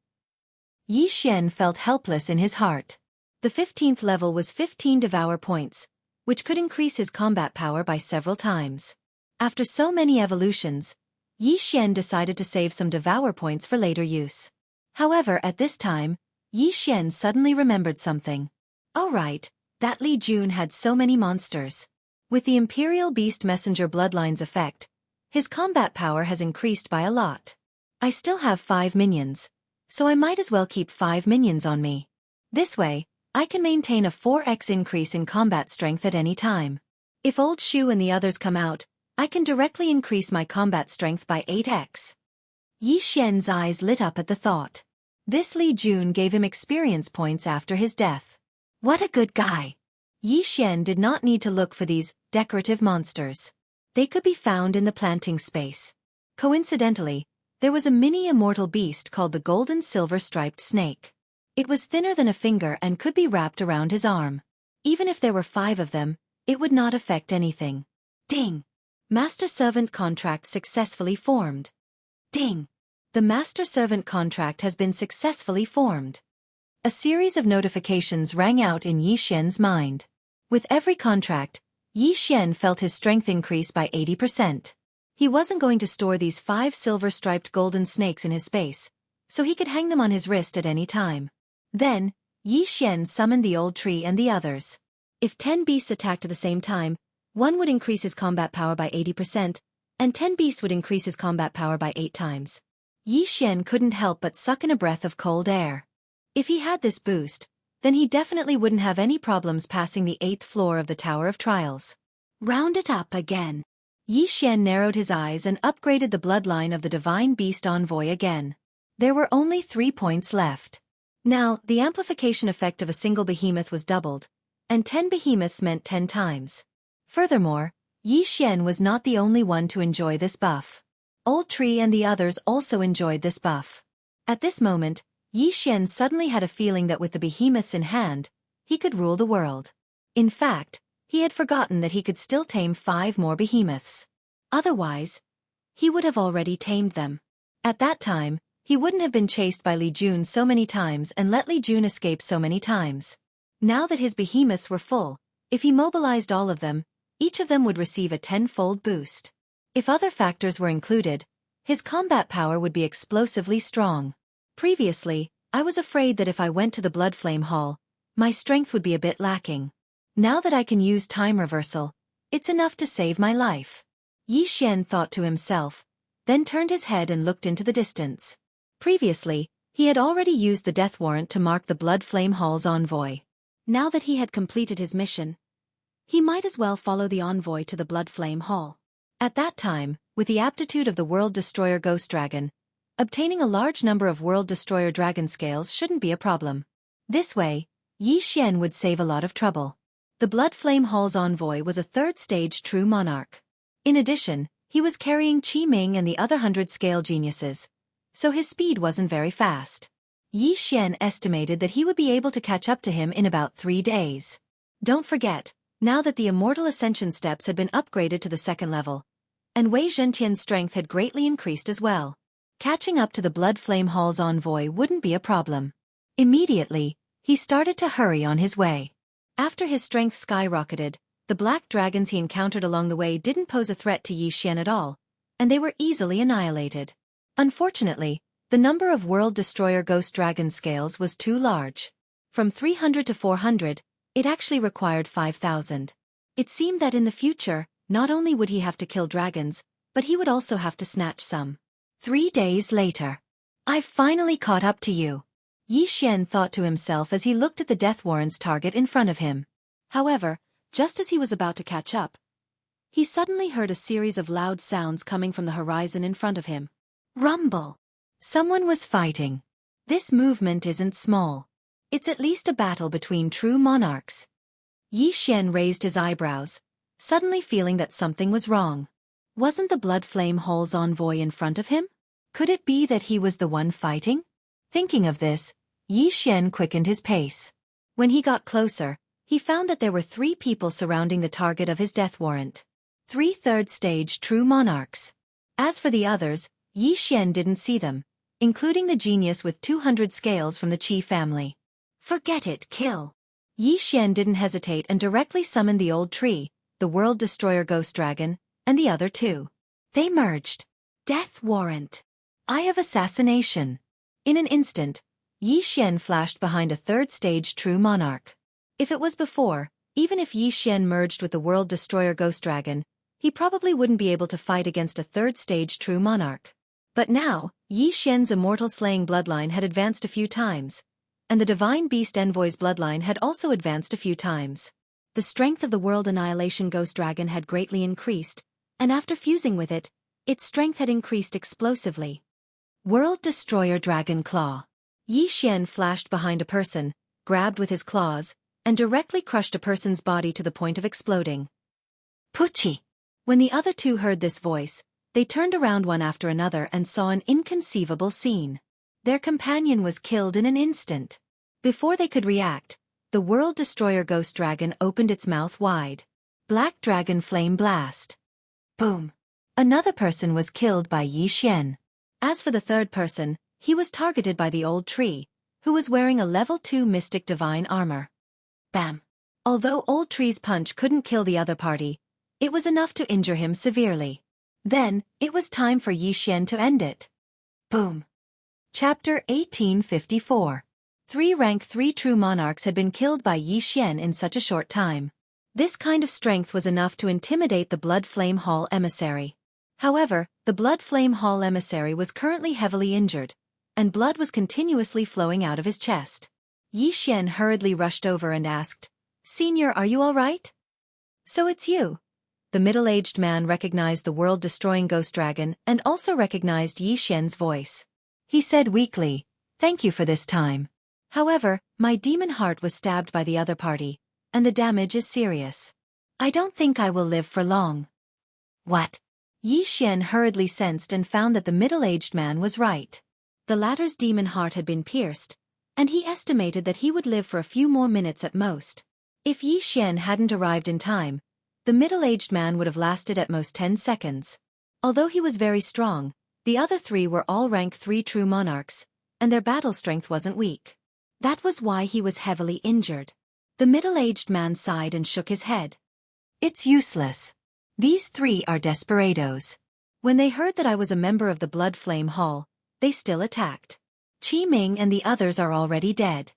Yi Xian felt helpless in his heart. The 15th level was 15 Devour points, which could increase his combat power by several times. After so many evolutions, Yi Xian decided to save some Devour points for later use. However, at this time, Yi Xian suddenly remembered something. Oh right, that Li Jun had so many monsters. With the Imperial Beast Messenger bloodline's effect, his combat power has increased by a lot. I still have 5 minions, so I might as well keep 5 minions on me. This way, I can maintain a 4x increase in combat strength at any time. If Old Shu and the others come out, I can directly increase my combat strength by 8x. Yi Xian's eyes lit up at the thought. This Li Jun gave him experience points after his death. What a good guy! Yi Xian did not need to look for these decorative monsters. They could be found in the planting space. Coincidentally, there was a mini immortal beast called the golden silver striped snake. It was thinner than a finger and could be wrapped around his arm. Even if there were 5 of them, it would not affect anything. Ding! Master-servant contract successfully formed. Ding! The master-servant contract has been successfully formed. A series of notifications rang out in Yi Xian's mind. With every contract, Yi Xian felt his strength increase by 80%. He wasn't going to store these 5 silver-striped golden snakes in his space, so he could hang them on his wrist at any time. Then, Yi Xian summoned the old tree and the others. If 10 beasts attacked at the same time, one would increase his combat power by 80%, and 10 beasts would increase his combat power by 8 times. Yi Xian couldn't help but suck in a breath of cold air. If he had this boost, then he definitely wouldn't have any problems passing the 8th floor of the Tower of Trials. Round it up again. Yi Xian narrowed his eyes and upgraded the bloodline of the Divine Beast Envoy again. There were only 3 points left. Now, the amplification effect of a single behemoth was doubled, and 10 behemoths meant 10 times. Furthermore, Yi Xian was not the only one to enjoy this buff. Old Tree and the others also enjoyed this buff. At this moment, Yi Xian suddenly had a feeling that with the behemoths in hand, he could rule the world. In fact, he had forgotten that he could still tame 5 more behemoths. Otherwise, he would have already tamed them. At that time, he wouldn't have been chased by Li Jun so many times and let Li Jun escape so many times. Now that his behemoths were full, if he mobilized all of them, each of them would receive a 10-fold boost. If other factors were included, his combat power would be explosively strong. Previously, I was afraid that if I went to the Blood Flame Hall, my strength would be a bit lacking. Now that I can use time reversal, it's enough to save my life. Yi Xian thought to himself, then turned his head and looked into the distance. Previously, he had already used the death warrant to mark the Blood Flame Hall's envoy. Now that he had completed his mission, he might as well follow the envoy to the Blood Flame Hall. At that time, with the aptitude of the World Destroyer Ghost Dragon, obtaining a large number of World Destroyer Dragon Scales shouldn't be a problem. This way, Yi Xian would save a lot of trouble. The Blood Flame Hall's envoy was a 3rd-stage true monarch. In addition, he was carrying Qi Ming and the other 100-scale geniuses, so his speed wasn't very fast. Yi Xian estimated that he would be able to catch up to him in about 3 days. Don't forget, now that the Immortal Ascension steps had been upgraded to the 2nd level, and Wei Zhentian's strength had greatly increased as well, catching up to the Blood Flame Hall's envoy wouldn't be a problem. Immediately, he started to hurry on his way. After his strength skyrocketed, the black dragons he encountered along the way didn't pose a threat to Yi Xian at all, and they were easily annihilated. Unfortunately, the number of World Destroyer Ghost Dragon Scales was too large. From 300 to 400, it actually required 5,000. It seemed that in the future, not only would he have to kill dragons, but he would also have to snatch some. 3 days later. I've finally caught up to you. Yi Xian thought to himself as he looked at the death warrant's target in front of him. However, just as he was about to catch up, he suddenly heard a series of loud sounds coming from the horizon in front of him. Rumble! Someone was fighting. This movement isn't small. It's at least a battle between true monarchs. Yi Xian raised his eyebrows, suddenly feeling that something was wrong. Wasn't the Blood Flame Hall's envoy in front of him? Could it be that he was the one fighting? Thinking of this, Yi Xian quickened his pace. When he got closer, he found that there were 3 people surrounding the target of his death warrant. 3 3rd-stage true monarchs. As for the others, Yi Xian didn't see them, including the genius with 200 scales from the Qi family. Forget it, kill. Yi Xian didn't hesitate and directly summoned the Old Tree, the World Destroyer Ghost Dragon, and the other 2. They merged. Death warrant. Eye of assassination. In an instant, Yi Xian flashed behind a 3rd-stage true monarch. If it was before, even if Yi Xian merged with the World Destroyer Ghost Dragon, he probably wouldn't be able to fight against a 3rd-stage true monarch. But now, Yi Xian's immortal slaying bloodline had advanced a few times, and the Divine Beast Envoy's bloodline had also advanced a few times. The strength of the World Annihilation Ghost Dragon had greatly increased, and after fusing with it, its strength had increased explosively. World Destroyer Dragon Claw. Yi Xian flashed behind a person, grabbed with his claws, and directly crushed a person's body to the point of exploding. Pucci! When the other 2 heard this voice, they turned around one after another and saw an inconceivable scene. Their companion was killed in an instant. Before they could react, the World Destroyer Ghost Dragon opened its mouth wide. Black Dragon Flame Blast. Boom! Another person was killed by Yi Xian. As for the 3rd person, he was targeted by the Old Tree, who was wearing a level 2 Mystic Divine armor. Bam! Although Old Tree's punch couldn't kill the other party, it was enough to injure him severely. Then, it was time for Yi Xian to end it. Boom! Chapter 1854. 3 rank 3 true monarchs had been killed by Yi Xian in such a short time. This kind of strength was enough to intimidate the Blood Flame Hall emissary. However, the Blood Flame Hall emissary was currently heavily injured, and blood was continuously flowing out of his chest. Yi Xian hurriedly rushed over and asked, "Senior, are you all right?" "So it's you." The middle-aged man recognized the world-destroying ghost dragon and also recognized Yi Xian's voice. He said weakly, "Thank you for this time. However, my demon heart was stabbed by the other party, and the damage is serious. I don't think I will live for long." "What?" Yi Xian hurriedly sensed and found that the middle-aged man was right. The latter's demon heart had been pierced, and he estimated that he would live for a few more minutes at most. If Yi Xian hadn't arrived in time, the middle-aged man would have lasted at most 10 seconds. Although he was very strong, the other 3 were all rank 3 true monarchs, and their battle strength wasn't weak. That was why he was heavily injured. The middle-aged man sighed and shook his head. "It's useless. These 3 are desperados. When they heard that I was a member of the Blood Flame Hall, they still attacked. Qi Ming and the others are already dead."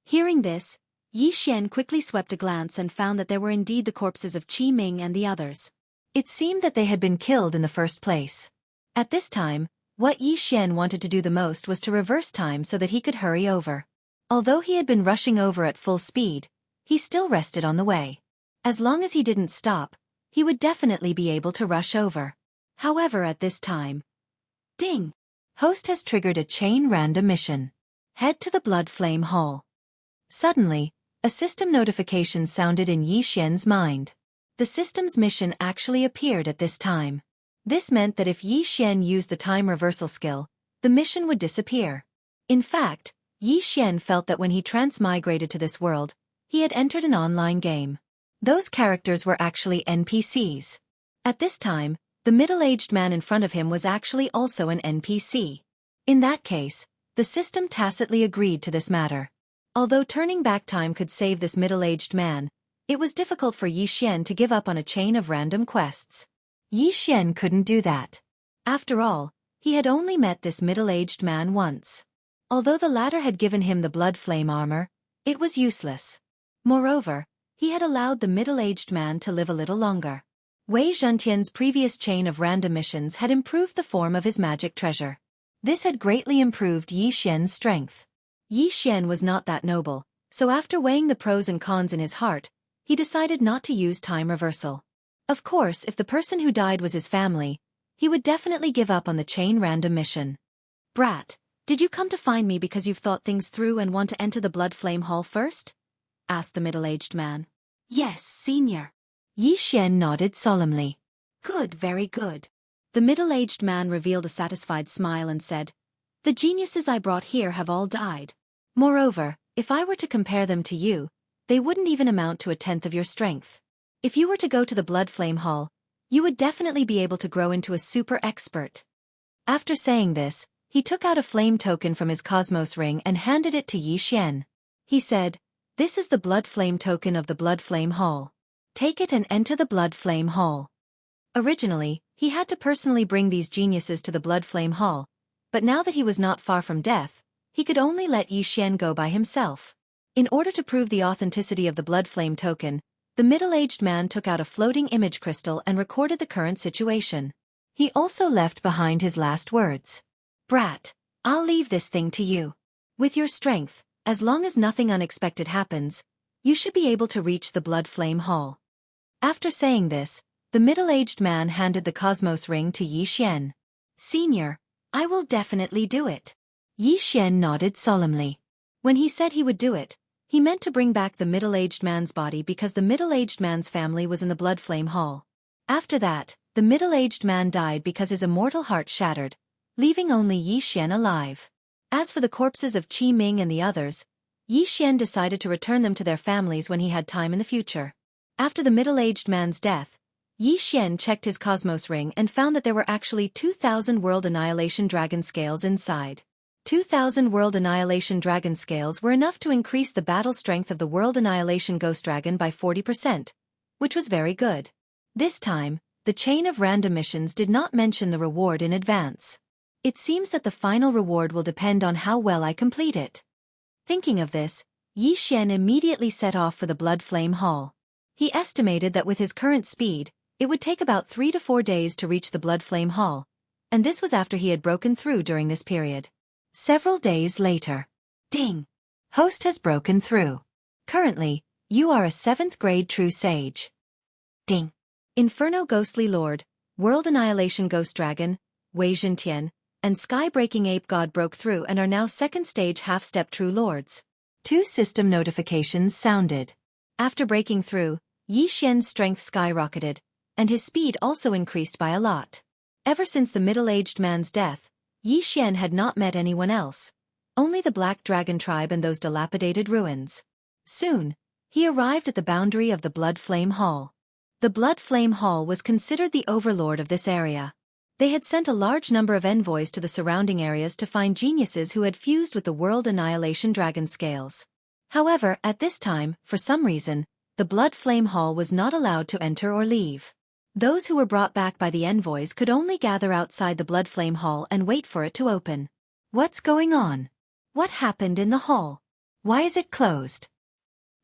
Hearing this, Yi Xian quickly swept a glance and found that there were indeed the corpses of Qi Ming and the others. It seemed that they had been killed in the first place. At this time, what Yi Xian wanted to do the most was to reverse time so that he could hurry over. Although he had been rushing over at full speed, he still rested on the way. As long as he didn't stop, he would definitely be able to rush over. However, at this time, ding! Host has triggered a chain random mission. Head to the Blood Flame Hall. Suddenly, a system notification sounded in Yi Xian's mind. The system's mission actually appeared at this time. This meant that if Yi Xian used the time reversal skill, the mission would disappear. In fact, Yi Xian felt that when he transmigrated to this world, he had entered an online game. Those characters were actually NPCs. At this time, the middle-aged man in front of him was actually also an NPC. In that case, the system tacitly agreed to this matter. Although turning back time could save this middle-aged man, it was difficult for Yi Xian to give up on a chain of random quests. Yi Xian couldn't do that. After all, he had only met this middle-aged man once. Although the latter had given him the blood flame armor, it was useless. Moreover, he had allowed the middle-aged man to live a little longer. Wei Zhentian's previous chain of random missions had improved the form of his magic treasure. This had greatly improved Yi Xian's strength. Yi Xian was not that noble, so after weighing the pros and cons in his heart, he decided not to use time reversal. Of course, if the person who died was his family, he would definitely give up on the chain random mission. "Brat, did you come to find me because you've thought things through and want to enter the Blood Flame Hall first?" asked the middle-aged man. "Yes, senior." Yi Xian nodded solemnly. "Good, very good." The middle-aged man revealed a satisfied smile and said, "The geniuses I brought here have all died. Moreover, if I were to compare them to you, they wouldn't even amount to a tenth of your strength. If you were to go to the Blood Flame Hall, you would definitely be able to grow into a super expert." After saying this, he took out a flame token from his Cosmos ring and handed it to Yi Xian. He said, "This is the Blood Flame token of the Blood Flame Hall. Take it and enter the Blood Flame Hall." Originally, he had to personally bring these geniuses to the Blood Flame Hall, but now that he was not far from death, he could only let Yi Xian go by himself. In order to prove the authenticity of the Blood Flame token, the middle-aged man took out a floating image crystal and recorded the current situation. He also left behind his last words. "Brat, I'll leave this thing to you. With your strength, as long as nothing unexpected happens, you should be able to reach the Blood Flame Hall." After saying this, the middle-aged man handed the Cosmos ring to Yi Xian. "Senior, I will definitely do it." Yi Xian nodded solemnly. When he said he would do it, he meant to bring back the middle-aged man's body because the middle-aged man's family was in the Blood Flame Hall. After that, the middle-aged man died because his immortal heart shattered, leaving only Yi Xian alive. As for the corpses of Qi Ming and the others, Yi Xian decided to return them to their families when he had time in the future. After the middle-aged man's death, Yi Xian checked his Cosmos ring and found that there were actually 2,000 World Annihilation Dragon Scales inside. 2,000 World Annihilation Dragon Scales were enough to increase the battle strength of the World Annihilation Ghost Dragon by 40%, which was very good. This time, the chain of random missions did not mention the reward in advance. It seems that the final reward will depend on how well I complete it. Thinking of this, Yi Xian immediately set off for the Blood Flame Hall. He estimated that with his current speed, it would take about 3 to 4 days to reach the Blood Flame Hall, and this was after he had broken through during this period. Several days later. Ding! Host has broken through. Currently, you are a 7th grade true sage. Ding! Inferno Ghostly Lord, World Annihilation Ghost Dragon, Wei Zhentian, and Sky-Breaking Ape God broke through and are now 2nd stage half-step true lords. 2 system notifications sounded. After breaking through, Yi Xian's strength skyrocketed, and his speed also increased by a lot. Ever since the middle-aged man's death, Yi Xian had not met anyone else. Only the Black Dragon tribe and those dilapidated ruins. Soon, he arrived at the boundary of the Blood Flame Hall. The Blood Flame Hall was considered the overlord of this area. They had sent a large number of envoys to the surrounding areas to find geniuses who had fused with the World Annihilation Dragon Scales. However, at this time, for some reason, the Blood Flame Hall was not allowed to enter or leave. Those who were brought back by the envoys could only gather outside the Blood Flame Hall and wait for it to open. What's going on? What happened in the hall? Why is it closed?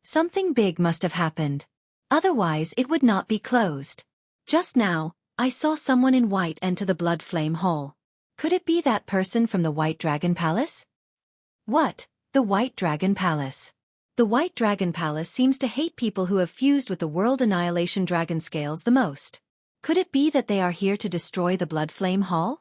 Something big must have happened. Otherwise it would not be closed. Just now, I saw someone in white enter the Blood Flame Hall. Could it be that person from the White Dragon Palace? What? The White Dragon Palace. The White Dragon Palace seems to hate people who have fused with the World Annihilation Dragon Scales the most. Could it be that they are here to destroy the Blood Flame Hall?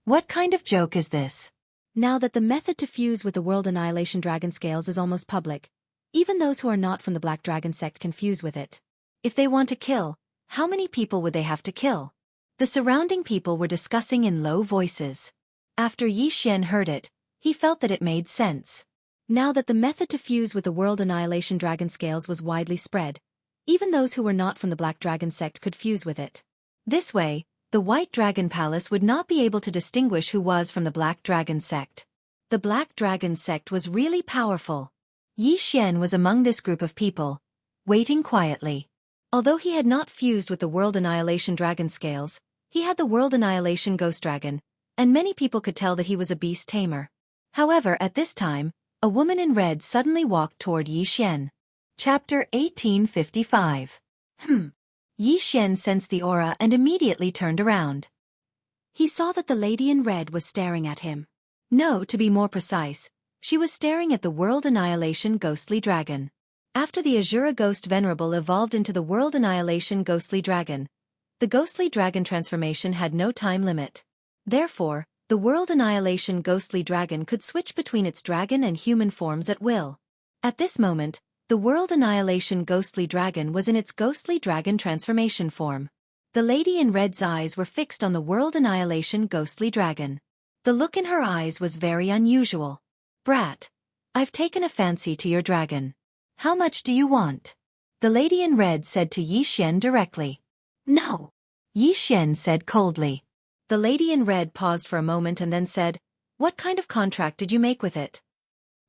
What kind of joke is this? Now that the method to fuse with the World Annihilation Dragon Scales is almost public, even those who are not from the Black Dragon sect can fuse with it. If they want to kill, how many people would they have to kill? The surrounding people were discussing in low voices. After Yi Xian heard it, he felt that it made sense. Now that the method to fuse with the World Annihilation Dragon Scales was widely spread, even those who were not from the Black Dragon sect could fuse with it. This way, the White Dragon Palace would not be able to distinguish who was from the Black Dragon sect. The Black Dragon sect was really powerful. Yi Xian was among this group of people, waiting quietly. Although he had not fused with the World Annihilation Dragon Scales, he had the World Annihilation Ghost Dragon, and many people could tell that he was a beast tamer. However, at this time, a woman in red suddenly walked toward Yi Xian. Chapter 1855. Yi Xian sensed the aura and immediately turned around. He saw that the lady in red was staring at him. No, to be more precise, she was staring at the World Annihilation Ghostly Dragon. After the Azura Ghost Venerable evolved into the World Annihilation Ghostly Dragon, the Ghostly Dragon transformation had no time limit. Therefore, the World Annihilation Ghostly Dragon could switch between its dragon and human forms at will. At this moment, the World Annihilation Ghostly Dragon was in its Ghostly Dragon transformation form. The lady in red's eyes were fixed on the World Annihilation Ghostly Dragon. The look in her eyes was very unusual. Brat, I've taken a fancy to your dragon. How much do you want? The lady in red said to Yi Xian directly. No, Yi Xian said coldly. The lady in red paused for a moment and then said, "What kind of contract did you make with it?"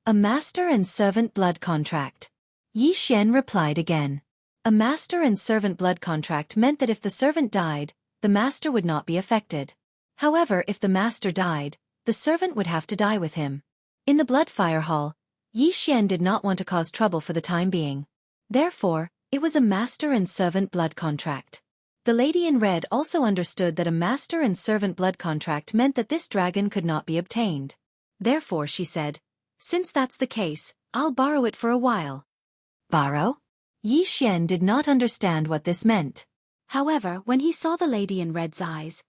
A master and servant blood contract. Yi Xian replied again. A master and servant blood contract meant that if the servant died, the master would not be affected. However, if the master died, the servant would have to die with him. In the Bloodfire Hall, Yi Xian did not want to cause trouble for the time being. Therefore, it was a master and servant blood contract. The lady in red also understood that a master and servant blood contract meant that this dragon could not be obtained. Therefore she said, "Since that's the case, I'll borrow it for a while." Borrow? Yi Xian did not understand what this meant. However, when he saw the lady in red's eyes,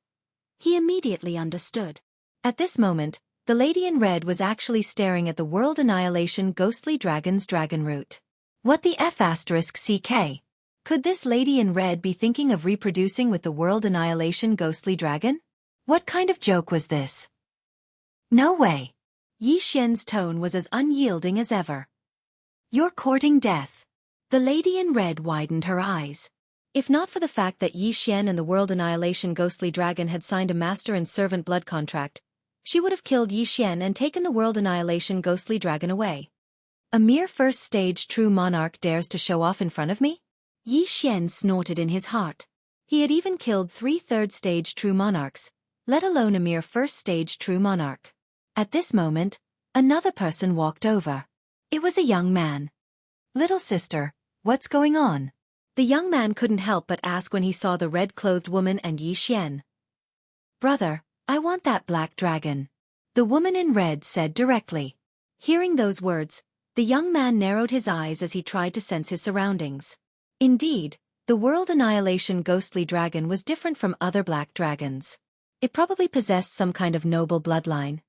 he immediately understood. At this moment, the lady in red was actually staring at the World Annihilation Ghostly Dragon's dragon root. What the F***CK? Could this lady in red be thinking of reproducing with the World Annihilation Ghostly Dragon? What kind of joke was this? No way. Yi Xian's tone was as unyielding as ever. You're courting death. The lady in red widened her eyes. If not for the fact that Yi Xian and the World Annihilation Ghostly Dragon had signed a master and servant blood contract, she would have killed Yi Xian and taken the World Annihilation Ghostly Dragon away. A mere first-stage true monarch dares to show off in front of me? Yi Xian snorted in his heart. He had even killed 3 third-stage true monarchs, let alone a mere first-stage true monarch. At this moment, another person walked over. It was a young man. "Little sister, what's going on?" The young man couldn't help but ask when he saw the red-clothed woman and Yi Xian. "Brother, I want that black dragon," the woman in red said directly. Hearing those words, the young man narrowed his eyes as he tried to sense his surroundings. Indeed, the world annihilation ghostly dragon was different from other black dragons. It probably possessed some kind of noble bloodline.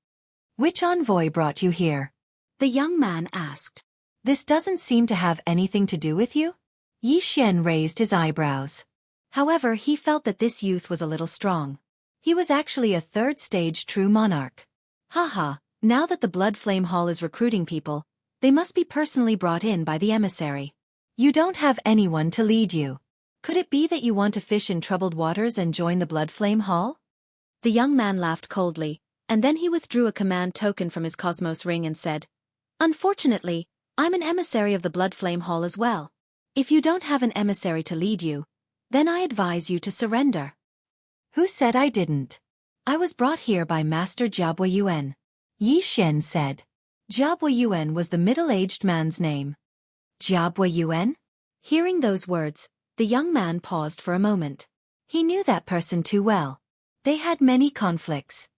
"Which envoy brought you here?" the young man asked. "This doesn't seem to have anything to do with you?" Yi Xian raised his eyebrows. However, he felt that this youth was a little strong. He was actually a third-stage true monarch. Haha, now that the Blood Flame Hall is recruiting people, they must be personally brought in by the emissary. "You don't have anyone to lead you. Could it be that you want to fish in troubled waters and join the Blood Flame Hall?" The young man laughed coldly, and then he withdrew a command token from his Cosmos ring and said, "Unfortunately, I'm an emissary of the Blood Flame Hall as well. If you don't have an emissary to lead you, then I advise you to surrender." "Who said I didn't?" "I was brought here by Master Jiabwa Yuan," Yi Xian said. Jiabwa Yuan was the middle-aged man's name. "Jiabwa Yuan?" Hearing those words, the young man paused for a moment. He knew that person too well. They had many conflicts.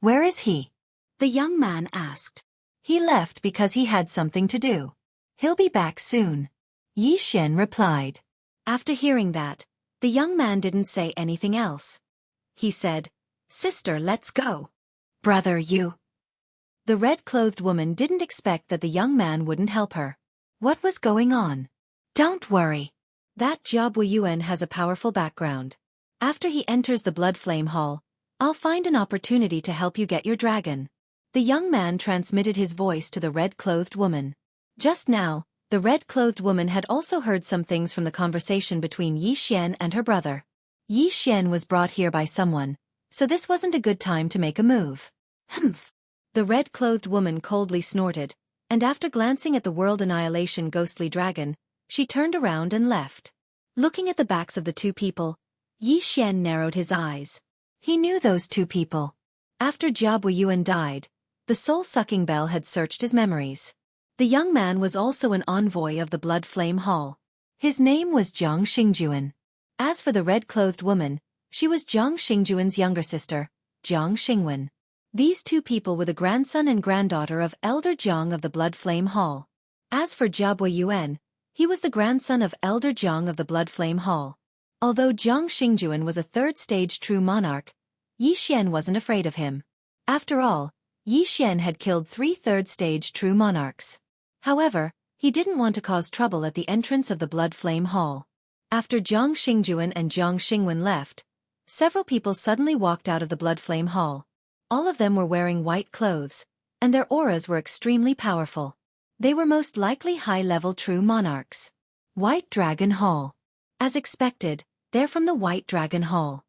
"Where is he?" the young man asked. "He left because he had something to do. He'll be back soon," Yi Xian replied. After hearing that, the young man didn't say anything else. He said, "Sister, let's go." "Brother, you..." The red-clothed woman didn't expect that the young man wouldn't help her. What was going on? "Don't worry. That Jiabwa Yuan has a powerful background. After he enters the Blood Flame Hall, I'll find an opportunity to help you get your dragon." The young man transmitted his voice to the red-clothed woman. Just now, the red-clothed woman had also heard some things from the conversation between Yi Xian and her brother. Yi Xian was brought here by someone, so this wasn't a good time to make a move. Humph! The red-clothed woman coldly snorted, and after glancing at the world annihilation ghostly dragon, she turned around and left. Looking at the backs of the two people, Yi Xian narrowed his eyes. He knew those two people. After Jiabwa Yuan died, the soul-sucking bell had searched his memories. The young man was also an envoy of the Blood Flame Hall. His name was Jiang Xingjuan. As for the red-clothed woman, she was Jiang Xingjuan's younger sister, Jiang Xingwen. These two people were the grandson and granddaughter of Elder Jiang of the Blood Flame Hall. As for Jiabwa Yuan, he was the grandson of Elder Jiang of the Blood Flame Hall. Although Jiang Xingjuan was a third-stage true monarch, Yi Xian wasn't afraid of him. After all, Yi Xian had killed 3 third-stage true monarchs. However, he didn't want to cause trouble at the entrance of the Blood Flame Hall. After Jiang Xingjuan and Jiang Xingwen left, several people suddenly walked out of the Blood Flame Hall. All of them were wearing white clothes, and their auras were extremely powerful. They were most likely high-level true monarchs. White Dragon Hall. As expected, they're from the White Dragon Hall.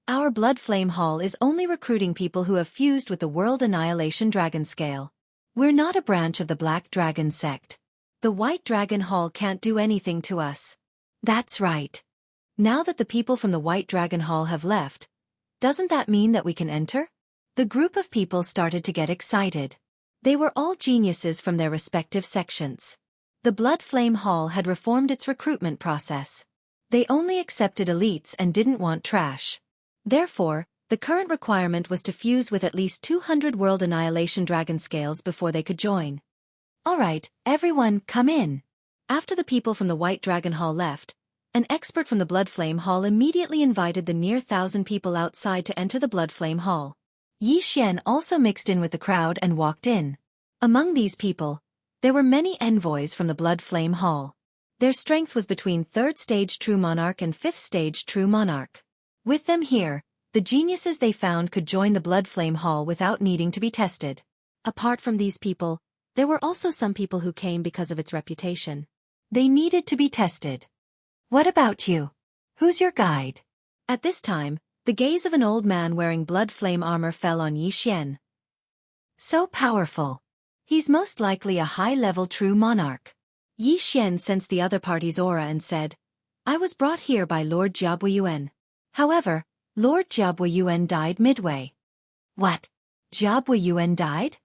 Our Blood Flame Hall is only recruiting people who have fused with the World Annihilation Dragon Scale. We're not a branch of the Black Dragon sect. The White Dragon Hall can't do anything to us. That's right. Now that the people from the White Dragon Hall have left, doesn't that mean that we can enter? The group of people started to get excited. They were all geniuses from their respective sections. The Blood Flame Hall had reformed its recruitment process. They only accepted elites and didn't want trash. Therefore, the current requirement was to fuse with at least 200 World Annihilation Dragon Scales before they could join. Alright, everyone, come in. After the people from the White Dragon Hall left, an expert from the Blood Flame Hall immediately invited the near 1,000 people outside to enter the Blood Flame Hall. Yi Xian also mixed in with the crowd and walked in. Among these people, there were many envoys from the Blood Flame Hall. Their strength was between 3rd stage True Monarch and 5th stage True Monarch. With them here, the geniuses they found could join the Blood Flame Hall without needing to be tested. Apart from these people, there were also some people who came because of its reputation. They needed to be tested. What about you? Who's your guide? At this time, the gaze of an old man wearing blood flame armor fell on Yi Xian. So powerful. He's most likely a high-level true monarch. Yi Xian sensed the other party's aura and said, I was brought here by Lord Jiabwa Yuan. However, Lord Jiabwa Yuan died midway. What? Jiabwa Yuan died?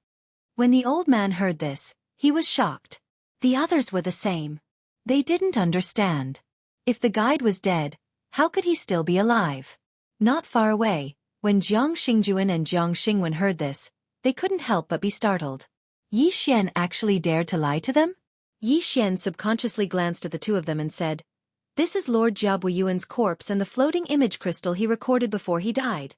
When the old man heard this, He was shocked. The others were the same. They didn't understand. If the guide was dead, how could he still be alive? Not far away, when Jiang Xingjuan and Jiang Xingwen heard this, they couldn't help but be startled. Yi Xian actually dared to lie to them? Yi Xian subconsciously glanced at the two of them and said, "This is Lord Jia Buiyuan's corpse and the floating image crystal he recorded before he died."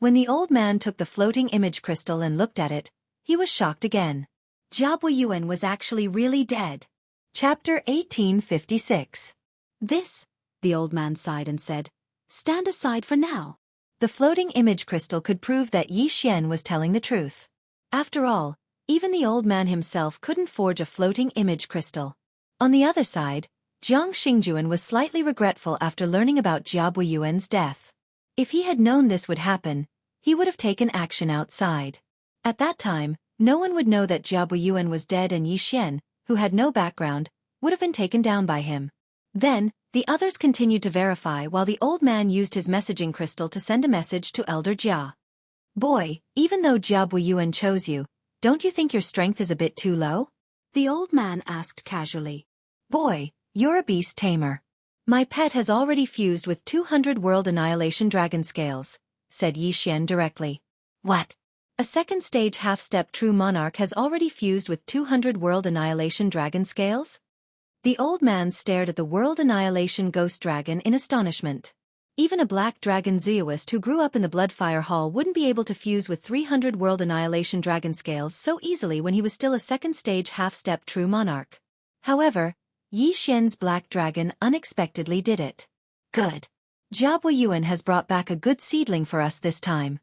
When the old man took the floating image crystal and looked at it, he was shocked again. Jia Buiyuan was actually really dead. Chapter 1856. "This," the old man sighed and said, "stand aside for now." The floating image crystal could prove that Yi Xian was telling the truth. After all, even the old man himself couldn't forge a floating image crystal. On the other side, Jiang Xingjuan was slightly regretful after learning about Jia Buiyuan's death. If he had known this would happen, he would have taken action outside. At that time, no one would know that Jia Buiyuan was dead and Yi Xian, who had no background, would have been taken down by him. Then, the others continued to verify while the old man used his messaging crystal to send a message to Elder Jia. "Boy, even though Jia Buiyuan chose you, don't you think your strength is a bit too low?" the old man asked casually. "Boy, you're a beast tamer. My pet has already fused with 200 World Annihilation Dragon Scales," said Yi Xian directly. "What? A second stage half-step true monarch has already fused with 200 World Annihilation Dragon Scales?" The old man stared at the World Annihilation Ghost Dragon in astonishment. Even a black dragon Zooist who grew up in the Bloodfire Hall wouldn't be able to fuse with 300 World Annihilation Dragon Scales so easily when he was still a second stage half-step true monarch. However, Yi Xian's black dragon unexpectedly did it. "Good. Jia Buiyuan has brought back a good seedling for us this time."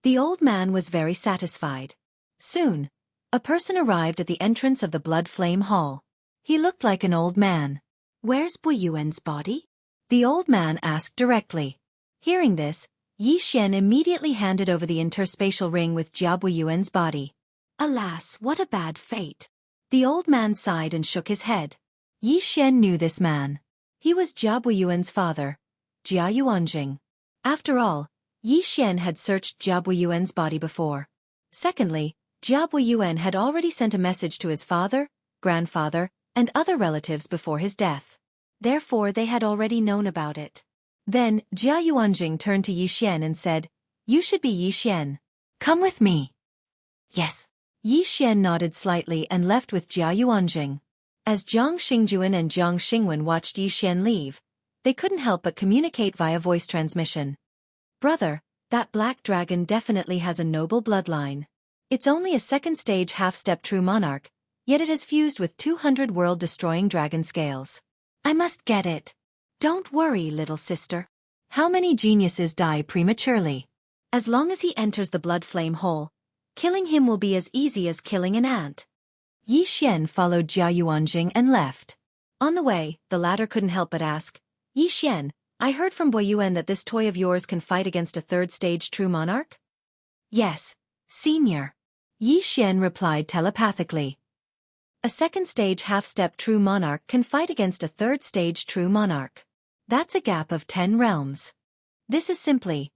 The old man was very satisfied. Soon, a person arrived at the entrance of the Blood Flame Hall. He looked like an old man. "Where's Buiyuan's body?" the old man asked directly. Hearing this, Yi Xian immediately handed over the interspatial ring with Jia Buiyuan's body. "Alas, what a bad fate." The old man sighed and shook his head. Yi Xian knew this man. He was Jia Buiyuan's father, Jia Yuanjing. After all, Yi Xian had searched Jia Buiyuan's body before. Secondly, Jia Buiyuan had already sent a message to his father, grandfather, and other relatives before his death. Therefore they had already known about it. Then, Jia Yuanjing turned to Yi Xian and said, "You should be Yi Xian. Come with me." "Yes." Yi Xian nodded slightly and left with Jia Yuanjing. As Jiang Xingjuan and Jiang Xingwen watched Yi Xian leave, they couldn't help but communicate via voice transmission. "Brother, that black dragon definitely has a noble bloodline. It's only a second-stage half-step true monarch, yet it has fused with 200 world-destroying dragon scales. I must get it." "Don't worry, little sister. How many geniuses die prematurely? As long as he enters the blood flame hole, killing him will be as easy as killing an ant." Yi Xian followed Jia Yuanjing and left. On the way, the latter couldn't help but ask, "Yi Xian, I heard from Buiyuan that this toy of yours can fight against a third-stage true monarch?" "Yes, senior," Yi Xian replied telepathically. "A second-stage half-step true monarch can fight against a third-stage true monarch. That's a gap of 10 realms. This is simply..."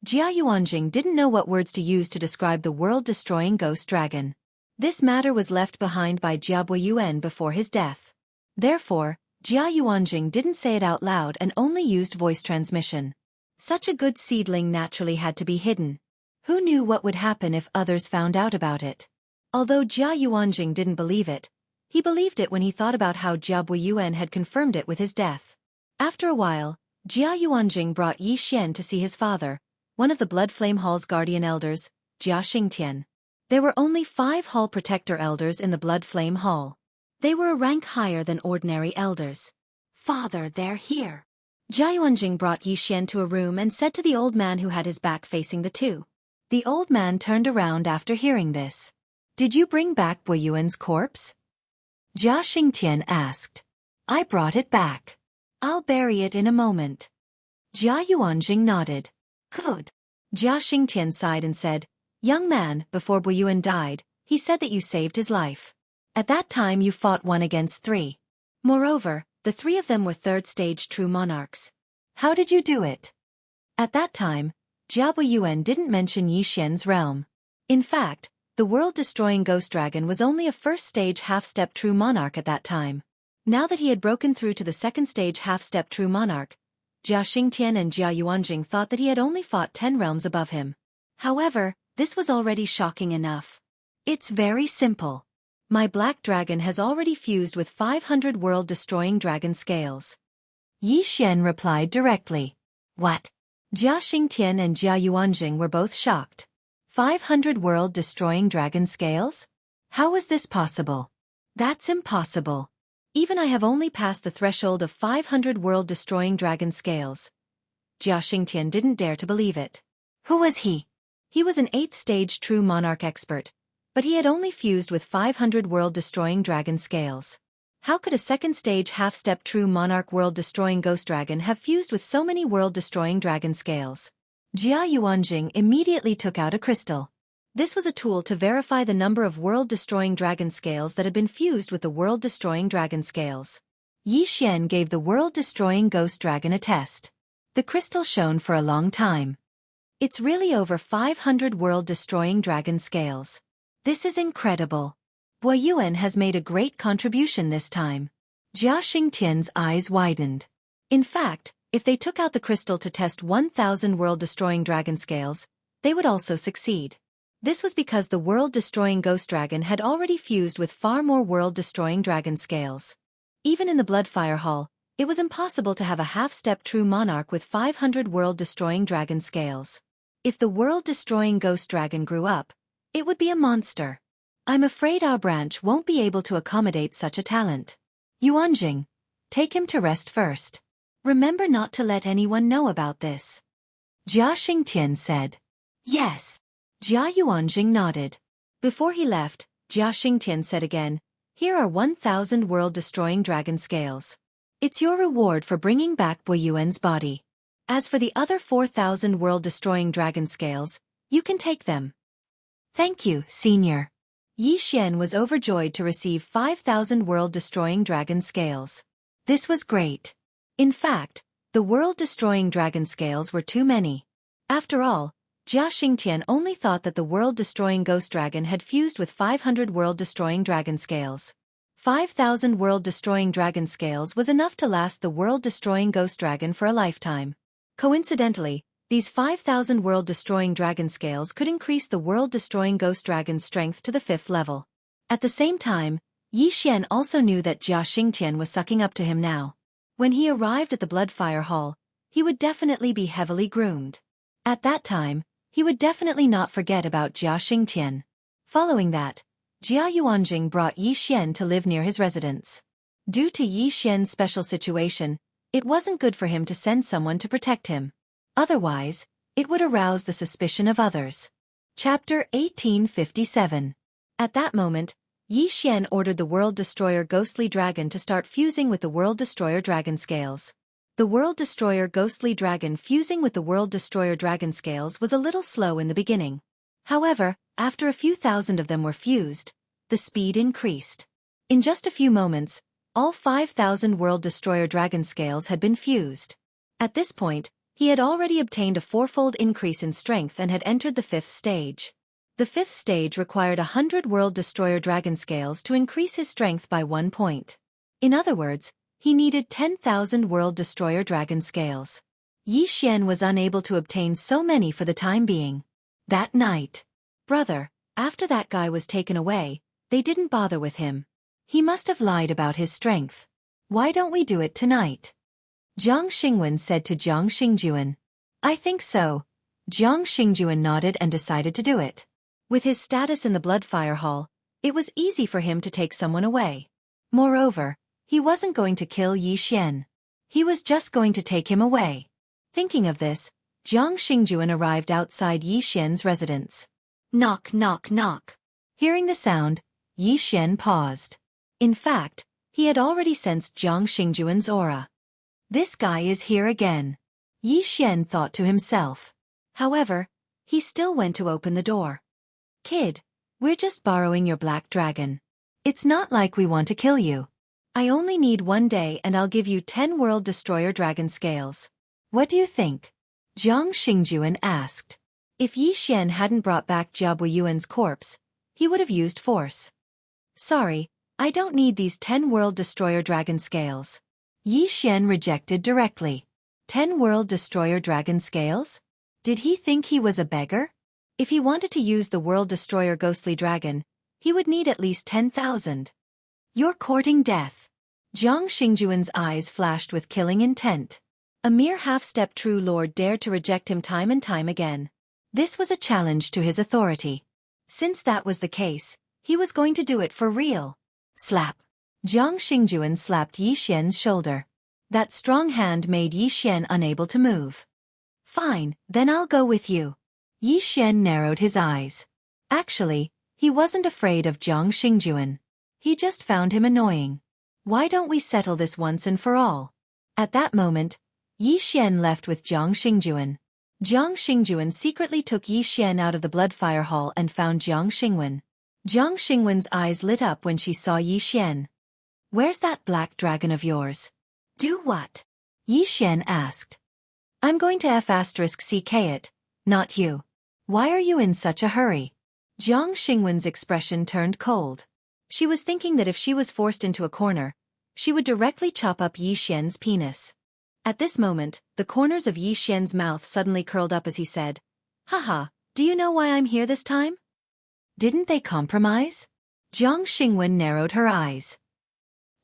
Jia Yuanjing didn't know what words to use to describe the world-destroying ghost dragon. This matter was left behind by Jia Buiyuan before his death. Therefore, Jia Yuanjing didn't say it out loud and only used voice transmission. Such a good seedling naturally had to be hidden. Who knew what would happen if others found out about it? Although Jia Yuanjing didn't believe it, he believed it when he thought about how Jia Buiyuan had confirmed it with his death. After a while, Jia Yuanjing brought Yi Xian to see his father, one of the Blood Flame Hall's guardian elders, Jia Xingtian. There were only 5 hall protector elders in the Blood Flame Hall. They were a rank higher than ordinary elders. "Father, they're here." Jia Yuanjing brought Yi Xian to a room and said to the old man who had his back facing the two. The old man turned around after hearing this. "Did you bring back Buiyuan's corpse?" Jia Xingtian asked. "I brought it back. I'll bury it in a moment." Jia Yuanjing nodded. "Good." Jia Xingtian sighed and said, "Young man, before Buiyuan died, he said that you saved his life. At that time you fought 1 against 3. Moreover, the 3 of them were third-stage true monarchs. How did you do it?" At that time, Jia Buiyuan didn't mention Yi Xian's realm. In fact, The world-destroying ghost dragon was only a first-stage half-step true monarch at that time. Now that he had broken through to the second-stage half-step true monarch, Jia Xingtian and Jia Yuanjing thought that he had only fought 10 realms above him. However, this was already shocking enough. It's very simple. My black dragon has already fused with 500 world-destroying dragon scales. Yi Xian replied directly. What? Jia Xingtian and Jia Yuanjing were both shocked. 500 world-destroying dragon scales? How is this possible? That's impossible. Even I have only passed the threshold of 500 world-destroying dragon scales. Jia Xingtian didn't dare to believe it. Who was he? He was an 8th-stage true monarch expert, but he had only fused with 500 world-destroying dragon scales. How could a second-stage half-step true monarch world-destroying ghost dragon have fused with so many world-destroying dragon scales? Jia Yuanjing immediately took out a crystal. This was a tool to verify the number of world-destroying dragon scales that had been fused with the world-destroying dragon scales. Yi Xian gave the world-destroying ghost dragon a test. The crystal shone for a long time. It's really over 500 world-destroying dragon scales. This is incredible. Bo Yuan has made a great contribution this time. Jia Xingtian's eyes widened. In fact, if they took out the crystal to test 1,000 world-destroying dragon scales, they would also succeed. This was because the world-destroying ghost dragon had already fused with far more world-destroying dragon scales. Even in the Bloodfire Hall, it was impossible to have a half-step true monarch with 500 world-destroying dragon scales. If the world-destroying ghost dragon grew up, it would be a monster. I'm afraid our branch won't be able to accommodate such a talent. Yuanjing, take him to rest first. Remember not to let anyone know about this. Jia Xingtian said. Yes. Jia Yuanjing nodded. Before he left, Jia Xingtian said again, here are 1,000 world-destroying dragon scales. It's your reward for bringing back Bo Yuan's body. As for the other 4,000 world-destroying dragon scales, you can take them. Thank you, Senior. Yi Xian was overjoyed to receive 5,000 world-destroying dragon scales. This was great. In fact, the world-destroying dragon scales were too many. After all, Jia Xingtian only thought that the world-destroying ghost dragon had fused with 500 world-destroying dragon scales. 5,000 world-destroying dragon scales was enough to last the world-destroying ghost dragon for a lifetime. Coincidentally, these 5,000 world-destroying dragon scales could increase the world-destroying ghost dragon's strength to the 5th level. At the same time, Yi Xian also knew that Jia Xingtian was sucking up to him now. When he arrived at the Bloodfire Hall, he would definitely be heavily groomed. At that time, he would definitely not forget about Jia Xingtian. Following that, Jia Yuanjing brought Yi Xian to live near his residence. Due to Yi Xian's special situation, it wasn't good for him to send someone to protect him. Otherwise, it would arouse the suspicion of others. Chapter 1857. At that moment, Yi Xian ordered the World Destroyer Ghostly Dragon to start fusing with the World Destroyer Dragon Scales. The World Destroyer Ghostly Dragon fusing with the World Destroyer Dragon Scales was a little slow in the beginning. However, after a few thousand of them were fused, the speed increased. In just a few moments, all 5,000 World Destroyer Dragon Scales had been fused. At this point, he had already obtained a 4-fold increase in strength and had entered the 5th stage. The 5th stage required 100 World Destroyer Dragon Scales to increase his strength by 1 point. In other words, he needed 10,000 World Destroyer Dragon Scales. Yi Xian was unable to obtain so many for the time being. That night. Brother, after that guy was taken away, they didn't bother with him. He must have lied about his strength. Why don't we do it tonight? Jiang Xingwen said to Jiang Xingjuan. I think so. Jiang Xingjuan nodded and decided to do it. With his status in the Bloodfire Hall, it was easy for him to take someone away. Moreover, he wasn't going to kill Yi Xian. He was just going to take him away. Thinking of this, Jiang Xingjuan arrived outside Yi Xian's residence. Knock, knock, knock. Hearing the sound, Yi Xian paused. In fact, he had already sensed Jiang Xingjuan's aura. This guy is here again. Yi Xian thought to himself. However, he still went to open the door. Kid, we're just borrowing your black dragon. It's not like we want to kill you. I only need 1 day and I'll give you 10 World Destroyer Dragon Scales. What do you think? Jiang Xingjuan asked. If Yi Xian hadn't brought back Jia Yuan's corpse, he would have used force. Sorry, I don't need these 10 World Destroyer Dragon Scales. Yi Xian rejected directly. 10 World Destroyer Dragon Scales? Did he think he was a beggar? If he wanted to use the World Destroyer Ghostly Dragon, he would need at least 10,000. You're courting death. Jiang Xingjuan's eyes flashed with killing intent. A mere half-step true lord dared to reject him time and time again. This was a challenge to his authority. Since that was the case, he was going to do it for real. Slap. Jiang Xingjuan slapped Yi Xian's shoulder. That strong hand made Yi Xian unable to move. Fine, then I'll go with you. Yi Xian narrowed his eyes. Actually, he wasn't afraid of Jiang Xingjuan. He just found him annoying. Why don't we settle this once and for all? At that moment, Yi Xian left with Jiang Xingjuan. Jiang Xingjuan secretly took Yi Xian out of the Bloodfire Hall and found Jiang Xingwen. Jiang Xingwen's eyes lit up when she saw Yi Xian. Where's that black dragon of yours? Do what? Yi Xian asked. I'm going to F***ck it, not you. Why are you in such a hurry? Jiang Xingwen's expression turned cold. She was thinking that if she was forced into a corner, she would directly chop up Yi Xian's penis. At this moment, the corners of Yi Xian's mouth suddenly curled up as he said, Haha, do you know why I'm here this time? Didn't they compromise? Jiang Xingwen narrowed her eyes.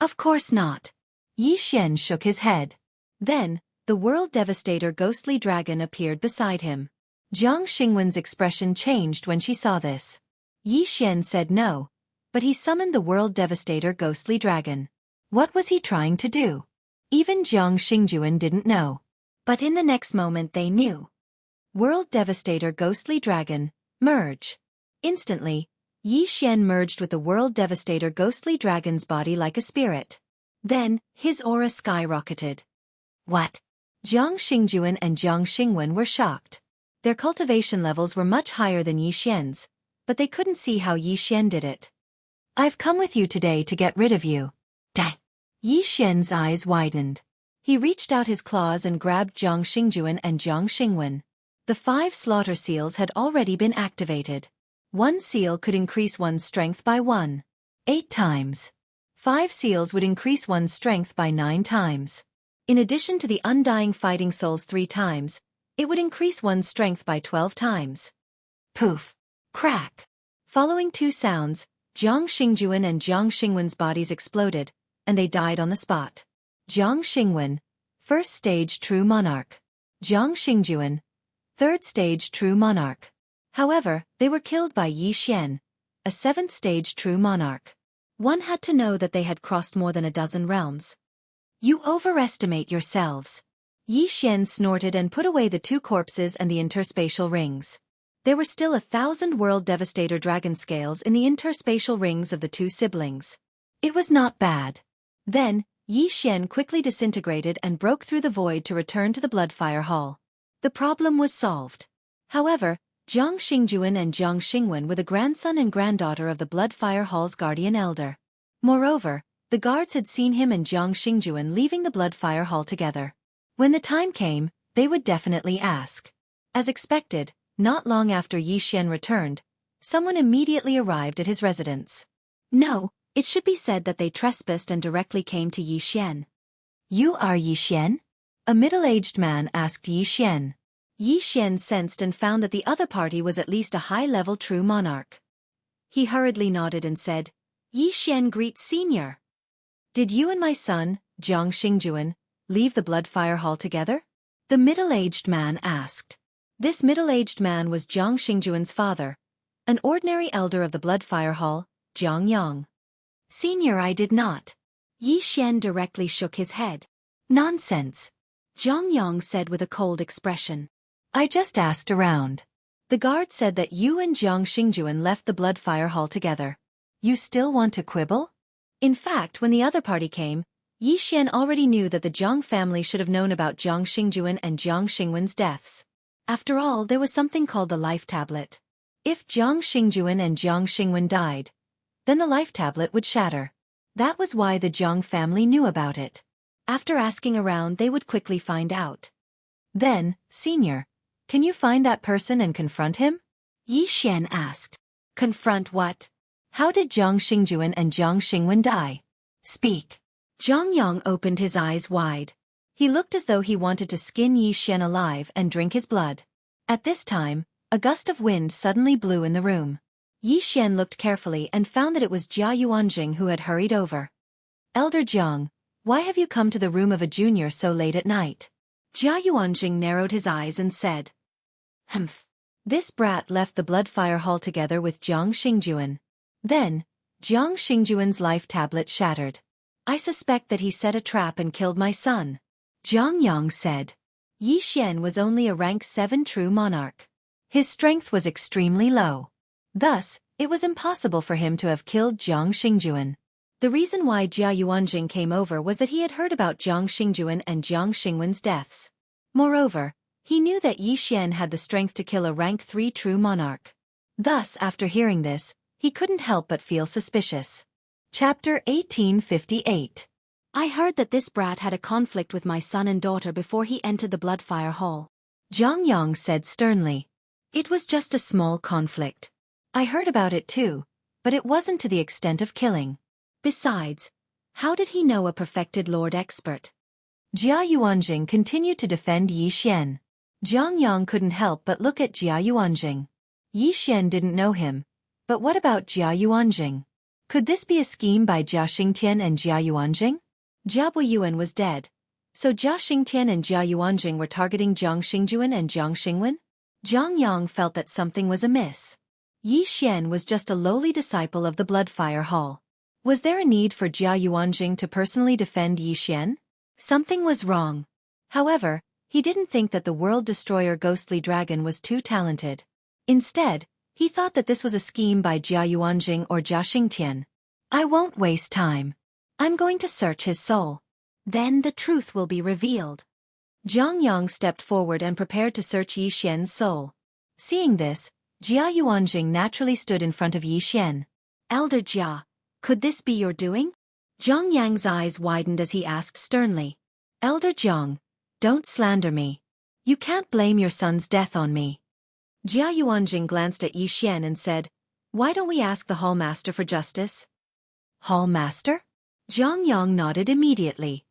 Of course not. Yi Xian shook his head. Then, the World Devastator Ghostly Dragon appeared beside him. Jiang Xingwen's expression changed when she saw this. Yi Xian said no, but he summoned the World Devastator Ghostly Dragon. What was he trying to do? Even Jiang Xingjuan didn't know. But in the next moment they knew. World Devastator Ghostly Dragon, merge. Instantly, Yi Xian merged with the World Devastator Ghostly Dragon's body like a spirit. Then, his aura skyrocketed. What? Jiang Xingjuan and Jiang Xingwen were shocked. Their cultivation levels were much higher than Yi Xian's, but they couldn't see how Yi Xian did it. I've come with you today to get rid of you. Dang! Yi Xian's eyes widened. He reached out his claws and grabbed Jiang Xingjuan and Jiang Xingwen. The 5 slaughter seals had already been activated. 1 seal could increase one's strength by 8 times. 5 seals would increase one's strength by 9 times. In addition to the undying fighting souls 3 times, it would increase one's strength by 12 times. Poof! Crack! Following 2 sounds, Jiang Xingjuan and Jiang Xingwen's bodies exploded, and they died on the spot. Jiang Xingwen, 1st stage True Monarch. Jiang Xingjuan, 3rd stage True Monarch. However, they were killed by Yi Xian, a 7th stage True Monarch. One had to know that they had crossed more than a dozen realms. You overestimate yourselves. Yi Xian snorted and put away the 2 corpses and the interspatial rings. There were still 1,000 World Devastator Dragon Scales in the interspatial rings of the 2 siblings. It was not bad. Then, Yi Xian quickly disintegrated and broke through the void to return to the Bloodfire Hall. The problem was solved. However, Jiang Xingjuan and Jiang Xingwen were the grandson and granddaughter of the Bloodfire Hall's guardian elder. Moreover, the guards had seen him and Jiang Xingjuan leaving the Bloodfire Hall together. When the time came, they would definitely ask. As expected, not long after Yi Xian returned, someone immediately arrived at his residence. No, it should be said that they trespassed and directly came to Yi Xian. You are Yi Xian? A middle-aged man asked Yi Xian. Yi Xian sensed and found that the other party was at least a high-level True Monarch. He hurriedly nodded and said, Yi Xian greets Senior. Did you and my son, Jiang Xingjuan, leave the Bloodfire Hall together? The middle-aged man asked. This middle-aged man was Jiang Xingjuan's father, an ordinary elder of the Bloodfire Hall, Jiang Yang. Senior, I did not. Yi Xian directly shook his head. Nonsense. Jiang Yang said with a cold expression. I just asked around. The guard said that you and Jiang Xingjuan left the Bloodfire Hall together. You still want to quibble? In fact, when the other party came, Yi Xian already knew that the Jiang family should have known about Jiang Xingjuan and Jiang Xingwen's deaths. After all, there was something called the Life Tablet. If Jiang Xingjuan and Jiang Xingwen died, then the Life Tablet would shatter. That was why the Jiang family knew about it. After asking around, they would quickly find out. Then, Senior, can you find that person and confront him? Yi Xian asked. Confront what? How did Jiang Xingjuan and Jiang Xingwen die? Speak. Zhang Yang opened his eyes wide. He looked as though he wanted to skin Yi Xian alive and drink his blood. At this time, a gust of wind suddenly blew in the room. Yi Xian looked carefully and found that it was Jia Yuanjing who had hurried over. Elder Jiang, why have you come to the room of a junior so late at night? Jia Yuanjing narrowed his eyes and said. Humph. This brat left the Bloodfire Hall together with Jiang Xingjuan. Then, Jiang Xingjuan's life tablet shattered. I suspect that he set a trap and killed my son. Zhang Yang said. Yi Xian was only a rank 7 true monarch. His strength was extremely low. Thus, it was impossible for him to have killed Jiang Xingjuan. The reason why Jia Yuanjing came over was that he had heard about Jiang Xingjuan and Jiang Xingwen's deaths. Moreover, he knew that Yi Xian had the strength to kill a rank 3 true monarch. Thus, after hearing this, he couldn't help but feel suspicious. Chapter 1858. I heard that this brat had a conflict with my son and daughter before he entered the Bloodfire Hall. Zhang Yang said sternly. It was just a small conflict. I heard about it too, but it wasn't to the extent of killing. Besides, how did he know a perfected lord expert? Jia Yuanjing continued to defend Yi Xian. Zhang Yang couldn't help but look at Jia Yuanjing. Yi Xian didn't know him, but what about Jia Yuanjing? Could this be a scheme by Jia Xingtian and Jia Yuanjing? Jia Buiyuan was dead, so Jia Xingtian and Jia Yuanjing were targeting Jiang Xingjuan and Jiang Xingwen? Zhang Yang felt that something was amiss. Yi Xian was just a lowly disciple of the Bloodfire Hall. Was there a need for Jia Yuanjing to personally defend Yi Xian? Something was wrong. However, he didn't think that the world destroyer Ghostly Dragon was too talented. Instead, he thought that this was a scheme by Jia Yuanjing or Jia Xingtian. I won't waste time. I'm going to search his soul. Then the truth will be revealed. Zhang Yang stepped forward and prepared to search Yi Xian's soul. Seeing this, Jia Yuanjing naturally stood in front of Yi Xian. Elder Jia, could this be your doing? Zhang Yang's eyes widened as he asked sternly. Elder Jiang, don't slander me. You can't blame your son's death on me. Jia Yuanjing glanced at Yi Xian and said, why don't we ask the Hall Master for justice? Hall Master? Zhang Yang nodded immediately.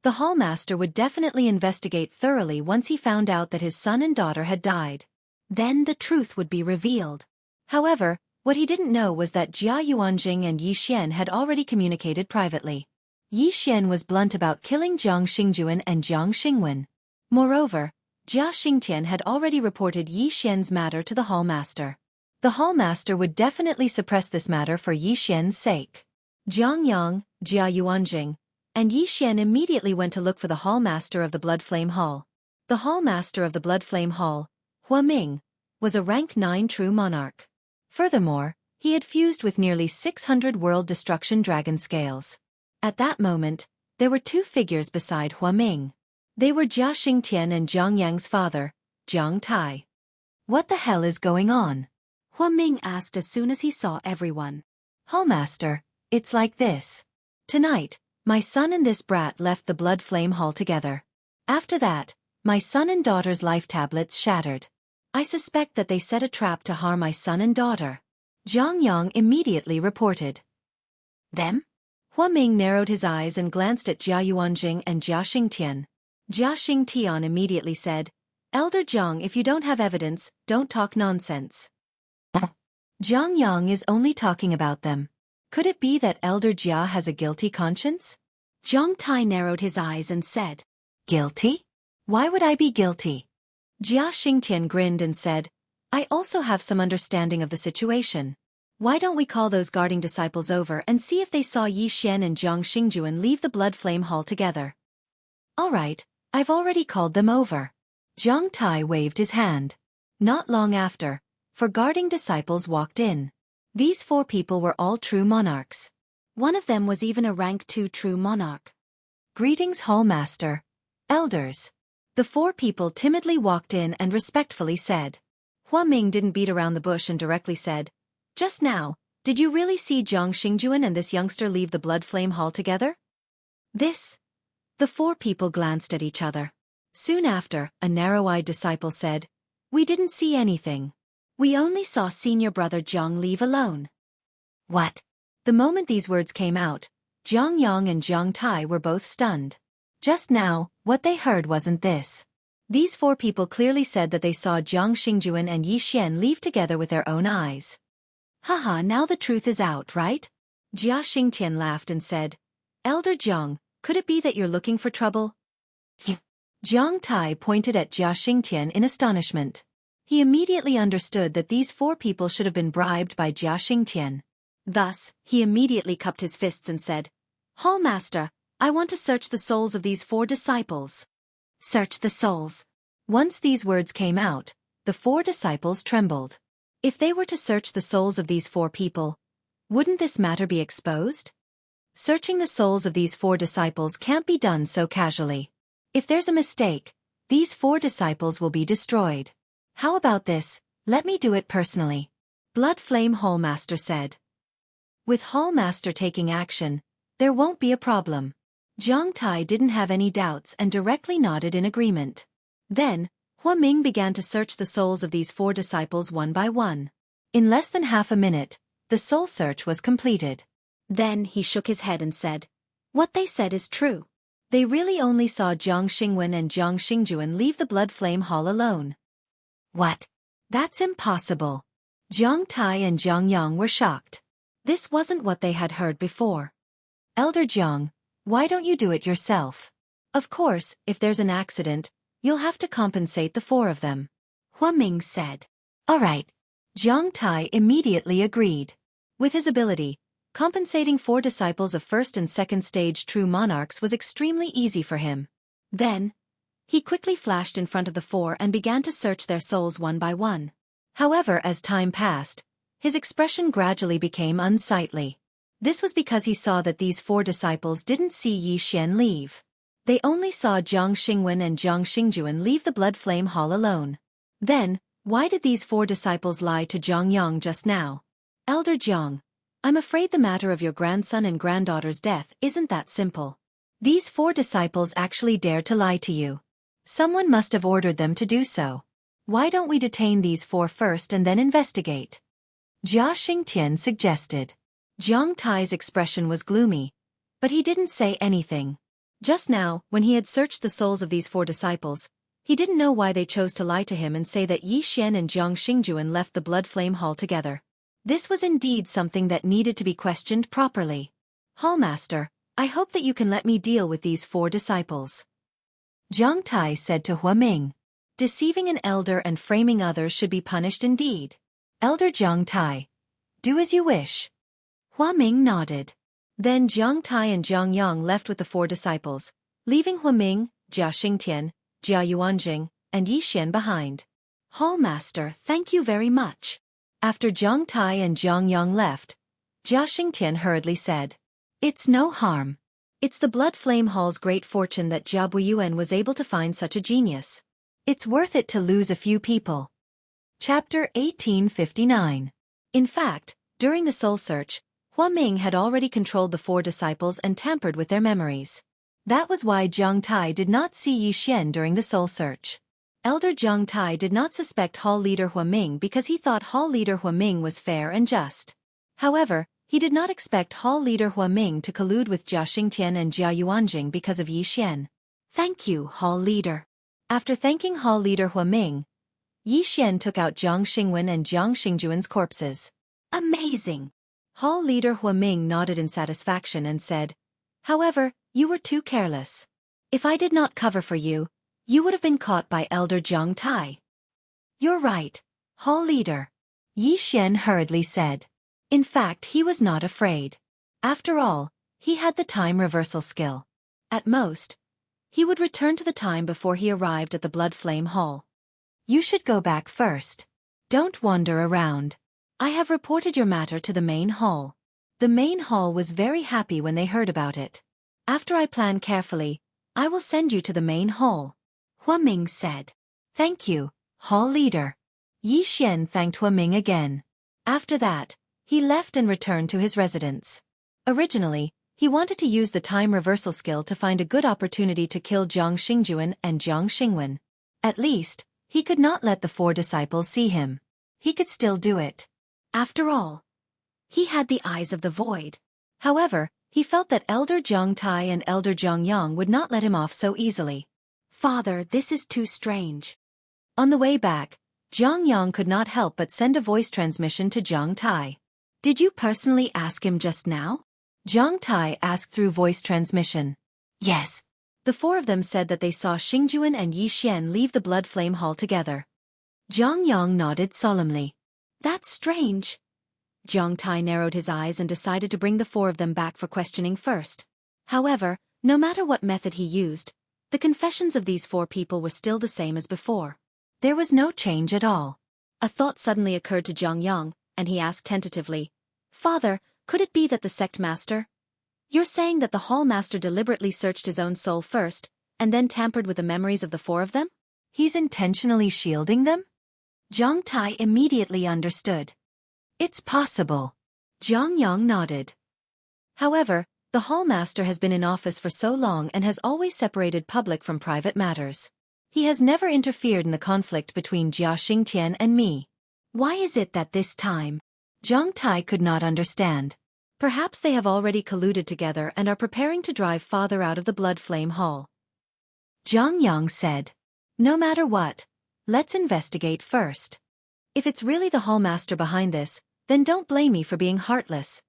The Hall Master would definitely investigate thoroughly once he found out that his son and daughter had died. Then the truth would be revealed. However, what he didn't know was that Jia Yuanjing and Yi Xian had already communicated privately. Yi Xian was blunt about killing Jiang Xingjuan and Jiang Xingwen. Moreover, Jia Xingtian had already reported Yi Xian's matter to the Hall Master. The Hall Master would definitely suppress this matter for Yi Xian's sake. Zhang Yang, Jia Yuanjing, and Yi Xian immediately went to look for the Hall Master of the Blood Flame Hall. The Hall Master of the Blood Flame Hall, Hua Ming, was a rank 9 true monarch. Furthermore, he had fused with nearly 600 world destruction dragon scales. At that moment, there were two figures beside Hua Ming. They were Jia Xingtian and Jiang Yang's father, Jiang Tai. What the hell is going on? Hua Ming asked as soon as he saw everyone. Hall Master, it's like this. Tonight, my son and this brat left the Blood Flame Hall together. After that, my son and daughter's life tablets shattered. I suspect that they set a trap to harm my son and daughter. Zhang Yang immediately reported. Them? Hua Ming narrowed his eyes and glanced at Jia Yuanjing and Jia Xingtian. Jia Xingtian immediately said, Elder Jiang, if you don't have evidence, don't talk nonsense. Zhang Yang is only talking about them. Could it be that Elder Jia has a guilty conscience? Jiang Tai narrowed his eyes and said, Guilty? Why would I be guilty? Jia Xingtian grinned and said, I also have some understanding of the situation. Why don't we call those guarding disciples over and see if they saw Yi Xian and Jiang Xingjuan leave the Blood Flame Hall together? All right, I've already called them over. Jiang Tai waved his hand. Not long after, 4 guarding disciples walked in. These 4 people were all true monarchs. One of them was even a rank 2 true monarch. Greetings, Hall Master. Elders. The 4 people timidly walked in and respectfully said. Hua Ming didn't beat around the bush and directly said, Just now, did you really see Jiang Xingjuan and this youngster leave the Blood Flame Hall together? This? The 4 people glanced at each other. Soon after, a narrow-eyed disciple said, We didn't see anything. We only saw senior brother Jiang leave alone. What? The moment these words came out, Jiang Yang and Jiang Tai were both stunned. Just now, what they heard wasn't this. These four people clearly said that they saw Jiang Xingjuan and Yi Xian leave together with their own eyes. Haha, now the truth is out, right? Jia Xingtian laughed and said, Elder Jiang, could it be that you're looking for trouble? Jiang Tai pointed at Jia Xingtian in astonishment. He immediately understood that these four people should have been bribed by Jia Xingtian. Thus, he immediately cupped his fists and said, Hall Master, I want to search the souls of these four disciples. Search the souls. Once these words came out, the four disciples trembled. If they were to search the souls of these four people, wouldn't this matter be exposed? Searching the souls of these four disciples can't be done so casually. If there's a mistake, these four disciples will be destroyed. How about this? Let me do it personally. Blood Flame Hall Master said. With Hall Master taking action, there won't be a problem. Jiang Tai didn't have any doubts and directly nodded in agreement. Then, Hua Ming began to search the souls of these four disciples one by one. In less than half a minute, the soul search was completed. Then he shook his head and said, What they said is true. They really only saw Jiang Xingwen and Jiang Xingjuan leave the Blood Flame Hall alone. What? That's impossible. Jiang Tai and Jiang Yang were shocked. This wasn't what they had heard before. Elder Jiang, why don't you do it yourself? Of course, if there's an accident, you'll have to compensate the four of them. Hua Ming said. All right. Jiang Tai immediately agreed. With his ability, compensating four disciples of first and second stage true monarchs was extremely easy for him. Then, he quickly flashed in front of the four and began to search their souls one by one. However, as time passed, his expression gradually became unsightly. This was because he saw that these four disciples didn't see Yi Xian leave. They only saw Jiang Xingwen and Jiang Xingjuan leave the Blood Flame Hall alone. Then, why did these four disciples lie to Jiang Yang just now? Elder Jiang, I'm afraid the matter of your grandson and granddaughter's death isn't that simple. These four disciples actually dared to lie to you. Someone must have ordered them to do so. Why don't we detain these four first and then investigate? Jia Xingtian suggested. Jiang Tai's expression was gloomy, but he didn't say anything. Just now, when he had searched the souls of these four disciples, he didn't know why they chose to lie to him and say that Yi Xian and Jiang Xingjuan left the Blood Flame Hall together. This was indeed something that needed to be questioned properly. Hallmaster, I hope that you can let me deal with these four disciples. Jiang Tai said to Hua Ming. Deceiving an elder and framing others should be punished indeed. Elder Jiang Tai. Do as you wish. Hua Ming nodded. Then Jiang Tai and Jiang Yang left with the four disciples, leaving Hua Ming, Jia Xingtian, Jia Yuanjing, and Yi Xian behind. Hallmaster, thank you very much. After Jiang Tai and Jiang Yang left, Jia Xingtian hurriedly said, It's no harm. It's the Blood Flame Hall's great fortune that Jia Buiyuan was able to find such a genius. It's worth it to lose a few people. Chapter 1859. In fact, during the soul search, Hua Ming had already controlled the four disciples and tampered with their memories. That was why Jiang Tai did not see Yi Xian during the soul search. Elder Jiang Tai did not suspect Hall leader Hua Ming because he thought Hall leader Hua Ming was fair and just. However, he did not expect Hall leader Hua Ming to collude with Jia Xingtian and Jia Yuanjing because of Yi Xian. Thank you, Hall leader. After thanking Hall leader Hua Ming, Yi Xian took out Jiang Xingwen and Jiang Xingjuan's corpses. Amazing! Hall leader Hua Ming nodded in satisfaction and said, However, you were too careless. If I did not cover for you, you would have been caught by Elder Jiang Tai. You're right, Hall leader. Yi Xian hurriedly said. In fact, he was not afraid. After all, he had the time reversal skill. At most, he would return to the time before he arrived at the Blood Flame Hall. You should go back first. Don't wander around. I have reported your matter to the main hall. The main hall was very happy when they heard about it. After I plan carefully, I will send you to the main hall. Hua Ming said. Thank you, hall leader. Yi Xian thanked Hua Ming again. After that, he left and returned to his residence. Originally, he wanted to use the time reversal skill to find a good opportunity to kill Jiang Xingjuan and Jiang Xingwen. At least, he could not let the four disciples see him. He could still do it. After all, he had the eyes of the void. However, he felt that Elder Jiang Tai and Elder Jiang Yang would not let him off so easily. Father, this is too strange. On the way back, Jiang Yang could not help but send a voice transmission to Jiang Tai. Did you personally ask him just now? Jiang Tai asked through voice transmission. Yes. The four of them said that they saw Xingjuan and Yi Xian leave the Blood Flame Hall together. Jiang Yang nodded solemnly. That's strange. Jiang Tai narrowed his eyes and decided to bring the four of them back for questioning first. However, no matter what method he used, the confessions of these four people were still the same as before. There was no change at all. A thought suddenly occurred to Jiang Yang, and he asked tentatively, Father, could it be that the sect master? You're saying that the hall master deliberately searched his own soul first, and then tampered with the memories of the four of them? He's intentionally shielding them? Jiang Tai immediately understood. It's possible. Jiang Yang nodded. However, the hall master has been in office for so long and has always separated public from private matters. He has never interfered in the conflict between Jia Xingtian and me. Why is it that this time? Jiang Tai could not understand. Perhaps they have already colluded together and are preparing to drive father out of the Blood Flame Hall. Jiang Yang said, No matter what, let's investigate first. If it's really the hall master behind this, then don't blame me for being heartless.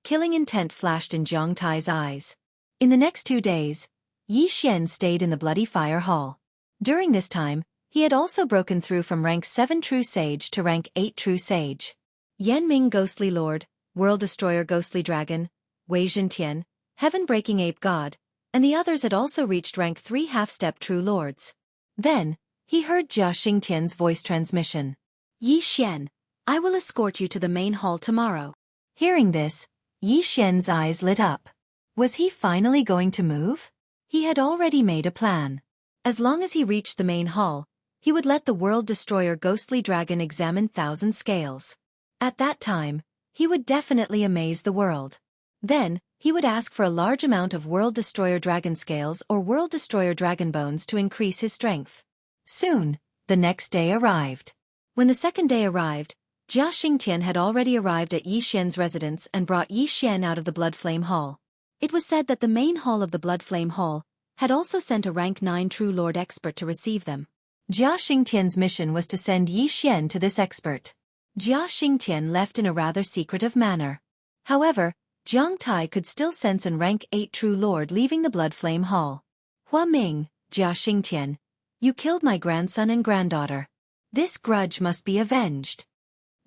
Killing intent flashed in Jiang Tai's eyes. In the next 2 days, Yi Xian stayed in the Bloody Fire Hall. During this time, he had also broken through from rank 7 True Sage to rank 8 True Sage. Yan Ming Ghostly Lord, World Destroyer Ghostly Dragon, Wei Zhentian, Heaven-Breaking Ape God, and the others had also reached rank 3 half-step True Lords. Then, he heard Jia Xingtian's voice transmission. Yi Xian, I will escort you to the main hall tomorrow. Hearing this, Yi Xian's eyes lit up. Was he finally going to move? He had already made a plan. As long as he reached the main hall, he would let the World Destroyer Ghostly Dragon examine 1,000 scales. At that time, he would definitely amaze the world. Then, he would ask for a large amount of World Destroyer Dragon Scales or World Destroyer Dragon Bones to increase his strength. Soon, the next day arrived. When the second day arrived, Jia Xingtian had already arrived at Yi Xian's residence and brought Yi Xian out of the Blood Flame Hall. It was said that the main hall of the Blood Flame Hall had also sent a rank 9 True Lord expert to receive them. Jia Xingtian's mission was to send Yi Xian to this expert. Jia Xingtian left in a rather secretive manner. However, Jiang Tai could still sense an rank 8 True Lord leaving the Blood Flame Hall. Hua Ming, Jia Xingtian, you killed my grandson and granddaughter. This grudge must be avenged.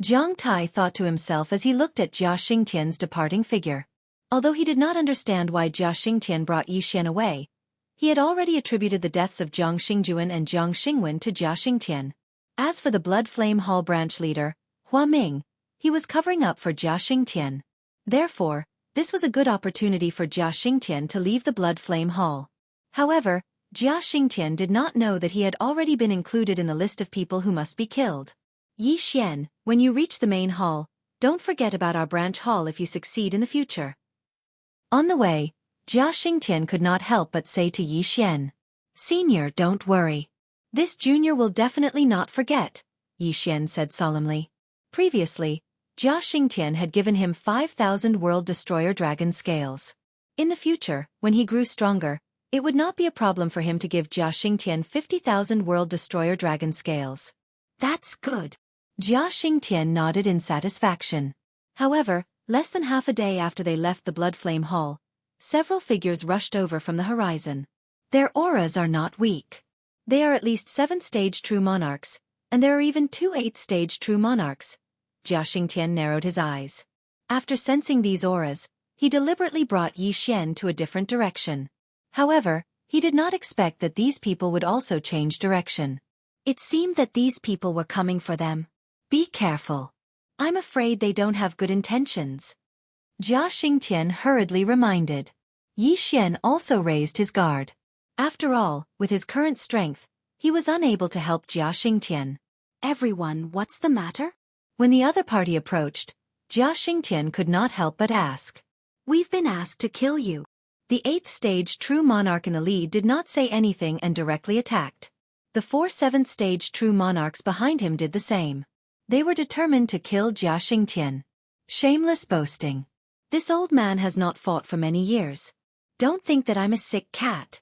Jiang Tai thought to himself as he looked at Jia Xingtian's departing figure. Although he did not understand why Jia Xingtian brought Yi Xian away, he had already attributed the deaths of Jiang Xingjuan and Jiang Xingwen to Jia Xingtian. As for the Blood Flame Hall branch leader, Hua Ming, he was covering up for Jia Xingtian. Therefore, this was a good opportunity for Jia Xingtian to leave the Blood Flame Hall. However, Jia Xingtian did not know that he had already been included in the list of people who must be killed. Yi Xian, when you reach the main hall, don't forget about our branch hall if you succeed in the future. On the way, Jia Xingtian could not help but say to Yi Xian, Senior, don't worry. This junior will definitely not forget, Yi Xian said solemnly. Previously, Jia Xingtian had given him 5,000 World Destroyer Dragon Scales. In the future, when he grew stronger, it would not be a problem for him to give Jia Xingtian 50,000 World Destroyer Dragon Scales. That's good. Jia Xingtian nodded in satisfaction. However, less than half a day after they left the Blood Flame Hall, several figures rushed over from the horizon. Their auras are not weak. They are at least 7th stage True Monarchs, and there are even 2 8th stage True Monarchs. Jia Xingtian narrowed his eyes. After sensing these auras, he deliberately brought Yi Xian to a different direction. However, he did not expect that these people would also change direction. It seemed that these people were coming for them. Be careful. I'm afraid they don't have good intentions. Jia Xingtian hurriedly reminded. Yi Xian also raised his guard. After all, with his current strength, he was unable to help Jia Xingtian. Everyone, what's the matter? When the other party approached, Jia Xingtian could not help but ask. We've been asked to kill you. The 8th stage True Monarch in the lead did not say anything and directly attacked. The 4 7th stage True Monarchs behind him did the same. They were determined to kill Jia Xingtian. Shameless boasting. This old man has not fought for many years. Don't think that I'm a sick cat.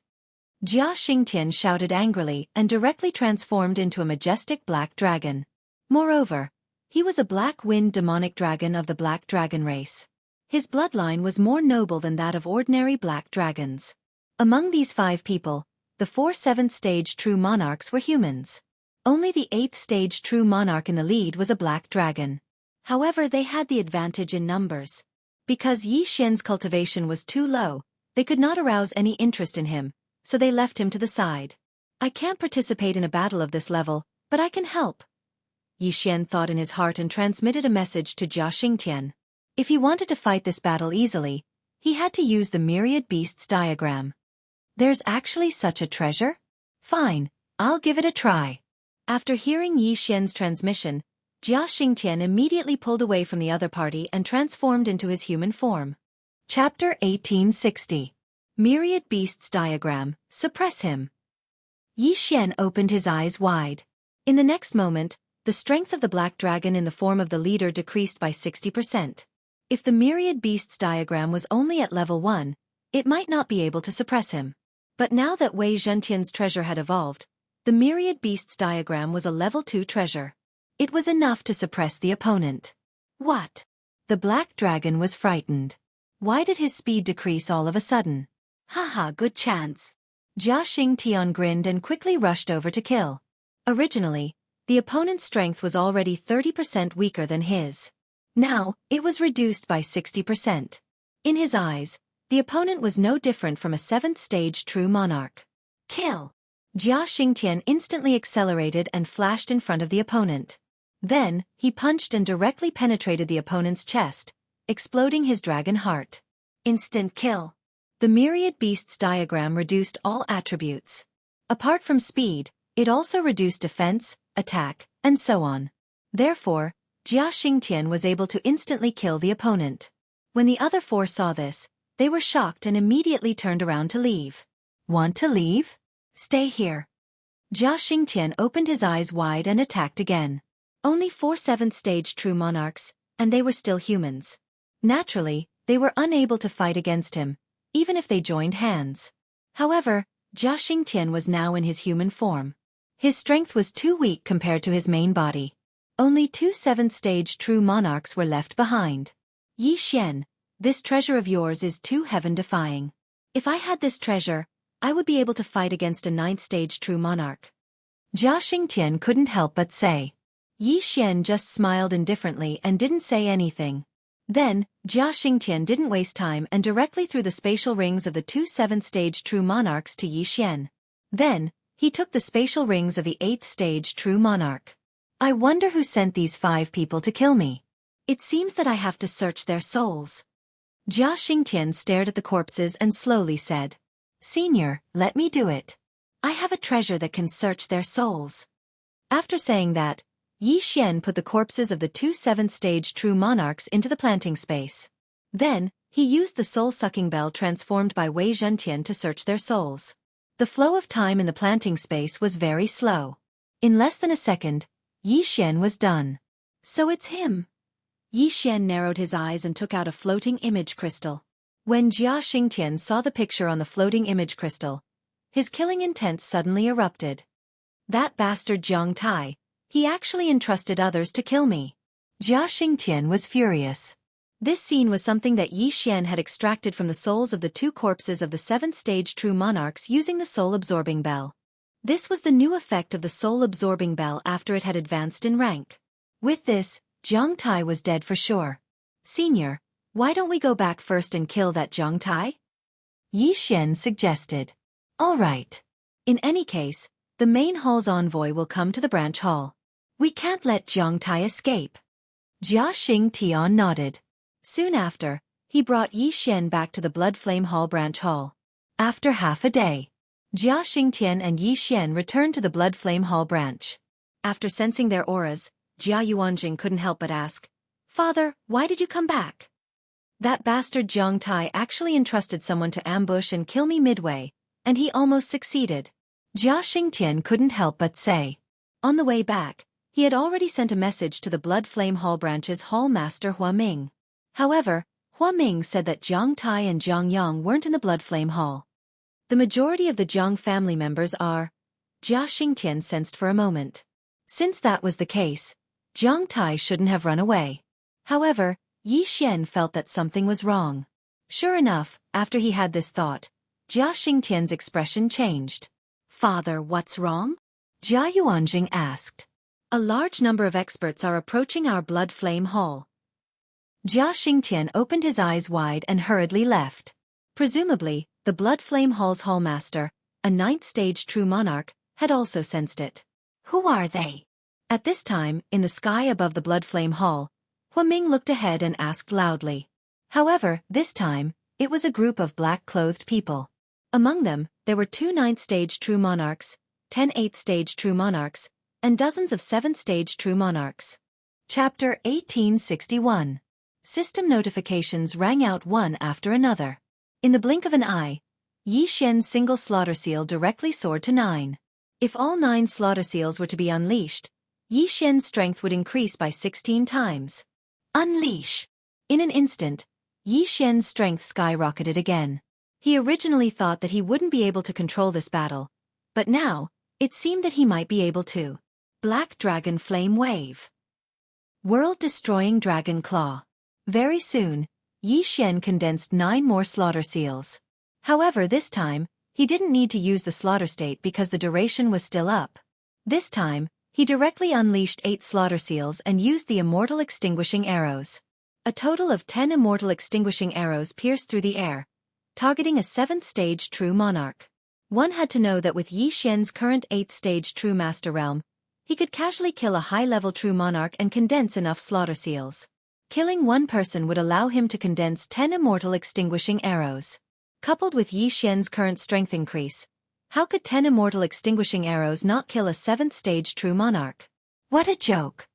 Jia Xingtian shouted angrily and directly transformed into a majestic black dragon. Moreover, he was a black-winged demonic dragon of the black dragon race. His bloodline was more noble than that of ordinary black dragons. Among these 5 people, the 4 7th-stage true monarchs were humans. Only the 8th-stage true monarch in the lead was a black dragon. However, they had the advantage in numbers. Because Yi Xian's cultivation was too low, they could not arouse any interest in him, so they left him to the side. I can't participate in a battle of this level, but I can help. Yi Xian thought in his heart and transmitted a message to Jia Xingtian. If he wanted to fight this battle easily, he had to use the myriad beasts diagram. There's actually such a treasure? Fine, I'll give it a try. After hearing Yi Xian's transmission, Jia Xingtian immediately pulled away from the other party and transformed into his human form. Chapter 1860. Myriad Beasts Diagram, Suppress Him. Yi Xian opened his eyes wide. In the next moment, the strength of the black dragon in the form of the leader decreased by 60%. If the Myriad Beasts diagram was only at level 1, it might not be able to suppress him. But now that Wei Zhentian's treasure had evolved, the Myriad Beasts diagram was a level 2 treasure. It was enough to suppress the opponent. What? The black dragon was frightened. Why did his speed decrease all of a sudden? Haha, good chance. Jia Xingtian grinned and quickly rushed over to kill. Originally, the opponent's strength was already 30% weaker than his. Now, it was reduced by 60%. In his eyes, the opponent was no different from a 7th-stage true monarch. Kill! Jia Xingtian instantly accelerated and flashed in front of the opponent. Then, he punched and directly penetrated the opponent's chest, exploding his dragon heart. Instant kill. The Myriad Beasts diagram reduced all attributes. Apart from speed, it also reduced defense, attack, and so on. Therefore, Jia Xingtian was able to instantly kill the opponent. When the other 4 saw this, they were shocked and immediately turned around to leave. Want to leave? Stay here. Jia Xingtian opened his eyes wide and attacked again. Only 4 7th-stage true monarchs, and they were still humans. Naturally, they were unable to fight against him, even if they joined hands. However, Jia Xingtian was now in his human form. His strength was too weak compared to his main body. Only 2 7th-stage true monarchs were left behind. Yi Xian, this treasure of yours is too heaven-defying. If I had this treasure, I would be able to fight against a 9th-stage true monarch. Jia Xingtian couldn't help but say. Yi Xian just smiled indifferently and didn't say anything. Then, Jia Xingtian didn't waste time and directly threw the spatial rings of the 2 7th-stage true monarchs to Yi Xian. Then, he took the spatial rings of the 8th-stage true monarch. I wonder who sent these 5 people to kill me. It seems that I have to search their souls. Jia Xingtian stared at the corpses and slowly said, Senior, let me do it. I have a treasure that can search their souls. After saying that, Yi Xian put the corpses of the 2 7th-stage true monarchs into the planting space. Then, he used the soul-sucking bell transformed by Wei Zhentian to search their souls. The flow of time in the planting space was very slow. In less than a second, Yi Xian was done. So it's him. Yi Xian narrowed his eyes and took out a floating image crystal. When Jia Xingtian saw the picture on the floating image crystal, his killing intent suddenly erupted. That bastard Jiang Tai, he actually entrusted others to kill me. Jia Xingtian was furious. This scene was something that Yi Xian had extracted from the souls of the 2 corpses of the 7th-stage true monarchs using the soul-absorbing bell. This was the new effect of the soul-absorbing bell after it had advanced in rank. With this, Jiang Tai was dead for sure. Senior, why don't we go back first and kill that Jiang Tai? Yi Xian suggested. All right. In any case, the main hall's envoy will come to the branch hall. We can't let Jiang Tai escape. Jia Xingtian nodded. Soon after, he brought Yi Xian back to the Blood Flame Hall branch hall. After half a day, Jia Xingtian and Yi Xian returned to the Blood Flame Hall branch. After sensing their auras, Jia Yuanjing couldn't help but ask, Father, why did you come back? That bastard Jiang Tai actually entrusted someone to ambush and kill me midway, and he almost succeeded. Jia Xingtian couldn't help but say. On the way back, He had already sent a message to the Blood Flame Hall branch's Hall Master Hua Ming. However, Hua Ming said that Jiang Tai and Jiang Yang weren't in the Blood Flame Hall. The majority of the Jiang family members are. Jia Xingtian sensed for a moment. Since that was the case, Jiang Tai shouldn't have run away. However, Yi Xian felt that something was wrong. Sure enough, after he had this thought, Jia Xingtian's expression changed. "Father, what's wrong?" Jia Yuanjing asked. "A large number of experts are approaching our Blood Flame Hall." Jia Xingtian opened his eyes wide and hurriedly left. Presumably, the Blood Flame Hall's hallmaster, a 9th-stage true monarch, had also sensed it. "Who are they?" At this time, in the sky above the Blood Flame Hall, Hua Ming looked ahead and asked loudly. However, this time, it was a group of black-clothed people. Among them, there were 2 9th-stage true monarchs, 10 8th-stage true monarchs, and dozens of 7th-stage true monarchs. Chapter 1861. System notifications rang out one after another. In the blink of an eye, Yi Xian's single slaughter seal directly soared to 9. If all 9 slaughter seals were to be unleashed, Yi Xian's strength would increase by 16 times. Unleash! In an instant, Yi Xian's strength skyrocketed again. He originally thought that he wouldn't be able to control this battle, but now, it seemed that he might be able to. Black Dragon Flame Wave. World-destroying Dragon Claw. Very soon, Yi Xian condensed 9 more slaughter seals. However, this time, he didn't need to use the slaughter state because the duration was still up. This time, he directly unleashed 8 slaughter seals and used the immortal extinguishing arrows. A total of 10 immortal extinguishing arrows pierced through the air, targeting a 7th-stage true monarch. One had to know that with Yi Xian's current 8th-stage true master realm, he could casually kill a high-level true monarch and condense enough slaughter seals. Killing one person would allow him to condense 10 immortal extinguishing arrows. Coupled with Yi Xian's current strength increase, how could 10 immortal extinguishing arrows not kill a 7th-stage true monarch? What a joke!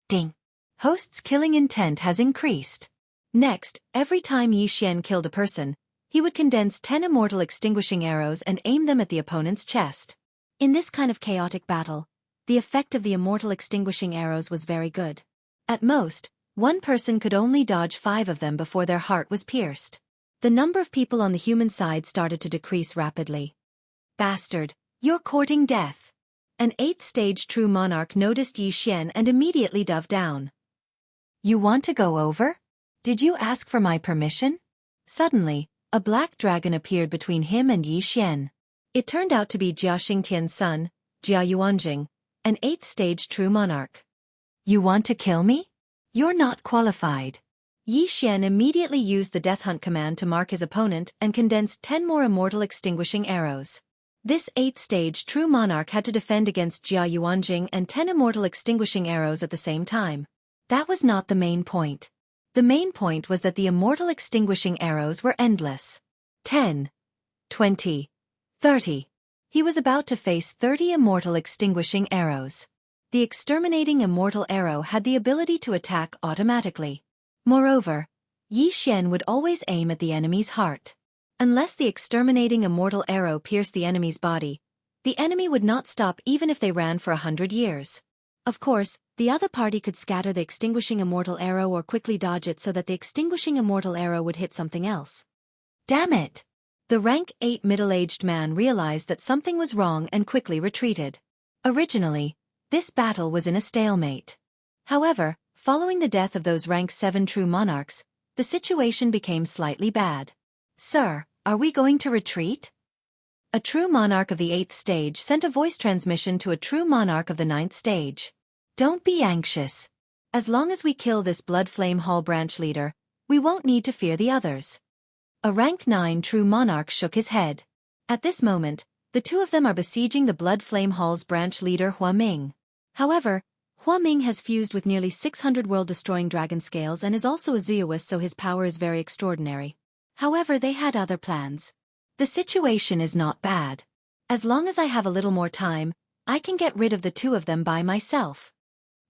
Ding! Host's killing intent has increased. Next, every time Yi Xian killed a person, he would condense 10 immortal extinguishing arrows and aim them at the opponent's chest. In this kind of chaotic battle, the effect of the immortal extinguishing arrows was very good. At most, one person could only dodge 5 of them before their heart was pierced. The number of people on the human side started to decrease rapidly. Bastard, you're courting death. An 8th-stage true monarch noticed Yi Xian and immediately dove down. You want to go over? Did you ask for my permission? Suddenly, a black dragon appeared between him and Yi Xian. It turned out to be Jia Xingtian's son, Jia Yuanjing, an 8th-stage true monarch. You want to kill me? You're not qualified. Yi Xian immediately used the Death Hunt command to mark his opponent and condensed 10 more immortal extinguishing arrows. This 8th-stage true monarch had to defend against Jia Yuanjing and 10 immortal extinguishing arrows at the same time. That was not the main point. The main point was that the immortal extinguishing arrows were endless. 10, 20, 30. He was about to face 30 immortal extinguishing arrows. The exterminating immortal arrow had the ability to attack automatically. Moreover, Yi Xian would always aim at the enemy's heart. Unless the exterminating immortal arrow pierced the enemy's body, the enemy would not stop even if they ran for 100 years. Of course, the other party could scatter the extinguishing immortal arrow or quickly dodge it so that the extinguishing immortal arrow would hit something else. Damn it! The rank 8 middle-aged man realized that something was wrong and quickly retreated. Originally, this battle was in a stalemate. However, following the death of those rank 7 true monarchs, the situation became slightly bad. Sir, are we going to retreat? A true monarch of the 8th stage sent a voice transmission to a true monarch of the 9th stage. Don't be anxious. As long as we kill this Blood Flame Hall branch leader, we won't need to fear the others. A rank 9 true monarch shook his head. At this moment, the two of them are besieging the Blood Flame Hall's branch leader Hua Ming. However, Hua Ming has fused with nearly 600 world-destroying dragon scales and is also a Zeoist, so his power is very extraordinary. However, they had other plans. The situation is not bad. As long as I have a little more time, I can get rid of the two of them by myself.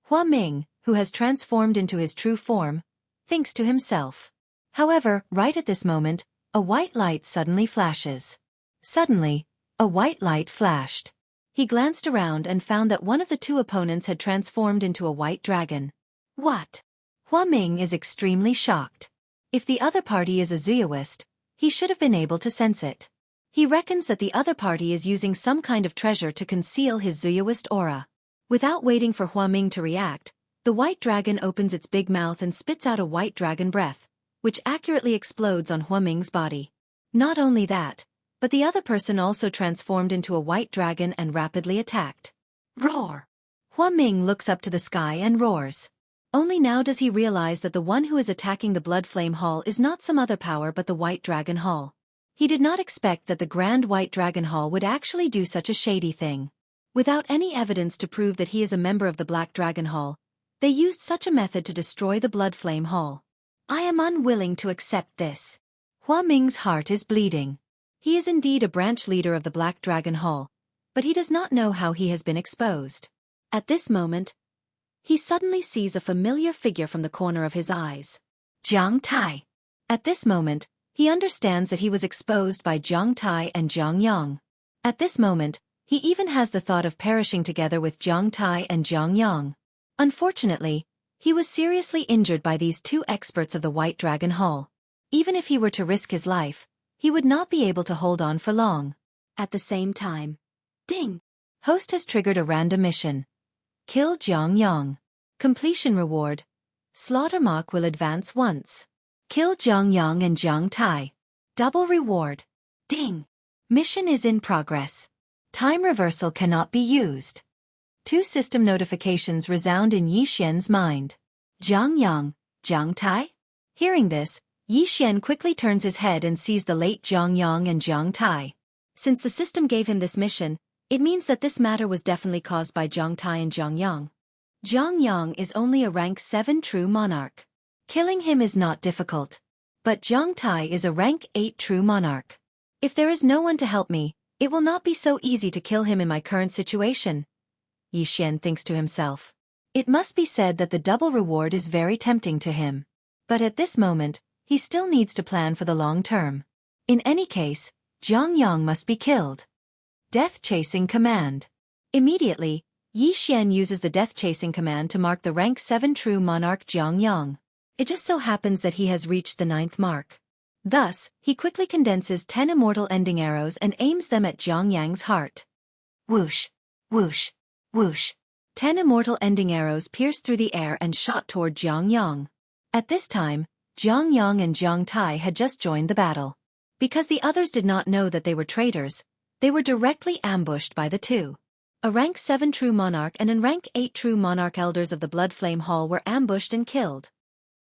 Hua Ming, who has transformed into his true form, thinks to himself. However, right at this moment, a white light suddenly flashes. Suddenly, a white light flashed. He glanced around and found that one of the two opponents had transformed into a white dragon. What? Hua Ming is extremely shocked. If the other party is a Zuoist, he should have been able to sense it. He reckons that the other party is using some kind of treasure to conceal his Zuoist aura. Without waiting for Hua Ming to react, the white dragon opens its big mouth and spits out a white dragon breath, which accurately explodes on Hua Ming's body. Not only that, but the other person also transformed into a white dragon and rapidly attacked. Roar! Hua Ming looks up to the sky and roars. Only now does he realize that the one who is attacking the Blood Flame Hall is not some other power but the White Dragon Hall. He did not expect that the Grand White Dragon Hall would actually do such a shady thing. Without any evidence to prove that he is a member of the Black Dragon Hall, they used such a method to destroy the Blood Flame Hall. I am unwilling to accept this. Hua Ming's heart is bleeding. He is indeed a branch leader of the Black Dragon Hall, but he does not know how he has been exposed. At this moment, he suddenly sees a familiar figure from the corner of his eyes. Jiang Tai. At this moment, he understands that he was exposed by Jiang Tai and Jiang Yang. At this moment, he even has the thought of perishing together with Jiang Tai and Jiang Yang. Unfortunately, he was seriously injured by these two experts of the White Dragon Hall. Even if he were to risk his life, he would not be able to hold on for long. At the same time, ding! Host has triggered a random mission. Kill Jiang Yang. Completion reward. Slaughter mark will advance once. Kill Jiang Yang and Jiang Tai. Double reward. Ding! Mission is in progress. Time reversal cannot be used. Two system notifications resound in Yi Xian's mind. Jiang Yang, Jiang Tai? Hearing this, Yi Xian quickly turns his head and sees the late Jiang Yang and Jiang Tai. Since the system gave him this mission, it means that this matter was definitely caused by Jiang Tai and Jiang Yang. Jiang Yang is only a rank 7 true monarch. Killing him is not difficult. But Jiang Tai is a rank 8 true monarch. If there is no one to help me, it will not be so easy to kill him in my current situation. Yi Xian thinks to himself. It must be said that the double reward is very tempting to him. But at this moment, he still needs to plan for the long term. In any case, Jiang Yang must be killed. Death Chasing Command. Immediately, Yi Xian uses the Death Chasing Command to mark the rank 7 true monarch Jiang Yang. It just so happens that he has reached the 9th mark. Thus, he quickly condenses 10 immortal ending arrows and aims them at Jiang Yang's heart. Whoosh, whoosh, whoosh. 10 immortal ending arrows pierced through the air and shot toward Jiang Yang. At this time, Jiang Yang and Jiang Tai had just joined the battle. Because the others did not know that they were traitors, they were directly ambushed by the two. A rank 7 true monarch and a rank 8 true monarch elders of the Blood Flame Hall were ambushed and killed.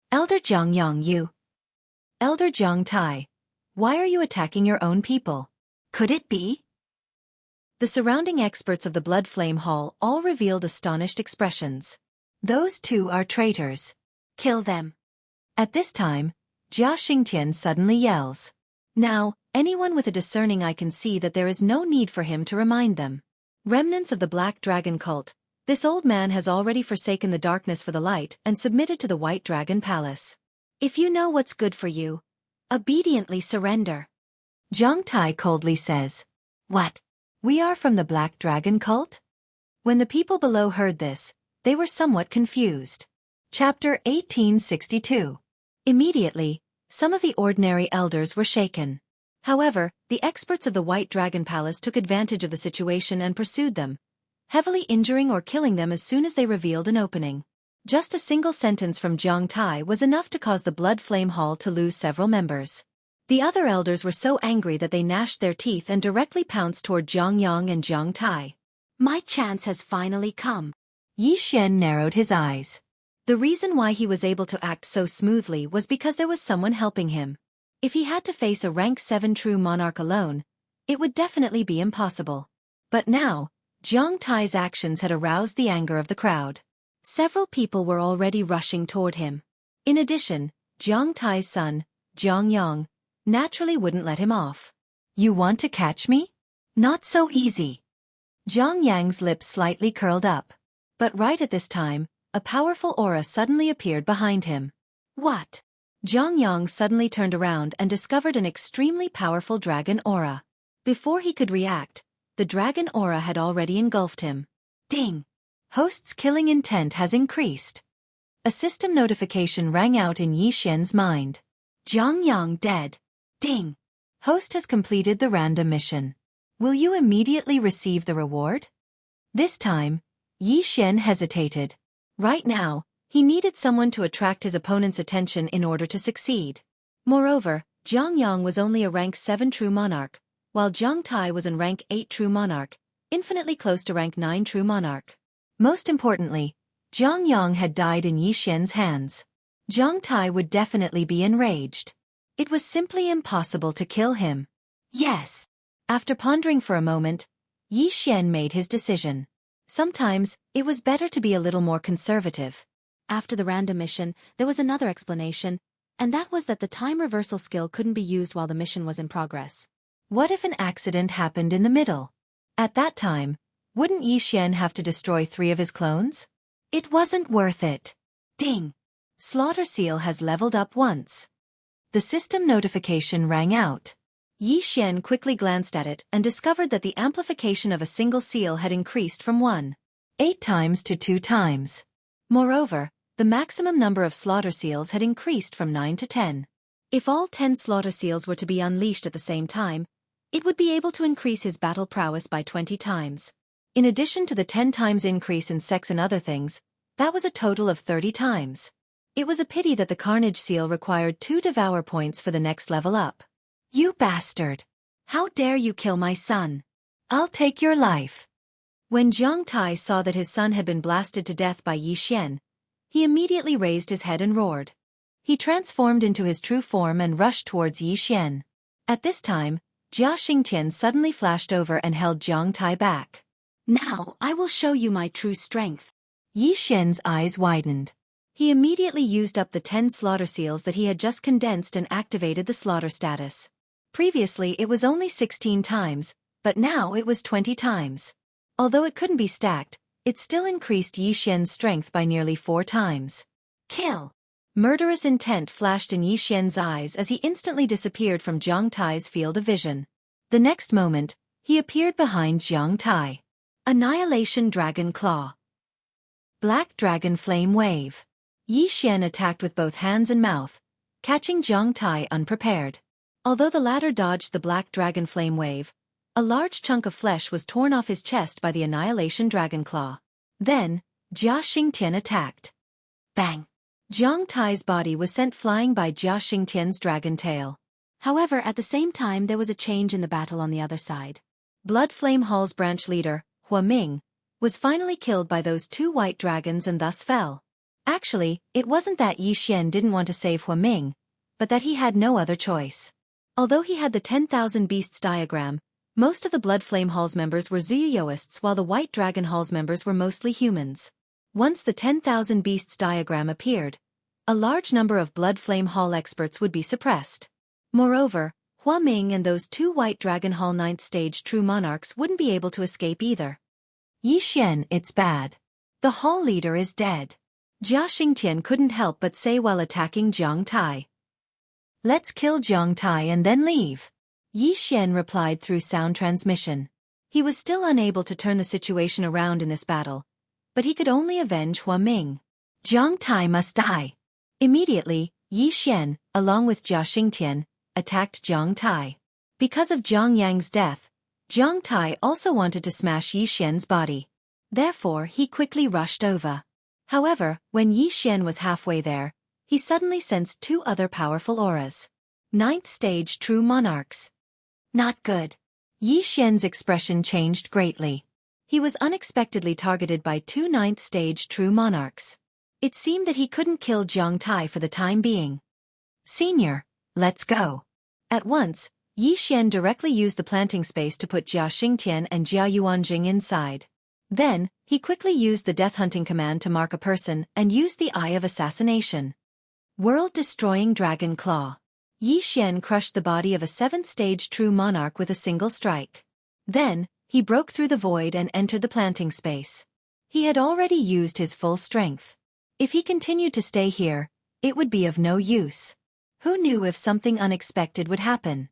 Elder Jiang Yang, you. Elder Jiang Tai, why are you attacking your own people? Could it be? The surrounding experts of the Blood Flame Hall all revealed astonished expressions. Those two are traitors. Kill them. At this time, Jia Xingtian suddenly yells. Now, anyone with a discerning eye can see that there is no need for him to remind them. Remnants of the Black Dragon cult, this old man has already forsaken the darkness for the light and submitted to the White Dragon Palace. If you know what's good for you, obediently surrender. Jiang Tai coldly says. What? We are from the Black Dragon cult? When the people below heard this, they were somewhat confused. Chapter 1862. Immediately, some of the ordinary elders were shaken. However, the experts of the White Dragon Palace took advantage of the situation and pursued them, heavily injuring or killing them as soon as they revealed an opening. Just a single sentence from Jiang Tai was enough to cause the Blood Flame Hall to lose several members. The other elders were so angry that they gnashed their teeth and directly pounced toward Jiang Yang and Jiang Tai. My chance has finally come. Yi Xian narrowed his eyes. The reason why he was able to act so smoothly was because there was someone helping him. If he had to face a rank 7 true monarch alone, it would definitely be impossible. But now, Jiang Tai's actions had aroused the anger of the crowd. Several people were already rushing toward him. In addition, Jiang Tai's son, Jiang Yang, naturally wouldn't let him off. You want to catch me? Not so easy. Jiang Yang's lips slightly curled up. But right at this time, a powerful aura suddenly appeared behind him. What? Jiang Yang suddenly turned around and discovered an extremely powerful dragon aura. Before he could react, the dragon aura had already engulfed him. Ding! Host's killing intent has increased. A system notification rang out in Yi Xian's mind. Jianghu dead. Ding! Host has completed the random mission. Will you immediately receive the reward? This time, Yi Xian hesitated. Right now, he needed someone to attract his opponent's attention in order to succeed. Moreover, Jianghu was only a rank 7 true monarch, while Jiang Tai was in rank 8 true monarch, infinitely close to rank 9 true monarch. Most importantly, Jianghu had died in Yi Xian's hands. Jiang Tai would definitely be enraged. It was simply impossible to kill him. Yes. After pondering for a moment, Yi Xian made his decision. Sometimes, it was better to be a little more conservative. After the random mission, there was another explanation, and that was that the time reversal skill couldn't be used while the mission was in progress. What if an accident happened in the middle? At that time, wouldn't Yi Xian have to destroy 3 of his clones? It wasn't worth it. Ding! Slaughter Seal has leveled up once. The system notification rang out. Yi Xian quickly glanced at it and discovered that the amplification of a single seal had increased from 1.8 times to 2 times. Moreover, the maximum number of slaughter seals had increased from 9 to 10. If all 10 slaughter seals were to be unleashed at the same time, it would be able to increase his battle prowess by 20 times. In addition to the 10 times increase in sex and other things, that was a total of 30 times. It was a pity that the Carnage Seal required 2 Devour points for the next level up. You bastard! How dare you kill my son? I'll take your life. When Jiang Tai saw that his son had been blasted to death by Yi Xian, he immediately raised his head and roared. He transformed into his true form and rushed towards Yi Xian. At this time, Jia Xingtian suddenly flashed over and held Jiang Tai back. Now I will show you my true strength. Yi Xian's eyes widened. He immediately used up the 10 slaughter seals that he had just condensed and activated the slaughter status. Previously it was only 16 times, but now it was 20 times. Although it couldn't be stacked, it still increased Yi Xian's strength by nearly 4 times. Kill! Murderous intent flashed in Yi Xian's eyes as he instantly disappeared from Jiang Tai's field of vision. The next moment, he appeared behind Jiang Tai. Annihilation Dragon Claw. Black Dragon Flame Wave. Yi Xian attacked with both hands and mouth, catching Jiang Tai unprepared. Although the latter dodged the Black Dragon Flame Wave, a large chunk of flesh was torn off his chest by the Annihilation Dragon Claw. Then, Jia Xingtian attacked. Bang! Jiang Tai's body was sent flying by Jia Xingtian's dragon tail. However, at the same time there was a change in the battle on the other side. Blood Flame Hall's branch leader, Hua Ming, was finally killed by those 2 white dragons and thus fell. Actually, it wasn't that Yi Xian didn't want to save Hua Ming, but that he had no other choice. Although he had the 10,000 Beasts diagram, most of the Blood Flame Hall's members were Zuyoists while the White Dragon Hall's members were mostly humans. Once the 10,000 Beasts diagram appeared, a large number of Blood Flame Hall experts would be suppressed. Moreover, Hua Ming and those 2 White Dragon Hall 9th stage true monarchs wouldn't be able to escape either. Yi Xian, it's bad. The hall leader is dead. Jia Xingtian couldn't help but say while attacking Jiang Tai. Let's kill Jiang Tai and then leave. Yi Xian replied through sound transmission. He was still unable to turn the situation around in this battle, but he could only avenge Hua Ming. Jiang Tai must die. Immediately, Yi Xian, along with Jia Xingtian, attacked Jiang Tai. Because of Jiang Yang's death, Jiang Tai also wanted to smash Yi Xian's body. Therefore, he quickly rushed over. However, when Yi Xian was halfway there, he suddenly sensed 2 other powerful auras. 9th stage true monarchs. Not good. Yi Xian's expression changed greatly. He was unexpectedly targeted by 2 9th stage true monarchs. It seemed that he couldn't kill Jiang Tai for the time being. Senior, let's go. At once, Yi Xian directly used the planting space to put Jia Xingtian and Jia Yuanjing inside. Then, he quickly used the death hunting command to mark a person and used the Eye of Assassination. World-destroying Dragon Claw. Yi Xian crushed the body of a 7th stage true monarch with a single strike. Then, he broke through the void and entered the planting space. He had already used his full strength. If he continued to stay here, it would be of no use. Who knew if something unexpected would happen?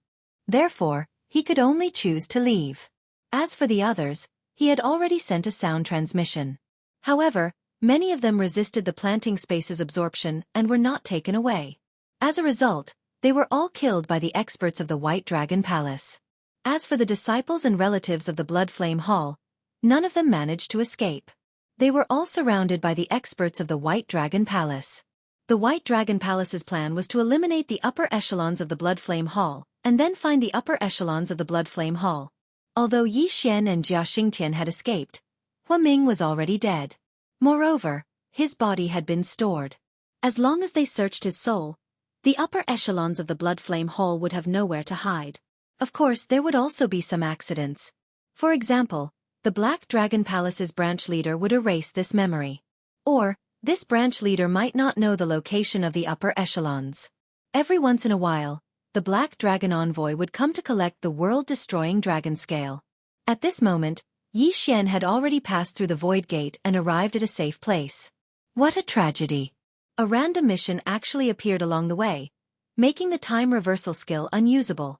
Therefore, he could only choose to leave. As for the others, he had already sent a sound transmission. However, many of them resisted the planting space's absorption and were not taken away. As a result, they were all killed by the experts of the White Dragon Palace. As for the disciples and relatives of the Blood Flame Hall, none of them managed to escape. They were all surrounded by the experts of the White Dragon Palace. The White Dragon Palace's plan was to eliminate the upper echelons of the Blood Flame Hall, and then find the upper echelons of the Blood Flame Hall. Although Yi Xian and Jia Xingtian had escaped, Hua Ming was already dead. Moreover, his body had been stored. As long as they searched his soul, the upper echelons of the Blood Flame Hall would have nowhere to hide. Of course, there would also be some accidents. For example, the Black Dragon Palace's branch leader would erase this memory. Or, this branch leader might not know the location of the upper echelons. Every once in a while, the Black Dragon Envoy would come to collect the world-destroying dragon scale. At this moment, Yi Xian had already passed through the Void Gate and arrived at a safe place. What a tragedy! A random mission actually appeared along the way, making the time reversal skill unusable.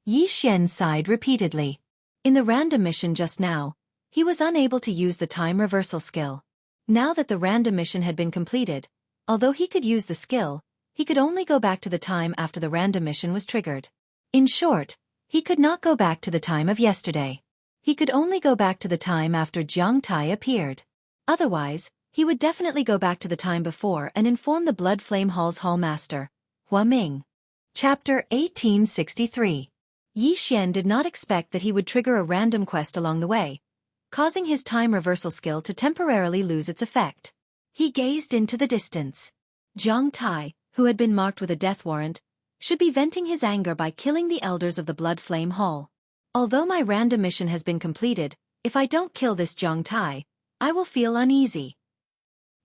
Yi Xian sighed repeatedly. In the random mission just now, he was unable to use the time reversal skill. Now that the random mission had been completed, although he could use the skill, he could only go back to the time after the random mission was triggered. In short, he could not go back to the time of yesterday. He could only go back to the time after Jiang Tai appeared. Otherwise, he would definitely go back to the time before and inform the Blood Flame Hall's Hall Master, Hua Ming. Chapter 1863. Yi Xian did not expect that he would trigger a random quest along the way, causing his time reversal skill to temporarily lose its effect. He gazed into the distance. Jiang Tai, who had been marked with a death warrant, should be venting his anger by killing the elders of the Blood Flame Hall. Although my random mission has been completed, if I don't kill this Jiang Tai, I will feel uneasy.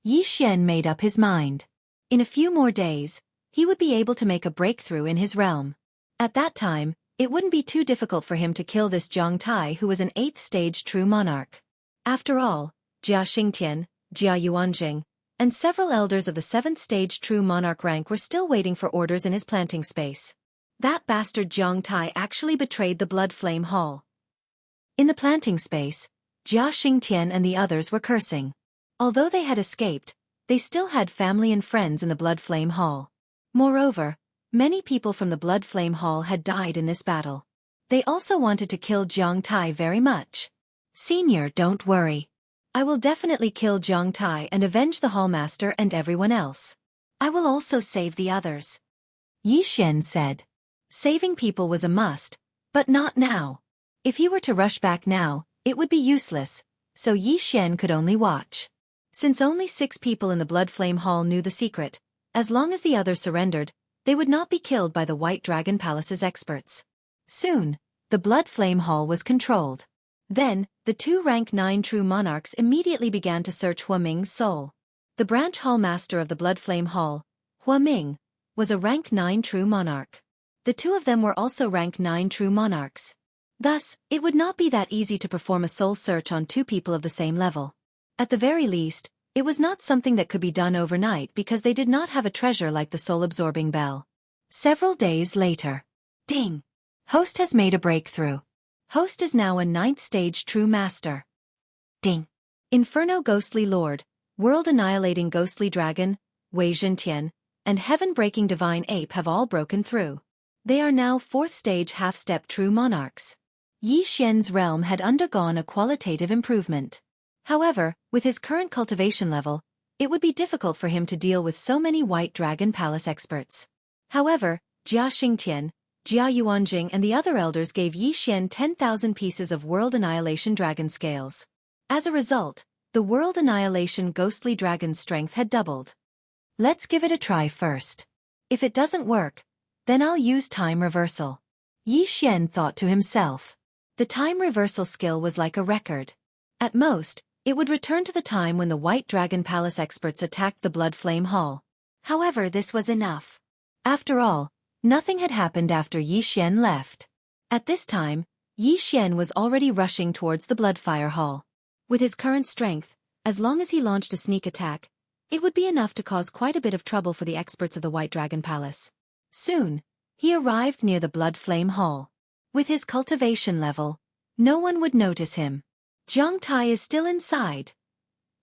Yi Xian made up his mind. In a few more days, he would be able to make a breakthrough in his realm. At that time, it wouldn't be too difficult for him to kill this Jiang Tai who was an 8th stage true monarch. After all, Jia Xingtian, Jia Yuanjing, and several elders of the 7th stage true monarch rank were still waiting for orders in his planting space. That bastard Jiang Tai actually betrayed the Blood Flame Hall. In the planting space, Jia Xingtian and the others were cursing. Although they had escaped, they still had family and friends in the Blood Flame Hall. Moreover, many people from the Blood Flame Hall had died in this battle. They also wanted to kill Jiang Tai very much. Senior, don't worry. I will definitely kill Jiang Tai and avenge the Hallmaster and everyone else. I will also save the others. Yi Xian said. Saving people was a must, but not now. If he were to rush back now, it would be useless, so Yi Xian could only watch. Since only 6 people in the Blood Flame Hall knew the secret, as long as the others surrendered, they would not be killed by the White Dragon Palace's experts. Soon, the Blood Flame Hall was controlled. Then, the 2 rank 9 true monarchs immediately began to search Hua Ming's soul. The branch hall master of the Blood Flame Hall, Hua Ming, was a rank 9 true monarch. The 2 of them were also rank 9 true monarchs. Thus, it would not be that easy to perform a soul search on 2 people of the same level. At the very least, it was not something that could be done overnight because they did not have a treasure like the soul-absorbing bell. Several days later. Ding! Host has made a breakthrough. Host is now a 9th stage true master. Ding! Inferno Ghostly Lord, World-Annihilating Ghostly Dragon, Wei Zhentian, and Heaven-Breaking Divine Ape have all broken through. They are now 4th stage half-step true monarchs. Yi Xian's realm had undergone a qualitative improvement. However, with his current cultivation level, it would be difficult for him to deal with so many White Dragon Palace experts. However, Jia Xingtian, Jia Yuanjing and the other elders gave Yi Xian 10,000 pieces of World Annihilation Dragon Scales. As a result, the World Annihilation Ghostly Dragon's strength had doubled. Let's give it a try first. If it doesn't work, then I'll use time reversal. Yi Xian thought to himself. The time reversal skill was like a record. At most, it would return to the time when the White Dragon Palace experts attacked the Blood Flame Hall. However, this was enough. After all, nothing had happened after Yi Xian left. At this time, Yi Xian was already rushing towards the Bloodfire Hall. With his current strength, as long as he launched a sneak attack, it would be enough to cause quite a bit of trouble for the experts of the White Dragon Palace. Soon, he arrived near the Blood Flame Hall. With his cultivation level, No one would notice him. Jiangtai is still inside.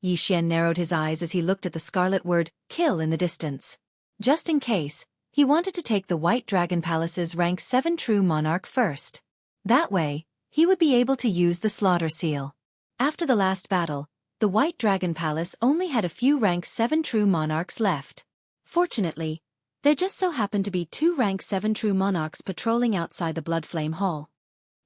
Yi Xian narrowed his eyes as he looked at the scarlet word, kill, in the distance. Just in case, he wanted to take the White Dragon Palace's rank 7 true monarch first. That way, he would be able to use the slaughter seal. After the last battle, the White Dragon Palace only had a few rank 7 true monarchs left. Fortunately, there just so happened to be 2 rank 7 true monarchs patrolling outside the Bloodflame Hall.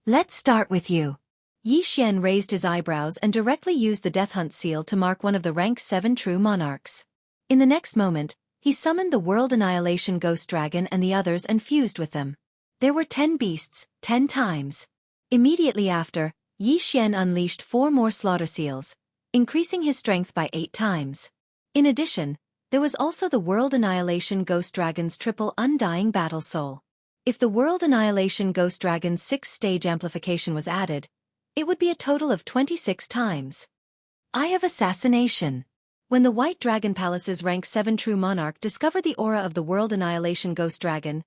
Let's start with you. Yi Xian raised his eyebrows and directly used the Death Hunt seal to mark one of the rank 7 true monarchs. In the next moment, he summoned the World Annihilation Ghost Dragon and the others and fused with them. There were 10 beasts, 10 times. Immediately after, Yi Xian unleashed 4 more slaughter seals, increasing his strength by 8 times. In addition, there was also the World Annihilation Ghost Dragon's triple Undying Battle Soul. If the World Annihilation Ghost Dragon's 6th-stage amplification was added, it would be a total of 26 times. Eye of Assassination. When the White Dragon Palace's rank 7 true monarch discovered the aura of the World Annihilation Ghost Dragon,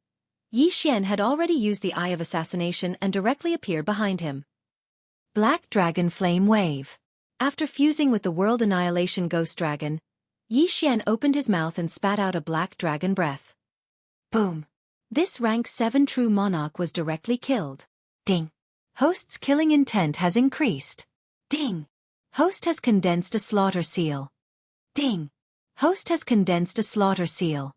Yi Xian had already used the Eye of Assassination and directly appeared behind him. Black Dragon Flame Wave. After fusing with the World Annihilation Ghost Dragon, Yi Xian opened his mouth and spat out a black dragon breath. Boom. This rank 7 true monarch was directly killed. Ding. Host's killing intent has increased. Ding. Host has condensed a slaughter seal. Ding. Host has condensed a slaughter seal.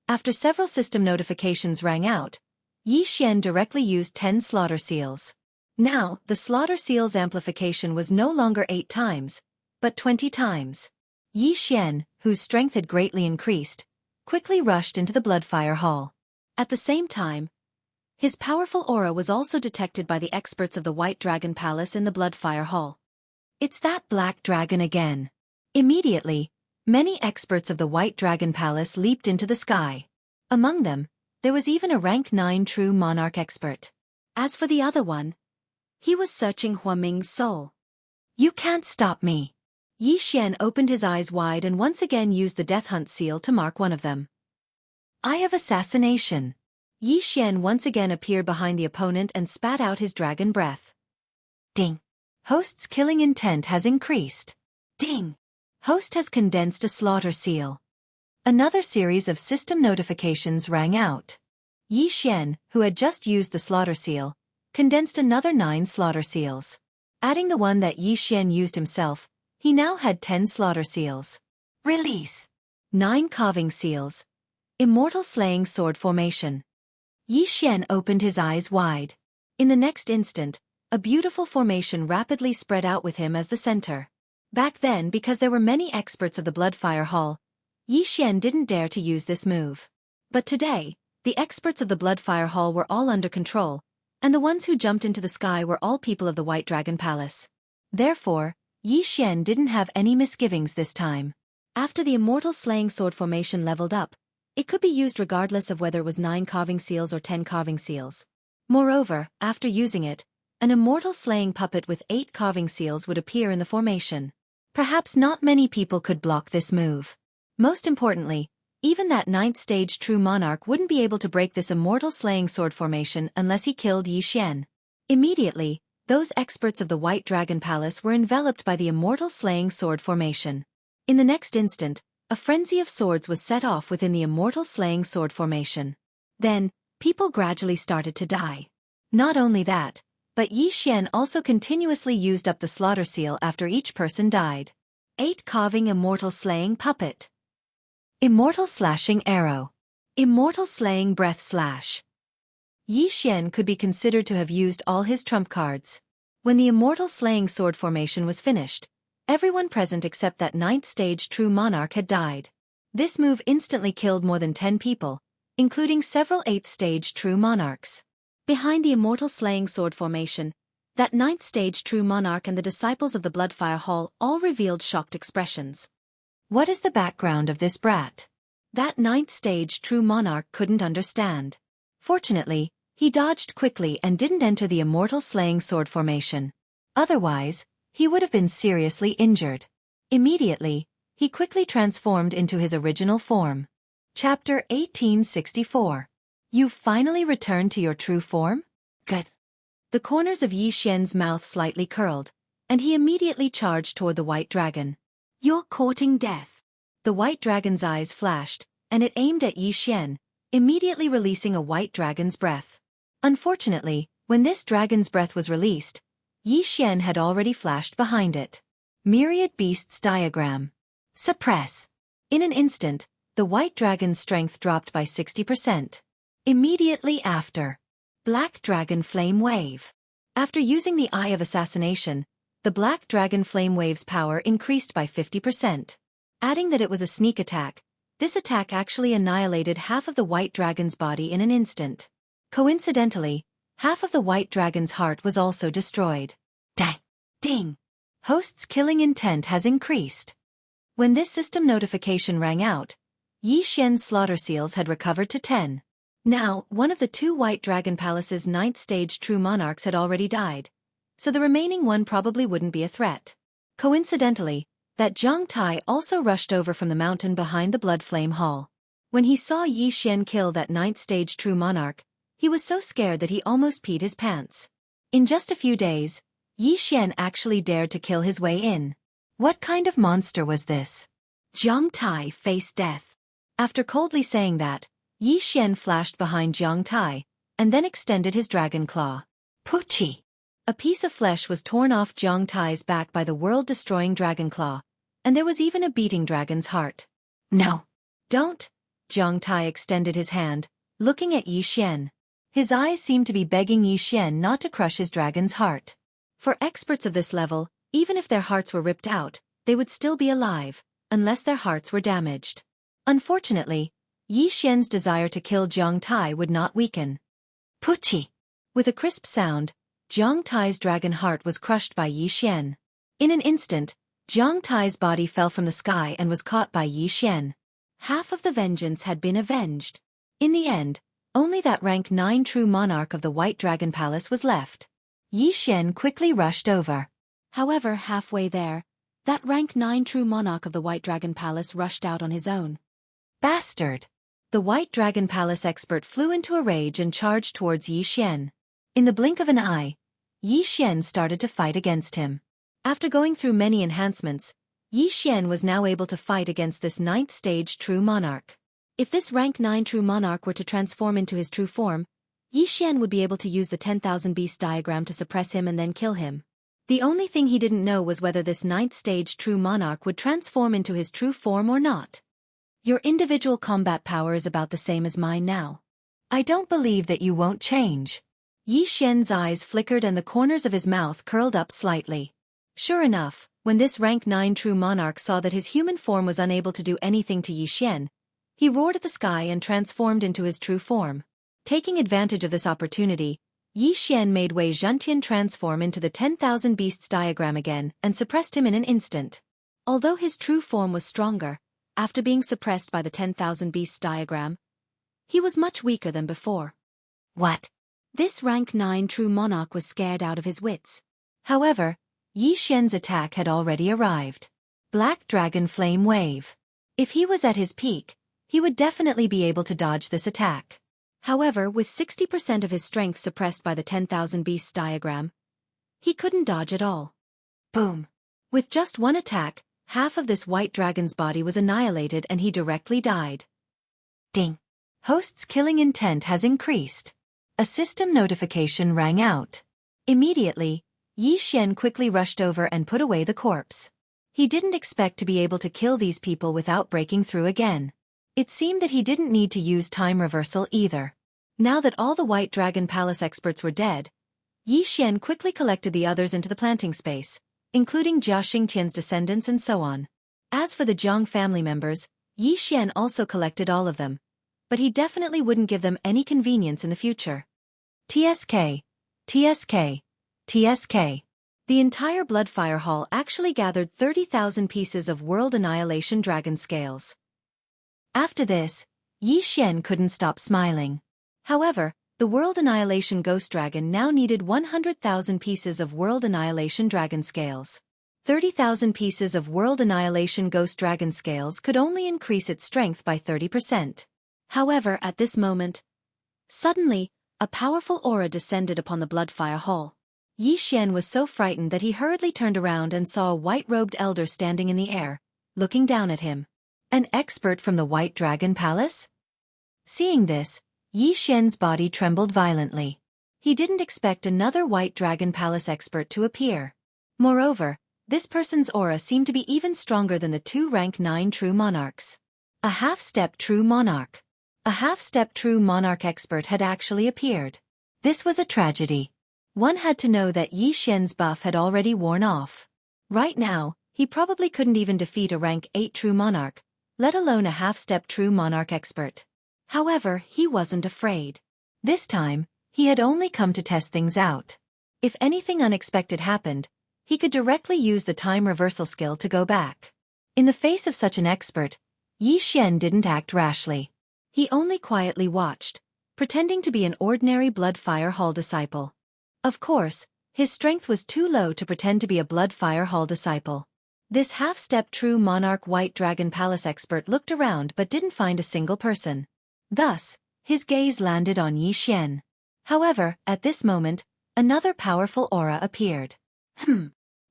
After several system notifications rang out, Yi Xian directly used 10 slaughter seals. Now, the slaughter seal's amplification was no longer 8 times, but 20 times. Yi Xian, whose strength had greatly increased, quickly rushed into the Bloodfire Hall. At the same time, his powerful aura was also detected by the experts of the White Dragon Palace in the Bloodfire Hall. It's that black dragon again. Immediately, many experts of the White Dragon Palace leaped into the sky. Among them, there was even a rank 9 true monarch expert. As for the other one, he was searching Huaming's soul. You can't stop me. Yi Xian opened his eyes wide and once again used the Death Hunt seal to mark one of them. Eye of Assassination. Yi Xian once again appeared behind the opponent and spat out his dragon breath. Ding. Host's killing intent has increased. Ding. Host has condensed a slaughter seal. Another series of system notifications rang out. Yi Xian, who had just used the slaughter seal, condensed another 9 slaughter seals. Adding the one that Yi Xian used himself, he now had 10 slaughter seals. Release. 9 carving seals. Immortal Slaying Sword Formation. Yi Xian opened his eyes wide. In the next instant, a beautiful formation rapidly spread out with him as the center. Back then, because there were many experts of the Bloodfire Hall, Yi Xian didn't dare to use this move. But today, the experts of the Bloodfire Hall were all under control, and the ones who jumped into the sky were all people of the White Dragon Palace. Therefore, Yi Xian didn't have any misgivings this time. After the Immortal Slaying Sword Formation leveled up, it could be used regardless of whether it was 9 carving seals or 10 carving seals. Moreover, after using it, an immortal slaying puppet with 8 carving seals would appear in the formation. Perhaps not many people could block this move. Most importantly, even that 9th stage true monarch wouldn't be able to break this immortal slaying sword formation unless he killed Yi Xian. Immediately, those experts of the White Dragon Palace were enveloped by the immortal slaying sword formation. In the next instant, a frenzy of swords was set off within the immortal slaying sword formation. Then, people gradually started to die. Not only that, but Yi Xian also continuously used up the slaughter seal after each person died. 8 carving immortal slaying puppet. Immortal slashing arrow. Immortal slaying breath slash. Yi Xian could be considered to have used all his trump cards. When the immortal slaying sword formation was finished, everyone present except that 9th stage true monarch had died. This move instantly killed more than 10 people, including several 8th stage true monarchs. Behind the immortal slaying sword formation, that 9th stage true monarch and the disciples of the Bloodfire Hall all revealed shocked expressions. What is the background of this brat? That 9th stage true monarch couldn't understand. Fortunately, he dodged quickly and didn't enter the immortal slaying sword formation. Otherwise, he would have been seriously injured. Immediately, he quickly transformed into his original form. Chapter 1864. You've finally returned to your true form? Good. The corners of Yi Xian's mouth slightly curled, and he immediately charged toward the white dragon. "You're courting death." The white dragon's eyes flashed, and it aimed at Yi Xian, immediately releasing a white dragon's breath. Unfortunately, when this dragon's breath was released, Yi Xian had already flashed behind it. Myriad Beasts Diagram. Suppress. In an instant, the white dragon's strength dropped by 60%. Immediately after, Black Dragon Flame Wave. After using the Eye of Assassination, the Black Dragon Flame Wave's power increased by 50%. Adding that it was a sneak attack, this attack actually annihilated half of the white dragon's body in an instant. Coincidentally, half of the white dragon's heart was also destroyed. Ding! Host's killing intent has increased. When this system notification rang out, Yi Xian's slaughter seals had recovered to 10. Now, one of the two White Dragon Palace's 9th stage true monarchs had already died, so the remaining one probably wouldn't be a threat. Coincidentally, that Zhang Tai also rushed over from the mountain behind the Blood Flame Hall. When he saw Yi Xian kill that 9th stage true monarch, he was so scared that he almost peed his pants. In just a few days, Yi Xian actually dared to kill his way in. What kind of monster was this? Zhang Tai faced death. After coldly saying that, Yi Xian flashed behind Zhang Tai, and then extended his dragon claw. Poochie! A piece of flesh was torn off Zhang Tai's back by the world-destroying dragon claw, and there was even a beating dragon's heart. No! Don't! Zhang Tai extended his hand, looking at Yi Xian. His eyes seemed to be begging Yi Xian not to crush his dragon's heart. For experts of this level, even if their hearts were ripped out, they would still be alive, unless their hearts were damaged. Unfortunately, Yi Xian's desire to kill Zhang Tai would not weaken. Poochie! With a crisp sound, Zhang Tai's dragon heart was crushed by Yi Xian. In an instant, Zhang Tai's body fell from the sky and was caught by Yi Xian. Half of the vengeance had been avenged. In the end, only that rank 9 true monarch of the White Dragon Palace was left. Yi Xian quickly rushed over. However, halfway there, that rank 9 true monarch of the White Dragon Palace rushed out on his own. Bastard! The White Dragon Palace expert flew into a rage and charged towards Yi Xian. In the blink of an eye, Yi Xian started to fight against him. After going through many enhancements, Yi Xian was now able to fight against this 9th stage true monarch. If this rank 9 true monarch were to transform into his true form, Yi Xian would be able to use the 10,000 beast diagram to suppress him and then kill him. The only thing he didn't know was whether this 9th stage true monarch would transform into his true form or not. Your individual combat power is about the same as mine now. I don't believe that you won't change. Yi Xian's eyes flickered and the corners of his mouth curled up slightly. Sure enough, when this rank 9 true monarch saw that his human form was unable to do anything to Yi Xian, he roared at the sky and transformed into his true form. Taking advantage of this opportunity, Yi Xian made Wei Zhentian transform into the 10,000 beasts diagram again and suppressed him in an instant. Although his true form was stronger, after being suppressed by the 10,000 beasts diagram, he was much weaker than before. What? This rank 9 true monarch was scared out of his wits. However, Yi Xian's attack had already arrived. Black Dragon Flame Wave. If he was at his peak, he would definitely be able to dodge this attack. However, with 60% of his strength suppressed by the 10,000 beasts diagram, he couldn't dodge at all. Boom! With just one attack, half of this white dragon's body was annihilated and he directly died. Ding! Host's killing intent has increased. A system notification rang out. Immediately, Yi Xian quickly rushed over and put away the corpse. He didn't expect to be able to kill these people without breaking through again. It seemed that he didn't need to use time reversal either. Now that all the White Dragon Palace experts were dead, Yi Xian quickly collected the others into the planting space, including Jia Xingtian's descendants and so on. As for the Jiang family members, Yi Xian also collected all of them, but he definitely wouldn't give them any convenience in the future. TSK. TSK. TSK. The entire Bloodfire Hall actually gathered 30,000 pieces of World Annihilation Dragon Scales. After this, Yi Xian couldn't stop smiling. However, the World Annihilation Ghost Dragon now needed 100,000 pieces of World Annihilation Dragon Scales. 30,000 pieces of World Annihilation Ghost Dragon Scales could only increase its strength by 30%. However, at this moment, suddenly, A powerful aura descended upon the Bloodfire Hall. Yi Xian was so frightened that he hurriedly turned around and saw a white-robed elder standing in the air, looking down at him. An expert from the White Dragon Palace? Seeing this, Yi Xian's body trembled violently. He didn't expect another White Dragon Palace expert to appear. Moreover, this person's aura seemed to be even stronger than the two rank 9 true monarchs. A half-step true monarch. A half-step true monarch expert had actually appeared. This was a tragedy. One had to know that Yi Xian's buff had already worn off. Right now, he probably couldn't even defeat a rank 8 true monarch, let alone a half-step true monarch expert. However, he wasn't afraid. This time, he had only come to test things out. If anything unexpected happened, he could directly use the time reversal skill to go back. In the face of such an expert, Yi Xian didn't act rashly. He only quietly watched, pretending to be an ordinary Bloodfire Hall disciple. Of course, his strength was too low to pretend to be a Bloodfire Hall disciple. This half-step true monarch White Dragon Palace expert looked around but didn't find a single person. Thus, his gaze landed on Yi Xian. However, at this moment, another powerful aura appeared.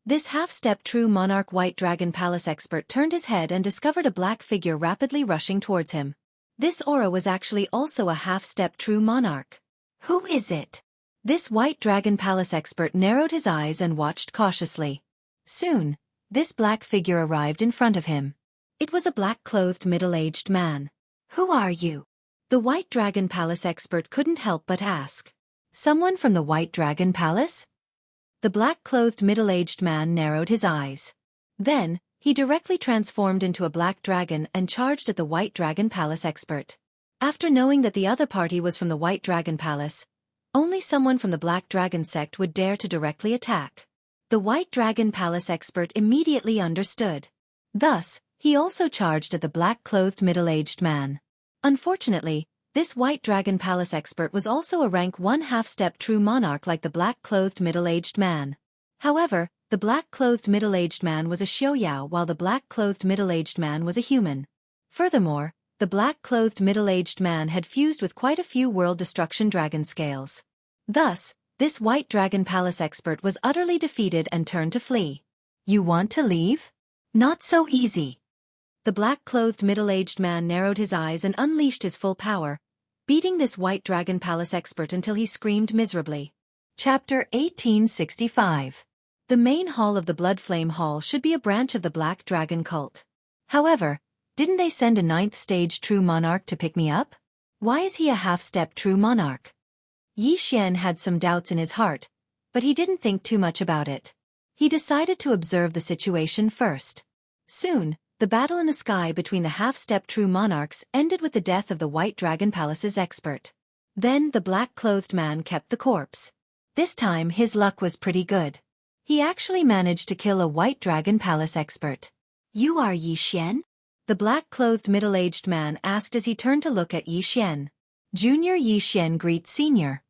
This half-step true monarch White Dragon Palace expert turned his head and discovered a black figure rapidly rushing towards him. This aura was actually also a half-step true monarch. Who is it? This White Dragon Palace expert narrowed his eyes and watched cautiously. Soon, this black figure arrived in front of him. It was a black-clothed middle-aged man. Who are you? The White Dragon Palace expert couldn't help but ask. Someone from the White Dragon Palace? The black-clothed middle-aged man narrowed his eyes. Then, he directly transformed into a black dragon and charged at the White Dragon Palace expert. After knowing that the other party was from the White Dragon Palace, only someone from the Black Dragon sect would dare to directly attack. The White Dragon Palace expert immediately understood. Thus, he also charged at the black-clothed middle-aged man. Unfortunately, this White Dragon Palace expert was also a rank 1 half-step true monarch like the black-clothed middle-aged man. However, the black-clothed middle-aged man was a Xiaoyao while the black-clothed middle-aged man was a human. Furthermore, the black-clothed middle-aged man had fused with quite a few world destruction dragon scales. Thus, this White Dragon Palace expert was utterly defeated and turned to flee. You want to leave? Not so easy. The black-clothed middle-aged man narrowed his eyes and unleashed his full power, beating this White Dragon Palace expert until he screamed miserably. Chapter 1865. The main hall of the Bloodflame Hall should be a branch of the Black Dragon cult. However, didn't they send a 9th stage true monarch to pick me up? Why is he a half-step true monarch? Yi Xian had some doubts in his heart, but he didn't think too much about it. He decided to observe the situation first. Soon, the battle in the sky between the half-step true monarchs ended with the death of the White Dragon Palace's expert. Then the black-clothed man kept the corpse. This time his luck was pretty good. He actually managed to kill a White Dragon Palace expert. You are Yi Xian? The black-clothed middle-aged man asked as he turned to look at Yi Xian. Junior Yi Xian greets Senior.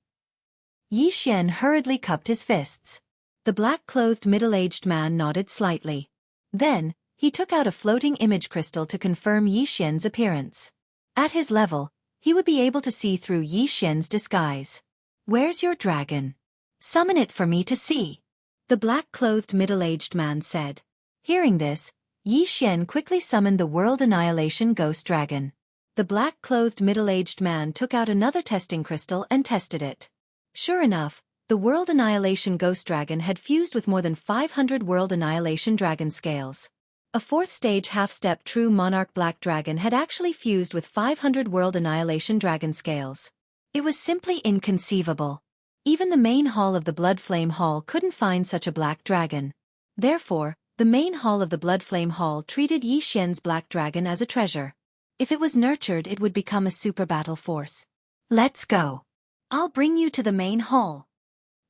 Yi Xian hurriedly cupped his fists. The black-clothed middle-aged man nodded slightly. Then, he took out a floating image crystal to confirm Yi Xian's appearance. At his level, he would be able to see through Yi Xian's disguise. Where's your dragon? Summon it for me to see. The black-clothed middle-aged man said. Hearing this, Yi Xian quickly summoned the World Annihilation Ghost Dragon. The black-clothed middle-aged man took out another testing crystal and tested it. Sure enough, the World Annihilation Ghost Dragon had fused with more than 500 World Annihilation Dragon scales. A 4th stage half-step true monarch black dragon had actually fused with 500 World Annihilation Dragon scales. It was simply inconceivable. Even the main hall of the Bloodflame Hall couldn't find such a black dragon. Therefore, the main hall of the Bloodflame Hall treated Yi Xian's black dragon as a treasure. If it was nurtured, it would become a super battle force. Let's go. I'll bring you to the main hall.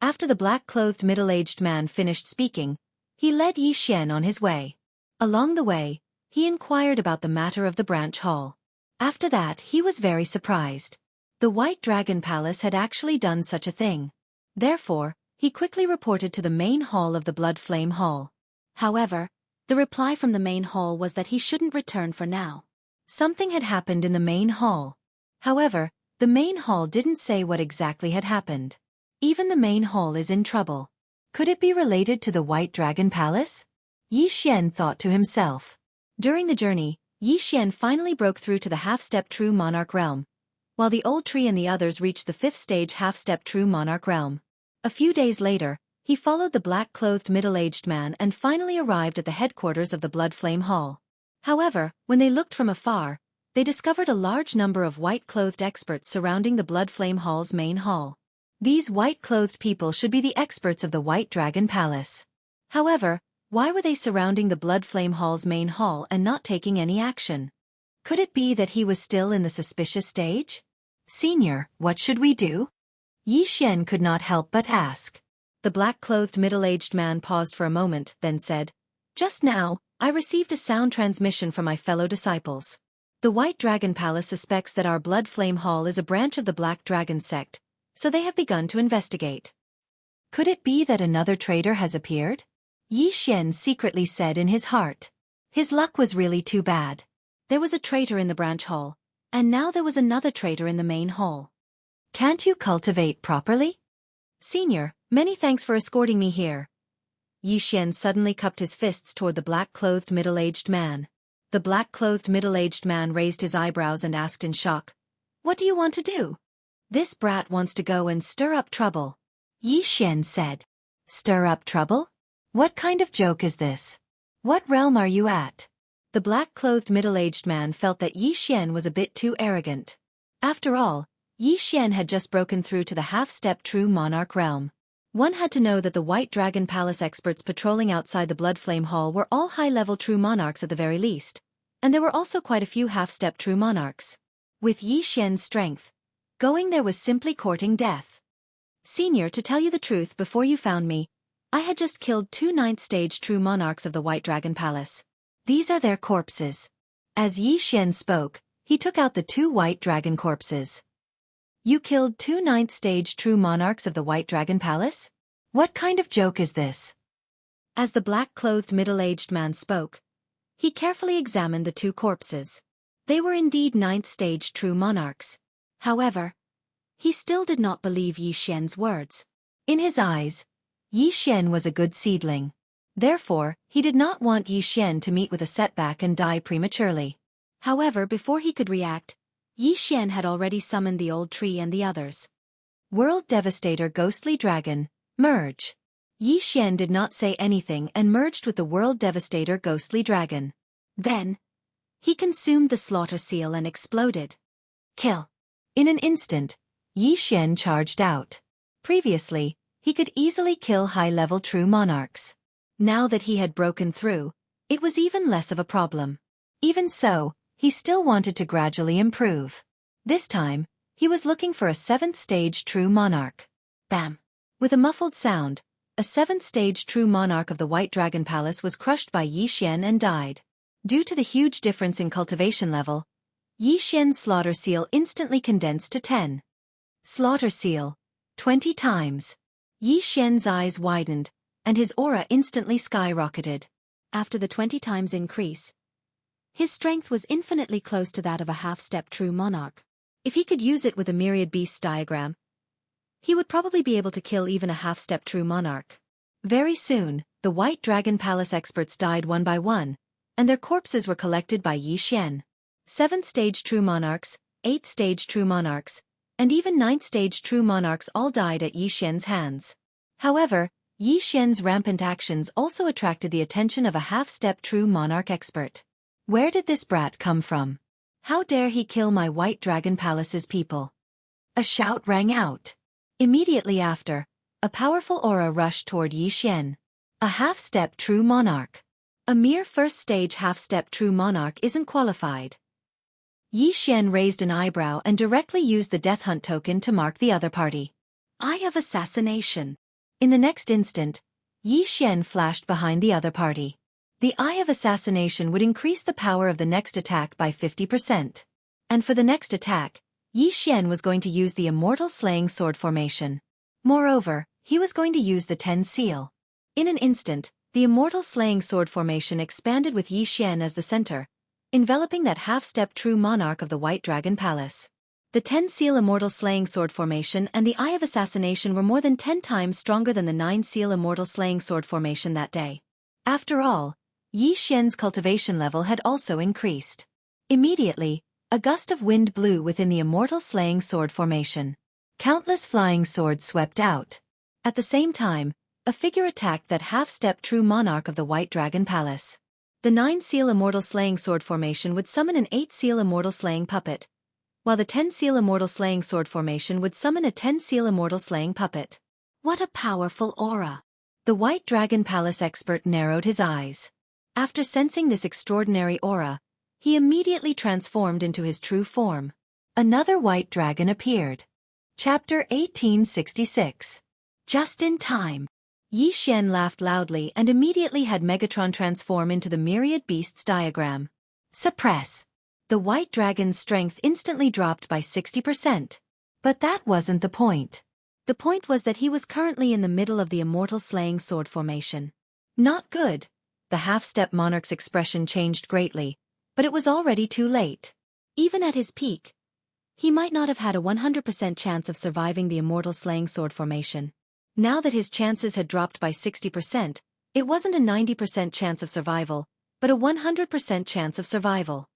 After the black-clothed middle-aged man finished speaking, he led Yi Xian on his way. Along the way, he inquired about the matter of the branch hall. After that, he was very surprised. The White Dragon Palace had actually done such a thing. Therefore, he quickly reported to the main hall of the Bloodflame Hall. However, the reply from the main hall was that he shouldn't return for now. Something had happened in the main hall. However, the The main hall didn't say what exactly had happened. Even the main hall is in trouble. Could it be related to the White Dragon Palace? Yi Xian thought to himself. During the journey, Yi Xian finally broke through to the half-step true monarch realm, while the old tree and the others reached the 5th stage half-step true monarch realm. A few days later, he followed the black-clothed middle-aged man and finally arrived at the headquarters of the Blood Flame Hall. However, when they looked from afar, they discovered a large number of white-clothed experts surrounding the Blood Flame Hall's main hall. These white-clothed people should be the experts of the White Dragon Palace. However, why were they surrounding the Blood Flame Hall's main hall and not taking any action? Could it be that he was still in the suspicious stage? Senior, what should we do? Yi Xian could not help but ask. The black-clothed middle-aged man paused for a moment, then said, "Just now, I received a sound transmission from my fellow disciples. The White Dragon Palace suspects that our Blood Flame Hall is a branch of the Black Dragon sect, so they have begun to investigate." Could it be that another traitor has appeared? Yi Xian secretly said in his heart. His luck was really too bad. There was a traitor in the branch hall, and now there was another traitor in the main hall. Can't you cultivate properly? Senior, many thanks for escorting me here. Yi Xian suddenly cupped his fists toward the black-clothed middle-aged man. The black-clothed middle-aged man raised his eyebrows and asked in shock, "What do you want to do?" "This brat wants to go and stir up trouble," Yi Xian said. "Stir up trouble? What kind of joke is this? What realm are you at?" The black-clothed middle-aged man felt that Yi Xian was a bit too arrogant. After all, Yi Xian had just broken through to the half-step true monarch realm. One had to know that the White Dragon Palace experts patrolling outside the Blood Flame Hall were all high-level true monarchs at the very least, and there were also quite a few half-step true monarchs. With Yi Xian's strength, going there was simply courting death. Senior, to tell you the truth, before you found me, I had just killed 2 9th-stage true monarchs of the White Dragon Palace. These are their corpses. As Yi Xian spoke, he took out the 2 white dragon corpses. You killed 2 9th-stage true monarchs of the White Dragon Palace? What kind of joke is this? As the black-clothed middle-aged man spoke, he carefully examined the 2 corpses. They were indeed 9th-stage true monarchs. However, he still did not believe Yi Xian's words. In his eyes, Yi Xian was a good seedling. Therefore, he did not want Yi Xian to meet with a setback and die prematurely. However, before he could react, Yi Xian had already summoned the old tree and the others. World Devastator Ghostly Dragon, merge. Yi Xian did not say anything and merged with the World Devastator Ghostly Dragon. Then, he consumed the slaughter seal and exploded. Kill. In an instant, Yi Xian charged out. Previously, he could easily kill high-level true monarchs. Now that he had broken through, it was even less of a problem. Even so, he still wanted to gradually improve. This time, he was looking for a 7th-stage true monarch. Bam! With a muffled sound, a 7th-stage true monarch of the White Dragon Palace was crushed by Yi Xian and died. Due to the huge difference in cultivation level, Yi Xian's slaughter seal instantly condensed to 10. Slaughter seal, 20 times. Yi Xian's eyes widened, and his aura instantly skyrocketed. After the 20 times increase, his strength was infinitely close to that of a half-step true monarch. If he could use it with a myriad beasts diagram, he would probably be able to kill even a half-step true monarch. Very soon, the White Dragon Palace experts died one by one, and their corpses were collected by Yi Xian. 7th-stage true monarchs, 8th-stage true monarchs, and even 9th-stage true monarchs all died at Yi Xian's hands. However, Yi Xian's rampant actions also attracted the attention of a half-step true monarch expert. Where did this brat come from? How dare he kill my White Dragon Palace's people? A shout rang out. Immediately after, a powerful aura rushed toward Yi Xian. A half-step true monarch. A mere first-stage half-step true monarch isn't qualified. Yi Xian raised an eyebrow and directly used the Death Hunt token to mark the other party. Eye of Assassination. In the next instant, Yi Xian flashed behind the other party. The Eye of Assassination would increase the power of the next attack by 50%. And for the next attack, Yi Xian was going to use the Immortal Slaying Sword formation. Moreover, he was going to use the 10 seal. In an instant, the Immortal Slaying Sword formation expanded with Yi Xian as the center, enveloping that half-step true monarch of the White Dragon Palace. The 10-seal immortal slaying sword formation and the Eye of Assassination were more than 10 times stronger than the 9-seal immortal slaying sword formation that day. After all, Yi Xian's cultivation level had also increased. Immediately, a gust of wind blew within the immortal slaying sword formation. Countless flying swords swept out. At the same time, a figure attacked that half-step true monarch of the White Dragon Palace. The 9-seal immortal slaying sword formation would summon an 8-seal immortal slaying puppet, while the 10-seal immortal slaying sword formation would summon a 10-seal immortal slaying puppet. What a powerful aura! The White Dragon Palace expert narrowed his eyes. After sensing this extraordinary aura, he immediately transformed into his true form. Another white dragon appeared. Chapter 1866. Just in time. Yi Xian laughed loudly and immediately had Megatron transform into the myriad beasts diagram. Suppress. The white dragon's strength instantly dropped by 60%. But that wasn't the point. The point was that he was currently in the middle of the immortal slaying sword formation. Not good. The half-step monarch's expression changed greatly, but it was already too late. Even at his peak, he might not have had a 100% chance of surviving the immortal slaying sword formation. Now that his chances had dropped by 60%, it wasn't a 90% chance of survival, but a 100% chance of survival.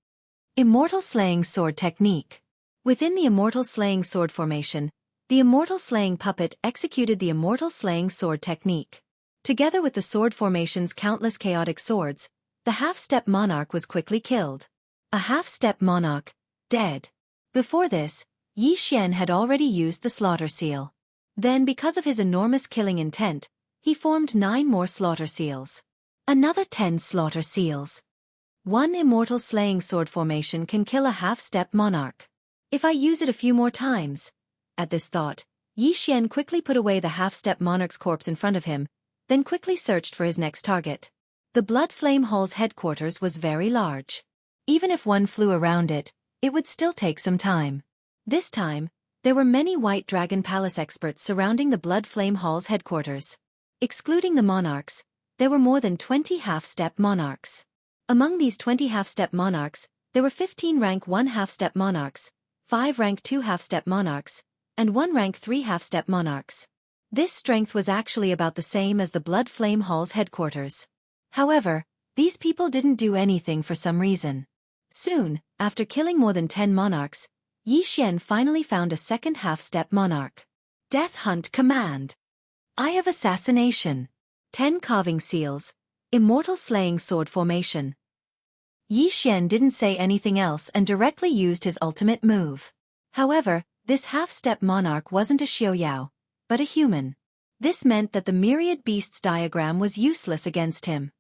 Immortal Slaying Sword Technique. Within the Immortal Slaying Sword formation, the Immortal Slaying Puppet executed the Immortal Slaying Sword Technique. Together with the sword formation's countless chaotic swords, the half-step monarch was quickly killed. A half-step monarch, dead. Before this, Yi Xian had already used the slaughter seal. Then, because of his enormous killing intent, he formed 9 more slaughter seals. Another 10 slaughter seals. One immortal slaying sword formation can kill a half-step monarch. If I use it a few more times. At this thought, Yi Xian quickly put away the half-step monarch's corpse in front of him, then quickly searched for his next target. The Blood Flame Hall's headquarters was very large. Even if one flew around it, it would still take some time. This time, there were many White Dragon Palace experts surrounding the Blood Flame Hall's headquarters. Excluding the monarchs, there were more than 20 half-step monarchs. Among these 20 half-step monarchs, there were 15 rank 1 half-step monarchs, 5 rank 2 half-step monarchs, and 1 rank 3 half-step monarchs. This strength was actually about the same as the Blood Flame Hall's headquarters. However, these people didn't do anything for some reason. Soon, after killing more than 10 monarchs, Yi Xian finally found a second half-step monarch. Death Hunt Command. Eye of Assassination. 10 Carving Seals. Immortal Slaying Sword Formation. Yi Xian didn't say anything else and directly used his ultimate move. However, this half-step monarch wasn't a Xiaoyao, but a human. This meant that the myriad beasts diagram was useless against him.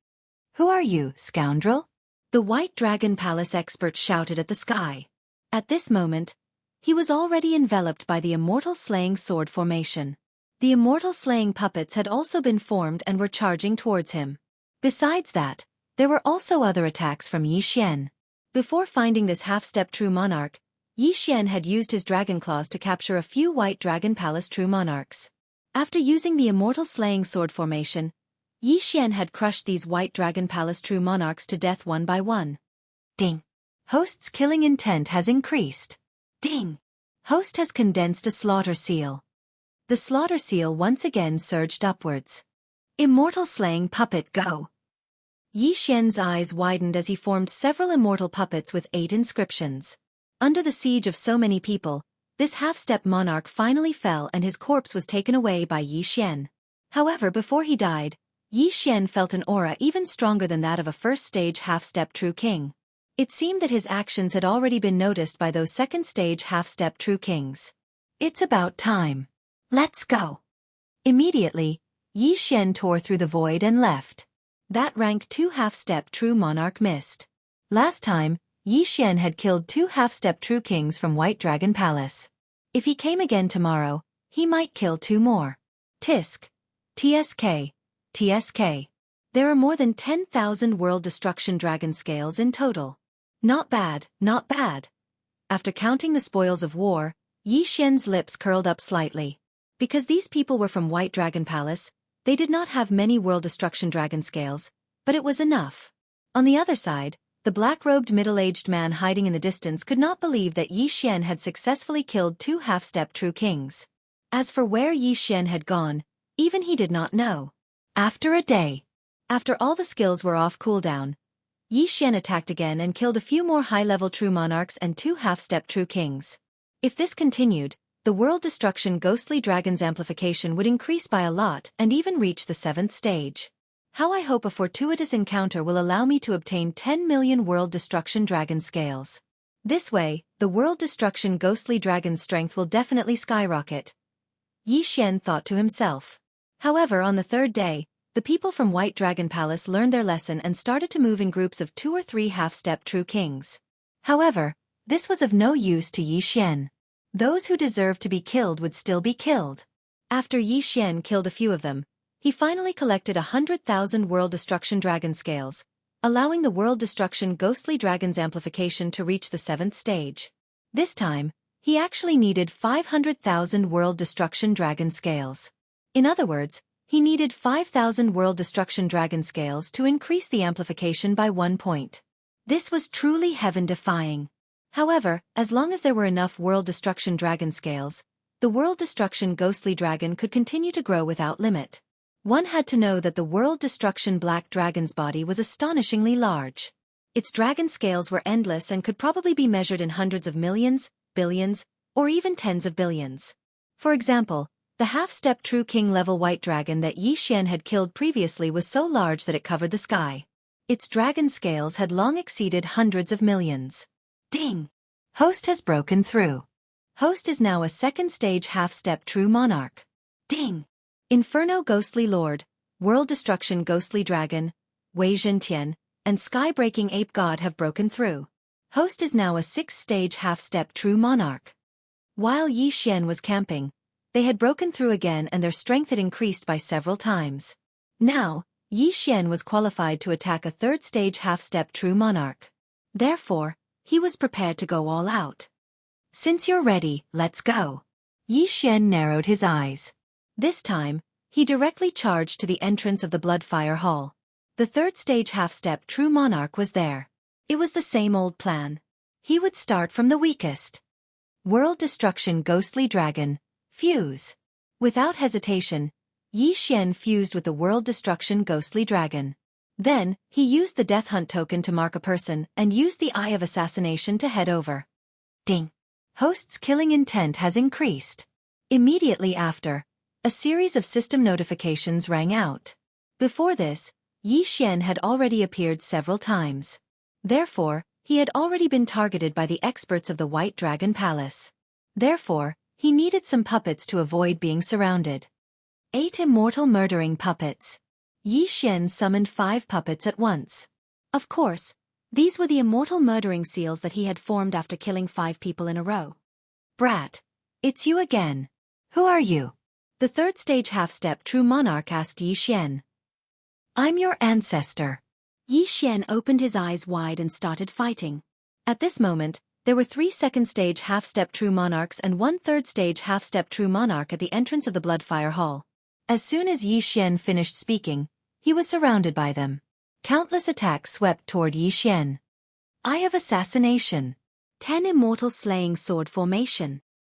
Who are you, scoundrel? The White Dragon Palace expert shouted at the sky. At this moment, he was already enveloped by the immortal slaying sword formation. The immortal slaying puppets had also been formed and were charging towards him. Besides that, there were also other attacks from Yi Xian. Before finding this half-step true monarch, Yi Xian had used his dragon claws to capture a few White Dragon Palace true monarchs. After using the immortal slaying sword formation, Yi Xian had crushed these White Dragon Palace true monarchs to death one by one. Ding! Host's killing intent has increased. Ding! Host has condensed a slaughter seal. The slaughter seal once again surged upwards. Immortal Slaying Puppet Go! Yi Xian's eyes widened as he formed several immortal puppets with 8 inscriptions. Under the siege of so many people, this half-step monarch finally fell and his corpse was taken away by Yi Xian. However, before he died, Yi Xian felt an aura even stronger than that of a first-stage half-step true king. It seemed that his actions had already been noticed by those second-stage half-step true kings. It's about time. Let's go. Immediately, Yi Xian tore through the void and left. That rank 2 half-step true monarch missed. Last time, Yi Xian had killed 2 half-step true kings from White Dragon Palace. If he came again tomorrow, he might kill 2 more. Tisk. TSK. TSK. There are more than 10,000 world destruction dragon scales in total. Not bad, not bad. After counting the spoils of war, Yi Xian's lips curled up slightly. Because these people were from White Dragon Palace, they did not have many world destruction dragon scales, but it was enough. On the other side, The black-robed middle-aged man hiding in the distance could not believe that Yi Xian had successfully killed 2 half-step true kings. As for where Yi Xian had gone, even he did not know. After a day, after all the skills were off cooldown, Yi Xian attacked again and killed a few more high-level true monarchs and 2 half-step true kings. If this continued, the world destruction ghostly dragon's amplification would increase by a lot and even reach the 7th stage. How I hope a fortuitous encounter will allow me to obtain 10 million world destruction dragon scales. This way, the world destruction ghostly dragon's strength will definitely skyrocket. Yi Xian thought to himself. However, on the 3rd day, the people from White Dragon Palace learned their lesson and started to move in groups of 2 or 3 half-step true kings. However, this was of no use to Yi Xian. Those who deserved to be killed would still be killed. After Yi Xian killed a few of them, he finally collected 100,000 world destruction dragon scales, allowing the world destruction ghostly dragon's amplification to reach the 7th stage. This time, he actually needed 500,000 world destruction dragon scales. In other words, he needed 5,000 world destruction dragon scales to increase the amplification by 1 point. This was truly heaven-defying. However, as long as there were enough world destruction dragon scales, the world destruction ghostly dragon could continue to grow without limit. One had to know that the world destruction black dragon's body was astonishingly large. Its dragon scales were endless and could probably be measured in hundreds of millions, billions, or even tens of billions. For example, the half-step true king level white dragon that Yi Xian had killed previously was so large that it covered the sky. Its dragon scales had long exceeded hundreds of millions. Ding! Host has broken through. Host is now a 2nd stage half-step true monarch. Ding! Inferno Ghostly Lord, World Destruction Ghostly Dragon, Wei Zhentian, and Sky-Breaking Ape God have broken through. Host is now a 6th stage half-step true monarch. While Yi Xian was camping, they had broken through again and their strength had increased by several times. Now, Yi Xian was qualified to attack a 3rd stage half-step true monarch. Therefore, he was prepared to go all out. Since you're ready, let's go. Yi Xian narrowed his eyes. This time, he directly charged to the entrance of the Bloodfire Hall. The 3rd stage half-step true monarch was there. It was the same old plan. He would start from the weakest. World Destruction Ghostly Dragon, fuse. Without hesitation, Yi Xian fused with the World Destruction Ghostly Dragon. Then, he used the Death Hunt token to mark a person and used the Eye of Assassination to head over. Ding! Host's killing intent has increased. Immediately after, a series of system notifications rang out. Before this, Yi Xian had already appeared several times. Therefore, he had already been targeted by the experts of the White Dragon Palace. Therefore, he needed some puppets to avoid being surrounded. 8 immortal murdering puppets. Yi Xian summoned 5 puppets at once. Of course, these were the immortal murdering seals that he had formed after killing 5 people in a row. Brat, it's you again. Who are you? The 3rd stage half-step true monarch asked Yi Xian. I'm your ancestor. Yi Xian opened his eyes wide and started fighting. At this moment, there were 3 2nd stage half-step true monarchs and 1 3rd stage half-step true monarch at the entrance of the Bloodfire Hall. As soon as Yi Xian finished speaking, he was surrounded by them. Countless attacks swept toward Yi Xian. Eye of Assassination. 10 immortal slaying sword formation.